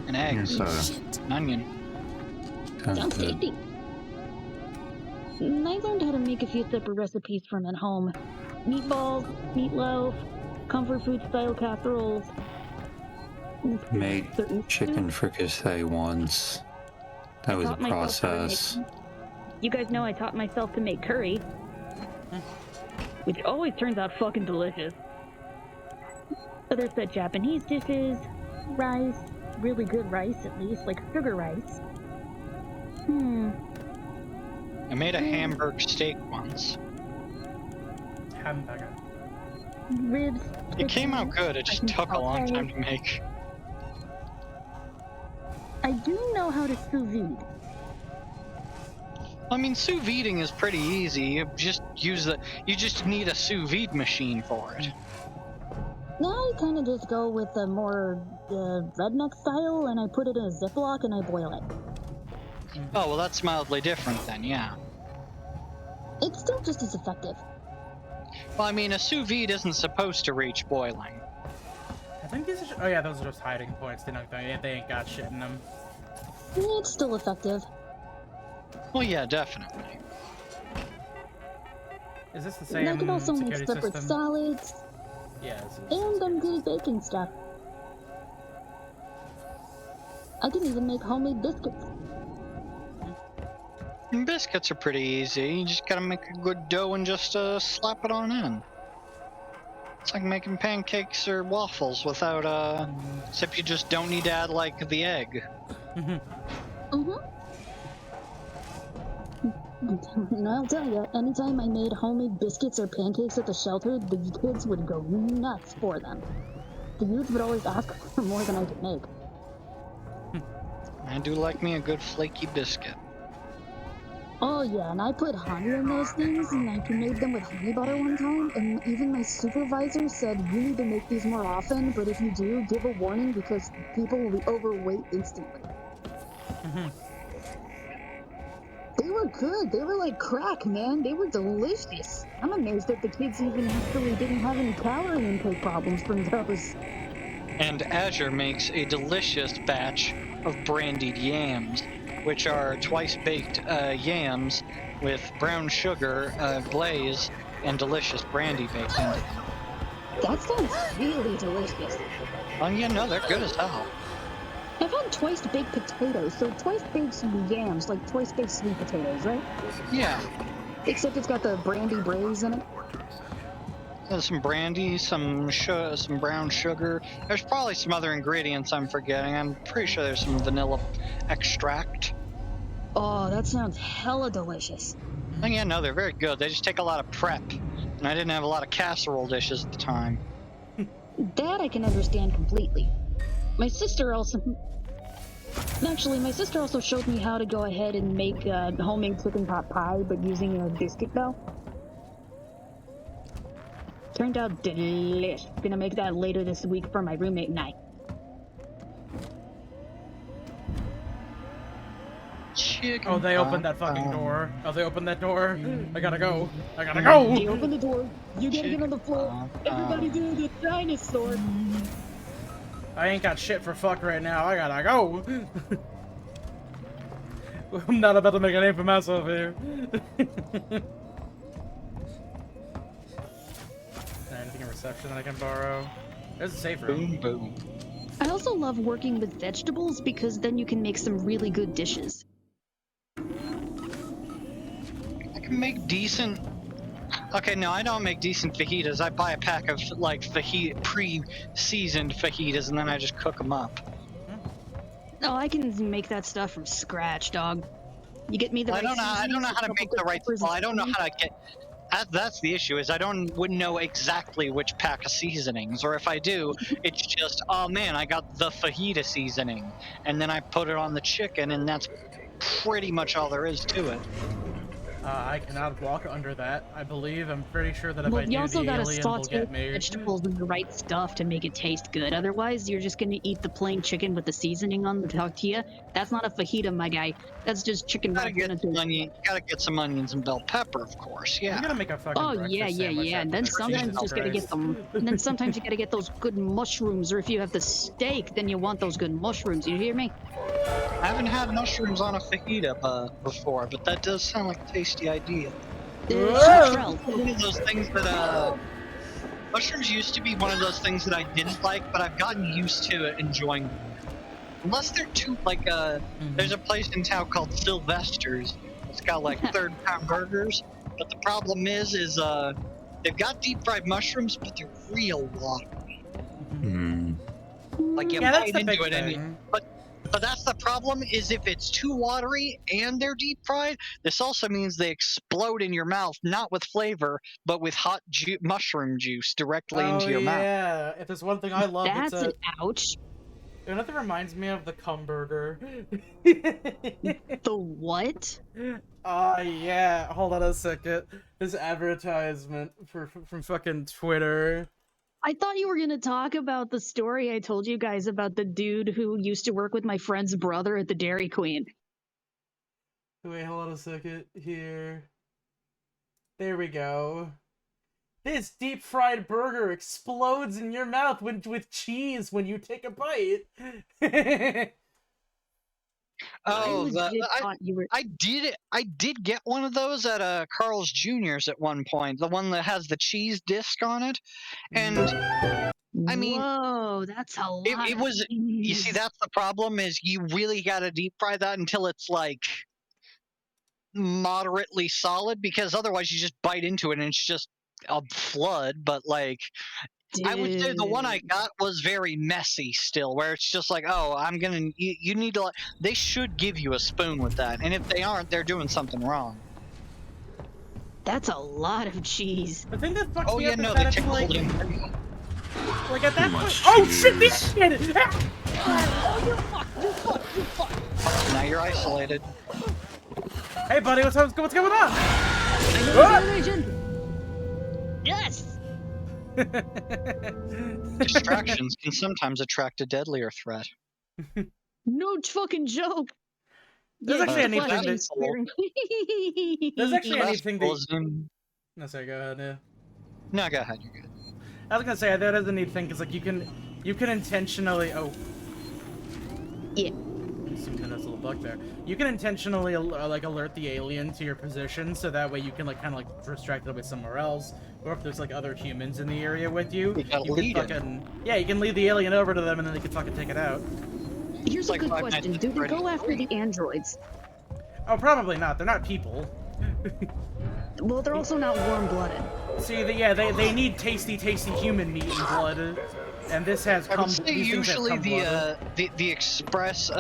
and eggs Okay. and onion. Sounds good. tasty. I learned how to make a few separate recipes from at home. Meatballs, meatloaf, comfort food style casseroles. Made chicken fricassee once. That was a Taught myself how to make- process. You guys know I taught myself to make curry. Which always turns out fucking delicious. Others said Japanese dishes, rice, really good rice at least, like sugar rice. I made a hamburg steak once. Hamburger. Ribs. It came out good, it just took a long time to make. I do know how to sous vide. I mean, sous videing is pretty easy. You just need a sous vide machine for it. I kind of just go with the more redneck style, and I put it in a Ziploc and I boil it. Oh, well, that's mildly different then, yeah. It's still just as effective. Well, I mean, a sous vide isn't supposed to reach boiling. I think these are. Oh yeah, those are just hiding points. They ain't got shit in them. It's still effective. Well, yeah, definitely. Is this the And I same can also make security separate system? salads, Yeah. This is... and I'm good at baking stuff. I can even make homemade biscuits. And biscuits are pretty easy. You just gotta make a good dough and just slap it on in. It's like making pancakes or waffles without except you just don't need to add like the egg. And I'll tell you, anytime I made homemade biscuits or pancakes at the shelter, the kids would go nuts for them. The youth would always ask for more than I could make. I do like me a good flaky biscuit. Oh yeah, and I put honey in those things, and I made them with honey butter one time, and even my supervisor said, you need to make these more often, but if you do, give a warning because people will be overweight instantly. They were good. They were like crack, man. They were delicious. I'm amazed that the kids even actually didn't have any calorie intake problems from those. And Azure makes a delicious batch of brandied yams, which are twice-baked yams with brown sugar, glaze, and delicious brandy baked into them. That sounds really delicious. Oh yeah, no, they're good as hell. I've had twice-baked potatoes, so twice-baked yams, like twice-baked sweet potatoes, right? Yeah. Except it's got the brandy braise in it. There's some brandy, some brown sugar. There's probably some other ingredients I'm forgetting. I'm pretty sure there's some vanilla extract. Oh, that sounds hella delicious. Oh yeah, no, they're very good. They just take a lot of prep. And I didn't have a lot of casserole dishes at the time. That I can understand completely. My sister also showed me how to go ahead and make homemade chicken pot pie, but using a biscuit dough. Turned out delish. Gonna make that later this week for my roommate and I. Chicken. Oh, they opened that fucking door. Oh, they opened that door. I gotta go. I gotta go. They open the door. You gotta get on the floor. Everybody do the dinosaur. I ain't got shit for fuck right now. I gotta go. I'm not about to make a name for myself here. Anything in reception that I can borrow? There's a safe room. Boom, boom. I also love working with vegetables because then you can make some really good dishes. I can make decent. Okay, no, I don't make decent fajitas. I buy a pack of like pre-seasoned fajitas, and then I just cook them up. Oh, I can make that stuff from scratch, dog. You get me the right I don't know how to make the right. Well, I don't know how to get. That's the issue. Is wouldn't know exactly which pack of seasonings, or if I do, it's just, oh man, I got the fajita seasoning, and then I put it on the chicken, and that's pretty much all there is to it. I cannot walk under that. I believe. I'm pretty sure that if I do, you also the gotta alien will saute get me. vegetables with the right stuff to make it taste good. Otherwise, you're just gonna eat the plain chicken with the seasoning on the tortilla. That's not a fajita, my guy. That's just chicken wrapped in a You gotta get some onions and bell pepper, of course. Yeah. You gotta make a fucking yeah. And then sometimes you just gotta get them. And then sometimes you gotta get those good mushrooms. Or if you have the steak, then you want those good mushrooms. You hear me? I haven't had mushrooms on a fajita before, but that does sound like a tasty idea. One of those things that mushrooms used to be one of those things that I didn't like, but I've gotten used to it, enjoying them. Unless they're too like there's a place in town called Sylvester's. It's got like third-pound burgers, but the problem is they've got deep-fried mushrooms, but they're real watery. Like you bite into it, and but that's the problem. Is if it's too watery and they're deep-fried, this also means they explode in your mouth, not with flavor, but with hot mushroom juice directly into your mouth. Yeah, if there's one thing I love, That's it's an ouch. You know, nothing reminds me of the cum burger. The what? Yeah. Hold on a second. This advertisement from fucking Twitter. I thought you were gonna talk about the story I told you guys about the dude who used to work with my friend's brother at the Dairy Queen. Wait, hold on a second. Here. There we go. This deep-fried burger explodes in your mouth with cheese when you take a bite. Oh, I did get one of those at Carl's Jr.'s at one point. The one that has the cheese disc on it, and I mean, whoa, that's a lot. It was. You see, that's the problem. Is you really got to deep fry that until it's like moderately solid, because otherwise you just bite into it and it's just a flood. But like, I would say the one I got was very messy still, where it's just like, oh, you need to, they should give you a spoon with that, and if they aren't, they're doing something wrong. That's a lot of cheese. The thing that fucks me yeah, up no, is they that take like at that point, Oh shit, this shit! Oh, you're fucked, you're fucked. Now you're isolated. Hey buddy, what's going on? Yes! Distractions can sometimes attract a deadlier threat. No fucking joke. There's actually anything There's actually anything that... No, sorry, go ahead, yeah. No, go ahead, you're good. I was gonna say, that is a neat thing, because like you can intentionally yeah. Some kind of little bug there. You can intentionally like alert the alien to your position, so that way you can like kind of like distract it away somewhere else. Or if there's like other humans in the area with you, you can fucking you can lead the alien over to them, and then they can fucking take it out. Here's a good question: do they go after the androids? Oh, probably not. They're not people. Well, they're also not warm-blooded. See, they need tasty human meat and blood, and this has I would say usually the express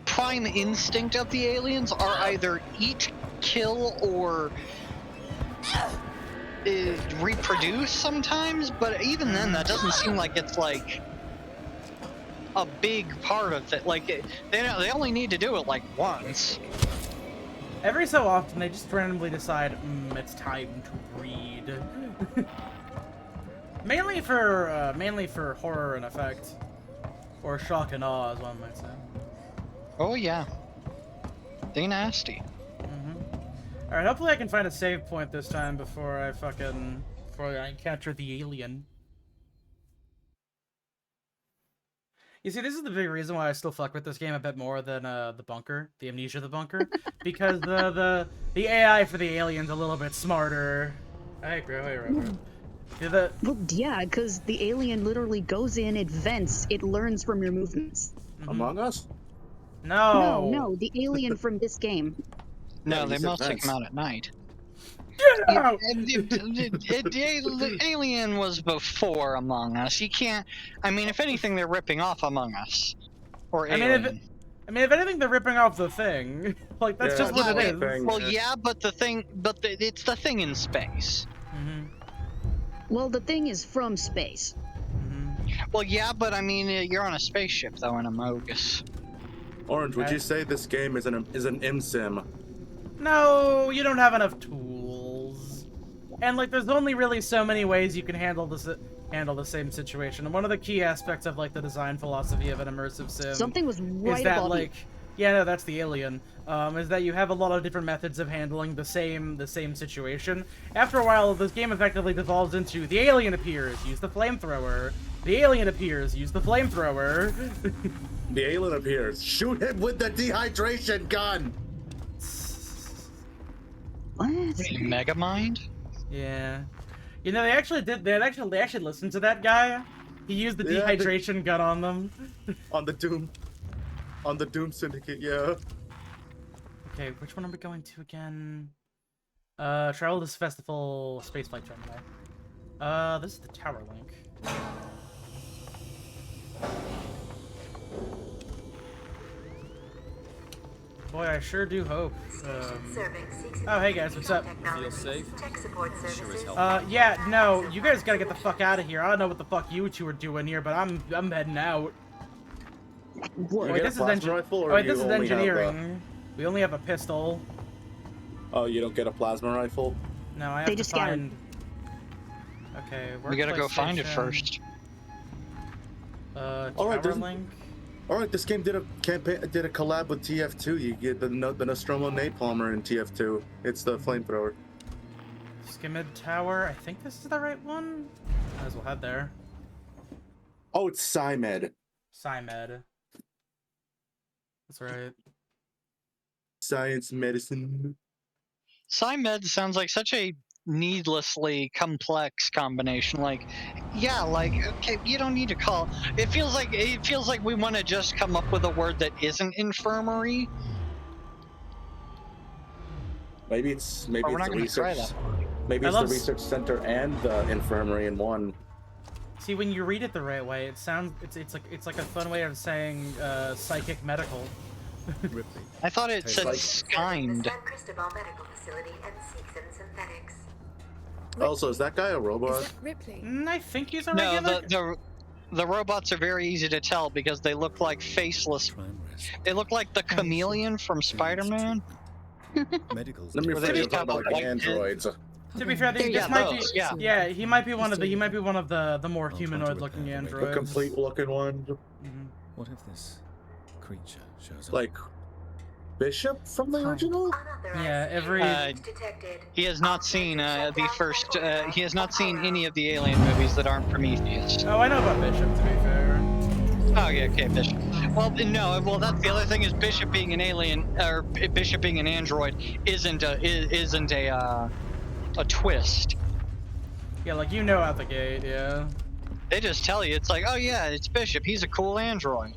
prime instinct of the aliens are either eat, kill, or reproduce sometimes, but even then that doesn't seem like it's like a big part of it. Like they only need to do it like once. Every so often, they just randomly decide, it's time to breed. mainly for horror and effect. Or shock and awe, as one might say. Oh yeah. They nasty. Alright, hopefully I can find a save point this time before I encounter the alien. You see, this is the big reason why I still fuck with this game a bit more than the Bunker, the Amnesia the Bunker, because the AI for the alien's a little bit smarter. Hey, bro. Well, yeah, because the alien literally goes in, it vents, it learns from your movements. Among Us? No. No, the alien from this game. No, they mostly come out at night. The Alien was before Among Us. You can't. I mean, if anything, they're ripping off Among Us or Alien. If anything, they're ripping off The Thing. Like that's just what it is. Well, yeah, but it's The Thing in space. Well, The Thing is from space. Well, yeah, but I mean, you're on a spaceship though in Amogus. Orange, would you say this game is an MSim? No, you don't have enough tools. And like there's only really so many ways you can handle the same situation. And one of the key aspects of like the design philosophy of an immersive sim Something was right is that above like yeah, no, that's the alien. Is that you have a lot of different methods of handling the same situation. After a while, this game effectively devolves into the alien appears, use the flamethrower. The alien appears, use the flamethrower. The alien appears, shoot him with the dehydration gun. What? Megamind? Yeah. You know, they actually listened to that guy. He used the dehydration gun on them. On the Doom Syndicate, yeah. Okay, which one are we going to again? Travel this festival spaceflight terminal. This is the Tower Link. Boy, I sure do hope. Oh, hey guys, what's up? Feel safe? Sure as hell. Yeah, no, you guys gotta get the fuck out of here. I don't know what the fuck you two are doing here, but I'm heading out. Wait, this is engineering. We only have a pistol. Oh, you don't get a plasma rifle? No, I have to find. Okay, we gotta go find it first. Tower Link. Alright, this game did a collab with TF2. You get the Nostromo Napalmer in TF2. It's the flamethrower. Skimmed Tower. I think this is the right one. Might as well head there. Oh, it's SciMed. SciMed. That's right. Science medicine. SciMed sounds like such a needlessly complex combination. Like, yeah, like, okay, you don't need to call. It feels like we want to just come up with a word that isn't infirmary. Maybe it's the research. Maybe it's the research center and the infirmary in one. See, when you read it the right way, it sounds it's like a fun way of saying psychic medical. Ripley. I thought it said Skind. San Cristobal Medical Facility and Seegson Synthetics. Also, is that guy a robot? Is that Ripley? I think he's a regular. No, the robots are very easy to tell because they look like faceless. They look like the chameleon from Spider-Man. Let me talk about the androids. To be fair, he might be one of the more humanoid-looking androids. A complete-looking one. What if this creature shows up? Like Bishop from the original? Yeah, he has not seen the first. He has not seen any of the Alien movies that aren't Prometheus. Oh, I know about Bishop. To be fair. Oh yeah, okay, Bishop. Well, no. Well, that's the other thing is Bishop being an alien or Bishop being an android isn't a twist. Yeah, like you know out the gate, yeah. They just tell you, it's like, oh yeah, it's Bishop. He's a cool android.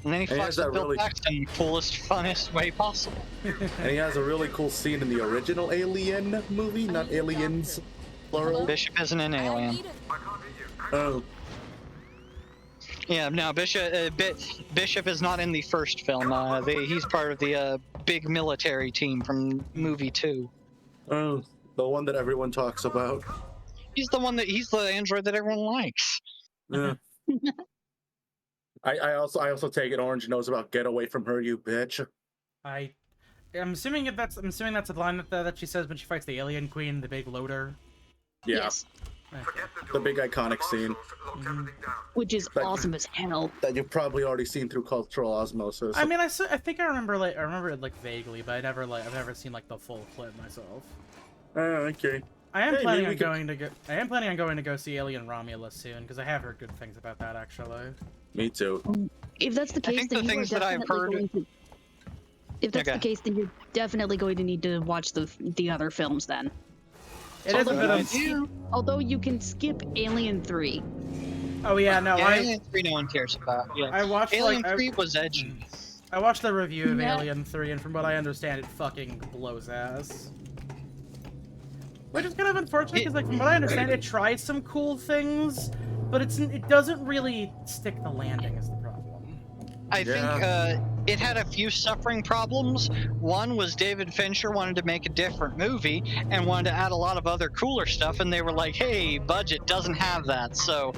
And then he fucks with Bill Paxton in the coolest, funnest way possible. And he has a really cool scene in the original Alien movie, not Aliens, plural. Bishop isn't an alien. Oh. Yeah, no, Bishop is not in the first film. He's part of the big military team from movie 2. Oh, the one that everyone talks about. He's the android that everyone likes. Yeah. I also take it Orange knows about Get Away From Her, You Bitch. I I'm assuming that's the line that she says when she fights the alien queen, the big loader. Yeah. Yes. The big iconic scene. Which is awesome as hell. That you've probably already seen through cultural osmosis. I mean, I think I remember it like vaguely, but I've never seen like the full clip myself. Okay. I am Hey, planning maybe on going to go see Alien Romulus soon because I have heard good things about that actually. Me too. If that's the case, think then the you are things that I've definitely heard- going to. If that's Okay. the case, then you're definitely going to need to watch the other films then. It is a bit of. Although you can skip Alien 3. Oh yeah, no, Yeah, I Alien 3 no one cares about. Yeah. I watched Alien like, 3 was edgy. I watched the review of Yeah. Alien 3, and from what I understand, it fucking blows ass. Which is kind of unfortunate, because like from what I understand, it tried some cool things, but it doesn't really stick the landing is the problem. I think it had a few suffering problems. One was David Fincher wanted to make a different movie and wanted to add a lot of other cooler stuff, and they were like, hey, budget doesn't have that, so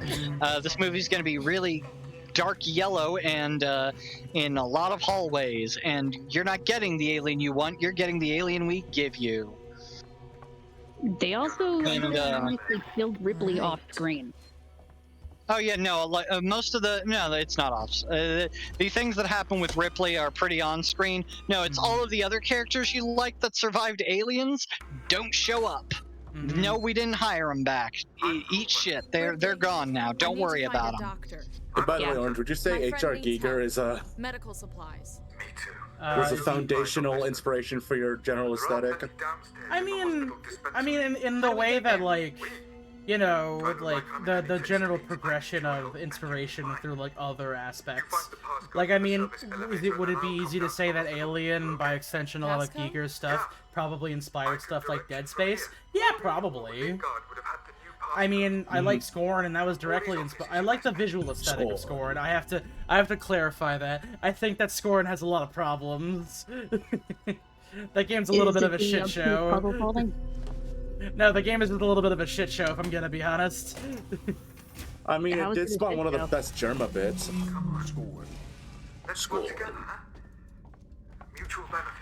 this movie's going to be really dark yellow and in a lot of hallways, and you're not getting the alien you want, you're getting the alien we give you. They also And, briefly killed Ripley off screen. Oh yeah, no, like most of it's not off. The things that happen with Ripley are pretty on screen. No, it's all of the other characters you like that survived aliens don't show up. No, we didn't hire them back. Eat shit. They're gone now. Don't worry about them. Hey, by the way, Orange, would you say H.R. Giger is Medical supplies. was a foundational inspiration for your general aesthetic? I mean, in the way that like, you know, like the general progression of inspiration through like other aspects. Like, I mean, would it be easy to say that Alien, by extension, a lot of Giger's stuff probably inspired stuff like Dead Space? Yeah, probably. I mean, I like Scorn, and that was directly inspired. I like the visual aesthetic of Scorn. I have to clarify that. I think that Scorn has a lot of problems. That game's a little bit of a shit show. No, the game is a little bit of a shit show, if I'm gonna be honest. I mean, it did spawn one of the best Germa bits. School.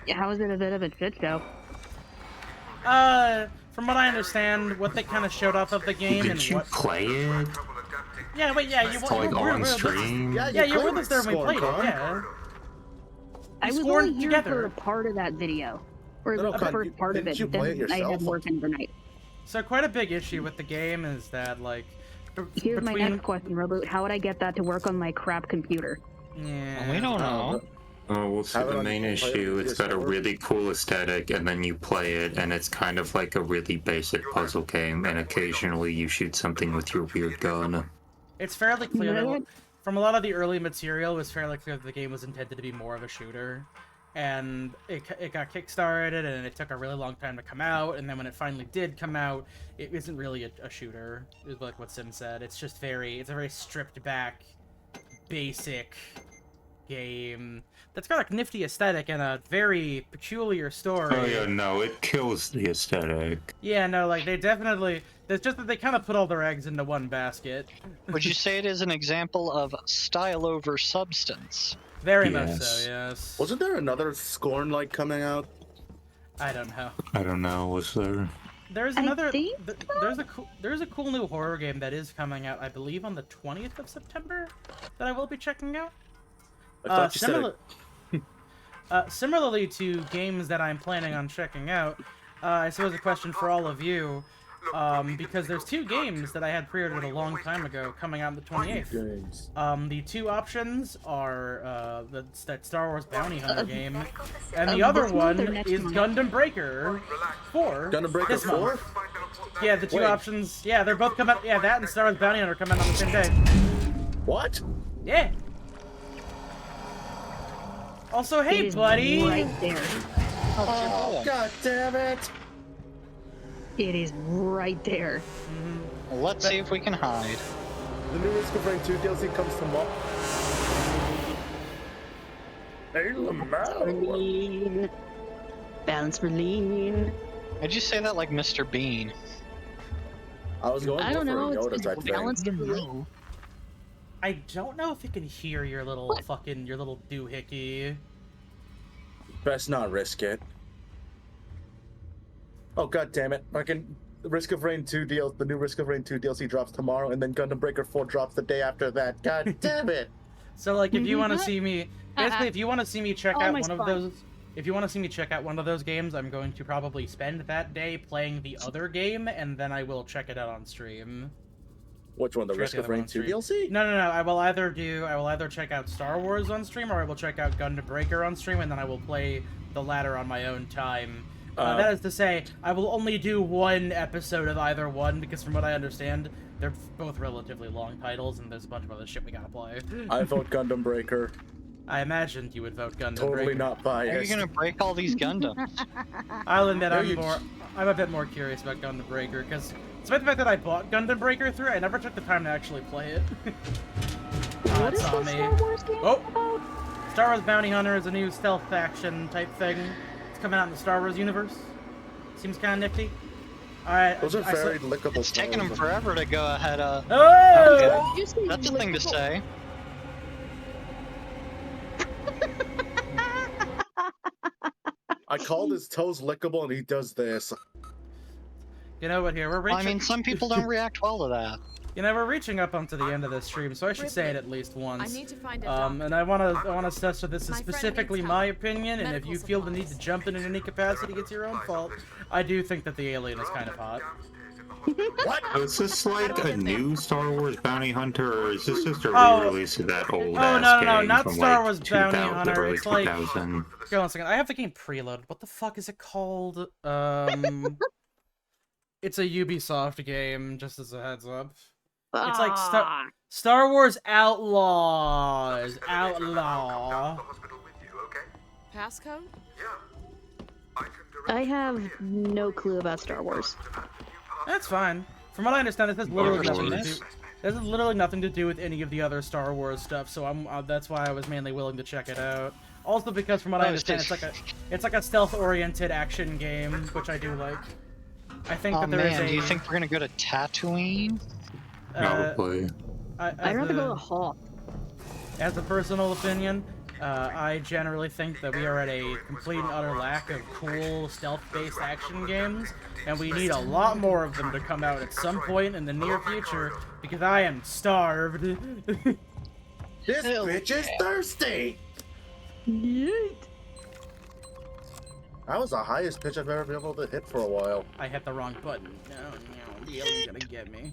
Yeah, how is it a bit of a shit show? From what I understand, what they kind of showed off of the game and Did you what... play it? Yeah, wait, yeah, you Like on stream? Yeah, you were with us there when we played it, yeah. I was scored only here together. for a part of that video. Or No, the Con, first part of didn't it, you play it then I had yourself? work overnight. So quite a big issue with the game is that, like... Here's my next question, Robo. How would I get that to work on my crap computer? Yeah. We don't know. Oh, well, so the main issue, it's got a really cool aesthetic, and then you play it, and it's kind of like a really basic puzzle game, and occasionally you shoot something with your weird gun. It's fairly clear that, from a lot of the early material, it was fairly clear that the game was intended to be more of a shooter. And it got kickstarted, and it took a really long time to come out, and then when it finally did come out, it isn't really a shooter, is like what Sim said. It's just it's a very stripped back, basic game that's got a nifty aesthetic and a very peculiar story. Oh yeah, no, it kills the aesthetic. Yeah, no, like they definitely... It's just that they kind of put all their eggs into one basket. Would you say it is an example of style over substance? Very much so, yes. Wasn't there another Scorn like coming out? I don't know. I don't know, was there? There's another. There's a cool new horror game that is coming out, I believe, on the 20th of September that I will be checking out. I thought you said Similarly to games that I'm planning on checking out, I suppose a question for all of you, because there's two games that I had pre-ordered a long time ago coming out on the 28th. The two options are that Star Wars Bounty Hunter game, and the other one is Gundam Breaker 4. Gundam Breaker 4? Yeah, the two options. Yeah, they're both coming out. Yeah, that and Star Wars Bounty Hunter come out on the same day. What? Yeah. Also, hey, buddy. Right there. Oh, god damn it! It is right there. Well, let's see if we can hide. The new Risk of Rain 2 DLC comes tomorrow. Hey, Lamau. Lean. Balance for lean. Why'd you say that like Mr. Bean? I was going I don't know. for a Yoda It's type thing. balance for lean. I don't know if you can hear your little fucking doohickey. Best not risk it. Oh god damn it! Risk of Rain 2 DLC, the new Risk of Rain 2 DLC drops tomorrow, and then Gundam Breaker 4 drops the day after that. God damn it! So like, if you want to see me, basically, if you want to see me check out Almost one of fine. those, if you want to see me check out one of those games, I'm going to probably spend that day playing the other game, and then I will check it out on stream. Which one? The Check Risk the of other one Rain on 2 stream. DLC? No. I will either check out Star Wars on stream, or I will check out Gundam Breaker on stream, and then I will play the latter on my own time. That is to say, I will only do one episode of either one, because from what I understand, they're both relatively long titles, and there's a bunch of other shit we gotta play. I vote Gundam Breaker. I imagined you would vote Gundam Totally Breaker. not biased. How are you gonna break all these Gundams? I'll admit No, I'm a bit more curious about Gundam Breaker, because despite the fact that I bought Gundam Breaker through, I never took the time to actually play it. What is it's on this me. Star Wars game about? Star Wars Bounty Hunter is a new stealth action type thing. It's coming out in the Star Wars universe. Seems kind of nifty. Alright. Those are very lickable. It's taking them forever to go ahead. Oh! Okay. That's a thing to say. I called his toes lickable, and he does this. You know what? Here we're Well, reaching. I mean, some people don't react well to that. You know, we're reaching up onto the end of this stream, so I should say it at least once. I need to find a doctor. And I wanna stress that this is My friend specifically needs my help. opinion, and if Medical you feel the need to jump in any capacity, it's your own fault. I do think that the alien is kind of hot. What? So is this like a new Star Wars Bounty Hunter, or is this just a Oh. re-release of that old Oh, ass no, game not from Star like Wars 2000, Bounty Hunter, the early it's like- 2000? Go on a second. I have the game preloaded. What the fuck is it called? It's a Ubisoft game, just as a heads up. It's like Star Wars Outlaws. Outlaw. Passcode? I have no clue about Star Wars. That's fine. From what I understand, this has literally Star nothing to do. Wars. This has literally nothing to do with any of the other Star Wars stuff. So that's why I was mainly willing to check it out. Also because from what I understand, it's like a stealth-oriented action game, which I do like. I think Oh that there is man, a. do you think we're gonna go to Tatooine? Probably. I'd rather go to Hoth. As a personal opinion, I generally think that we are at a complete and utter lack of cool stealth-based action games, and we need a lot more of them to come out at some point in the near future, because I am starved. This bitch is thirsty! Yeet. That was the highest pitch I've ever been able to hit for a while. I hit the wrong button. No, the alien's gonna get me.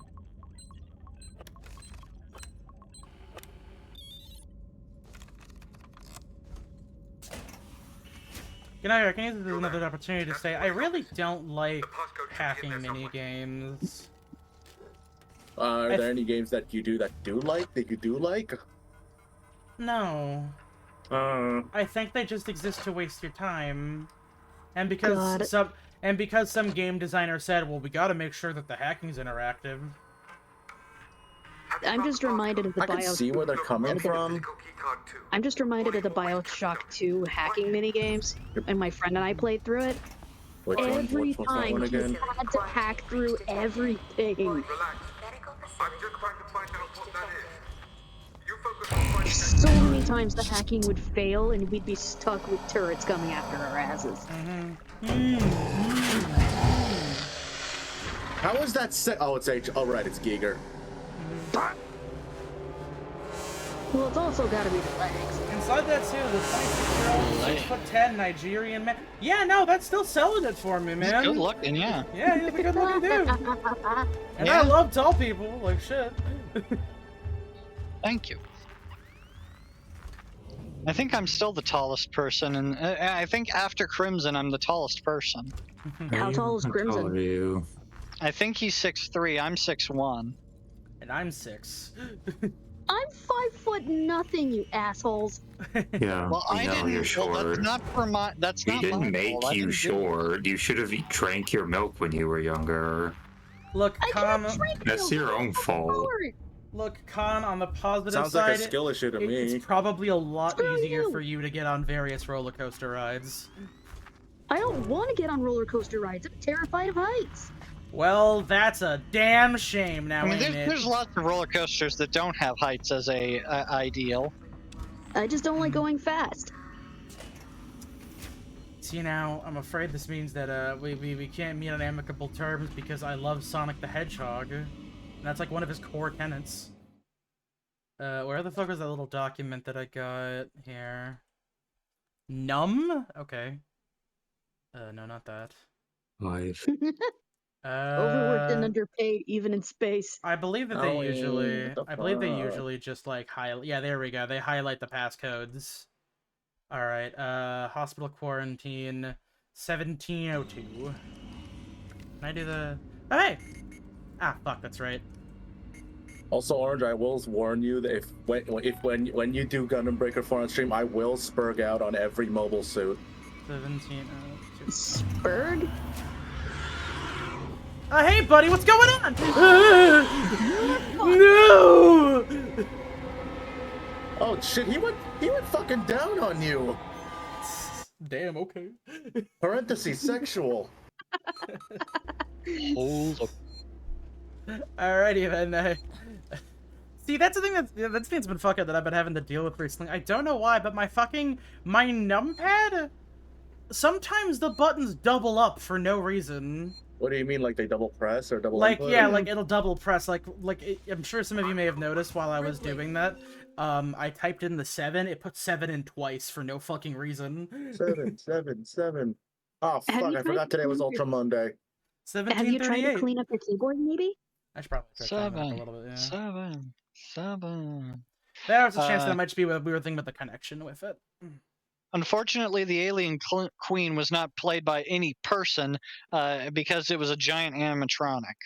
You know, I can use this as another opportunity to say I really don't like hacking minigames. Are there any games that you do like? No. I think they just exist to waste your time. And because some game designer said, well, we gotta make sure that the hacking's interactive. I'm just reminded of the I can see where they're coming from. I'm just reminded of the BioShock 2 hacking minigames, and my friend and I played through it. Every Which one's that time one he again? had to hack through everything. So many times the hacking would fail, and we'd be stuck with turrets coming after our asses. How is that Oh, it's H. Oh, right, it's Giger. Well, it's also got to be the legs. Inside that too, the 26-year-old 6'10" Nigerian man. Yeah, no, that's still selling it for me, man. He's good looking, yeah. Yeah, he's a good looking dude. And Yeah. I love tall people, like shit. Thank you. I think I'm still the tallest person, and I think after Crimson, I'm the tallest person. How tall is Crimson? Are you? I think he's 6'3", I'm 6'1". And I'm 6. I'm 5 nothing, you assholes. Yeah, Well, we I know didn't. you're Well, short. that's not for my. That's He not didn't my make fault. I you didn't do it. short. You should have drank your milk when you were younger. Look, Khan. That's your own fault. Look, Khan, on the positive Sounds side, like a skill issue to me. it's probably a lot easier for you to get on various roller coaster rides. I don't want to get on roller coaster rides. I'm terrified of heights. Well, that's a damn shame now, I mean, ain't there's lots of roller coasters that don't have heights as a ideal. I just don't like going fast. See now, I'm afraid this means that we can't meet on amicable terms because I love Sonic the Hedgehog. And that's like one of his core tenets. Where the fuck was that little document that I got here? Numb? Okay. No, not that. Live. Overworked and underpaid, even in space. I believe that they usually just like highlight. Yeah, there we go. They highlight the passcodes. All right. Hospital quarantine 1702. Can I do the? Oh, hey. Ah, fuck. That's right. Also, Orange, I will warn you that when you do Gundam Breaker 4 on stream, I will spurg out on every mobile suit. 1702. Spurg? Hey, buddy, what's going on? No! Oh shit, he went fucking down on you. Damn. Okay. Parentheses sexual. Hold up. Alrighty then. See, that's the thing that's been fucking that I've been having to deal with recently. I don't know why, but my numpad. Sometimes the buttons double up for no reason. What do you mean, like they double press or double? Like input? yeah, like it'll double press. I'm sure some of you may have noticed while I was doing that. I typed in the 7. It put 7 in twice for no fucking reason. 7. Oh fuck! I forgot today was Ultra Monday. 1738. Have you tried to clean up your keyboard, maybe? I should probably try to clean it up a little bit. Yeah. 7. There's a chance that it might just be a weird thing with the connection with it. Unfortunately, the alien queen was not played by any person because it was a giant animatronic.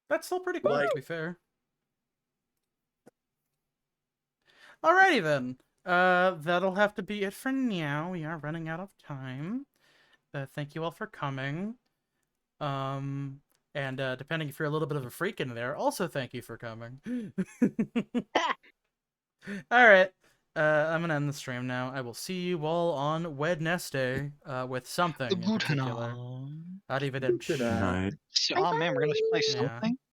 That's still pretty cool, to be fair. Alrighty then. That'll have to be it for now. We are running out of time. Thank you all for coming. And depending if you're a little bit of a freak in there, also thank you for coming. Alright. I'm gonna end the stream now. I will see you all on Wednesday with something in particular. Arrivederci. Good night. Oh man, we're gonna play something?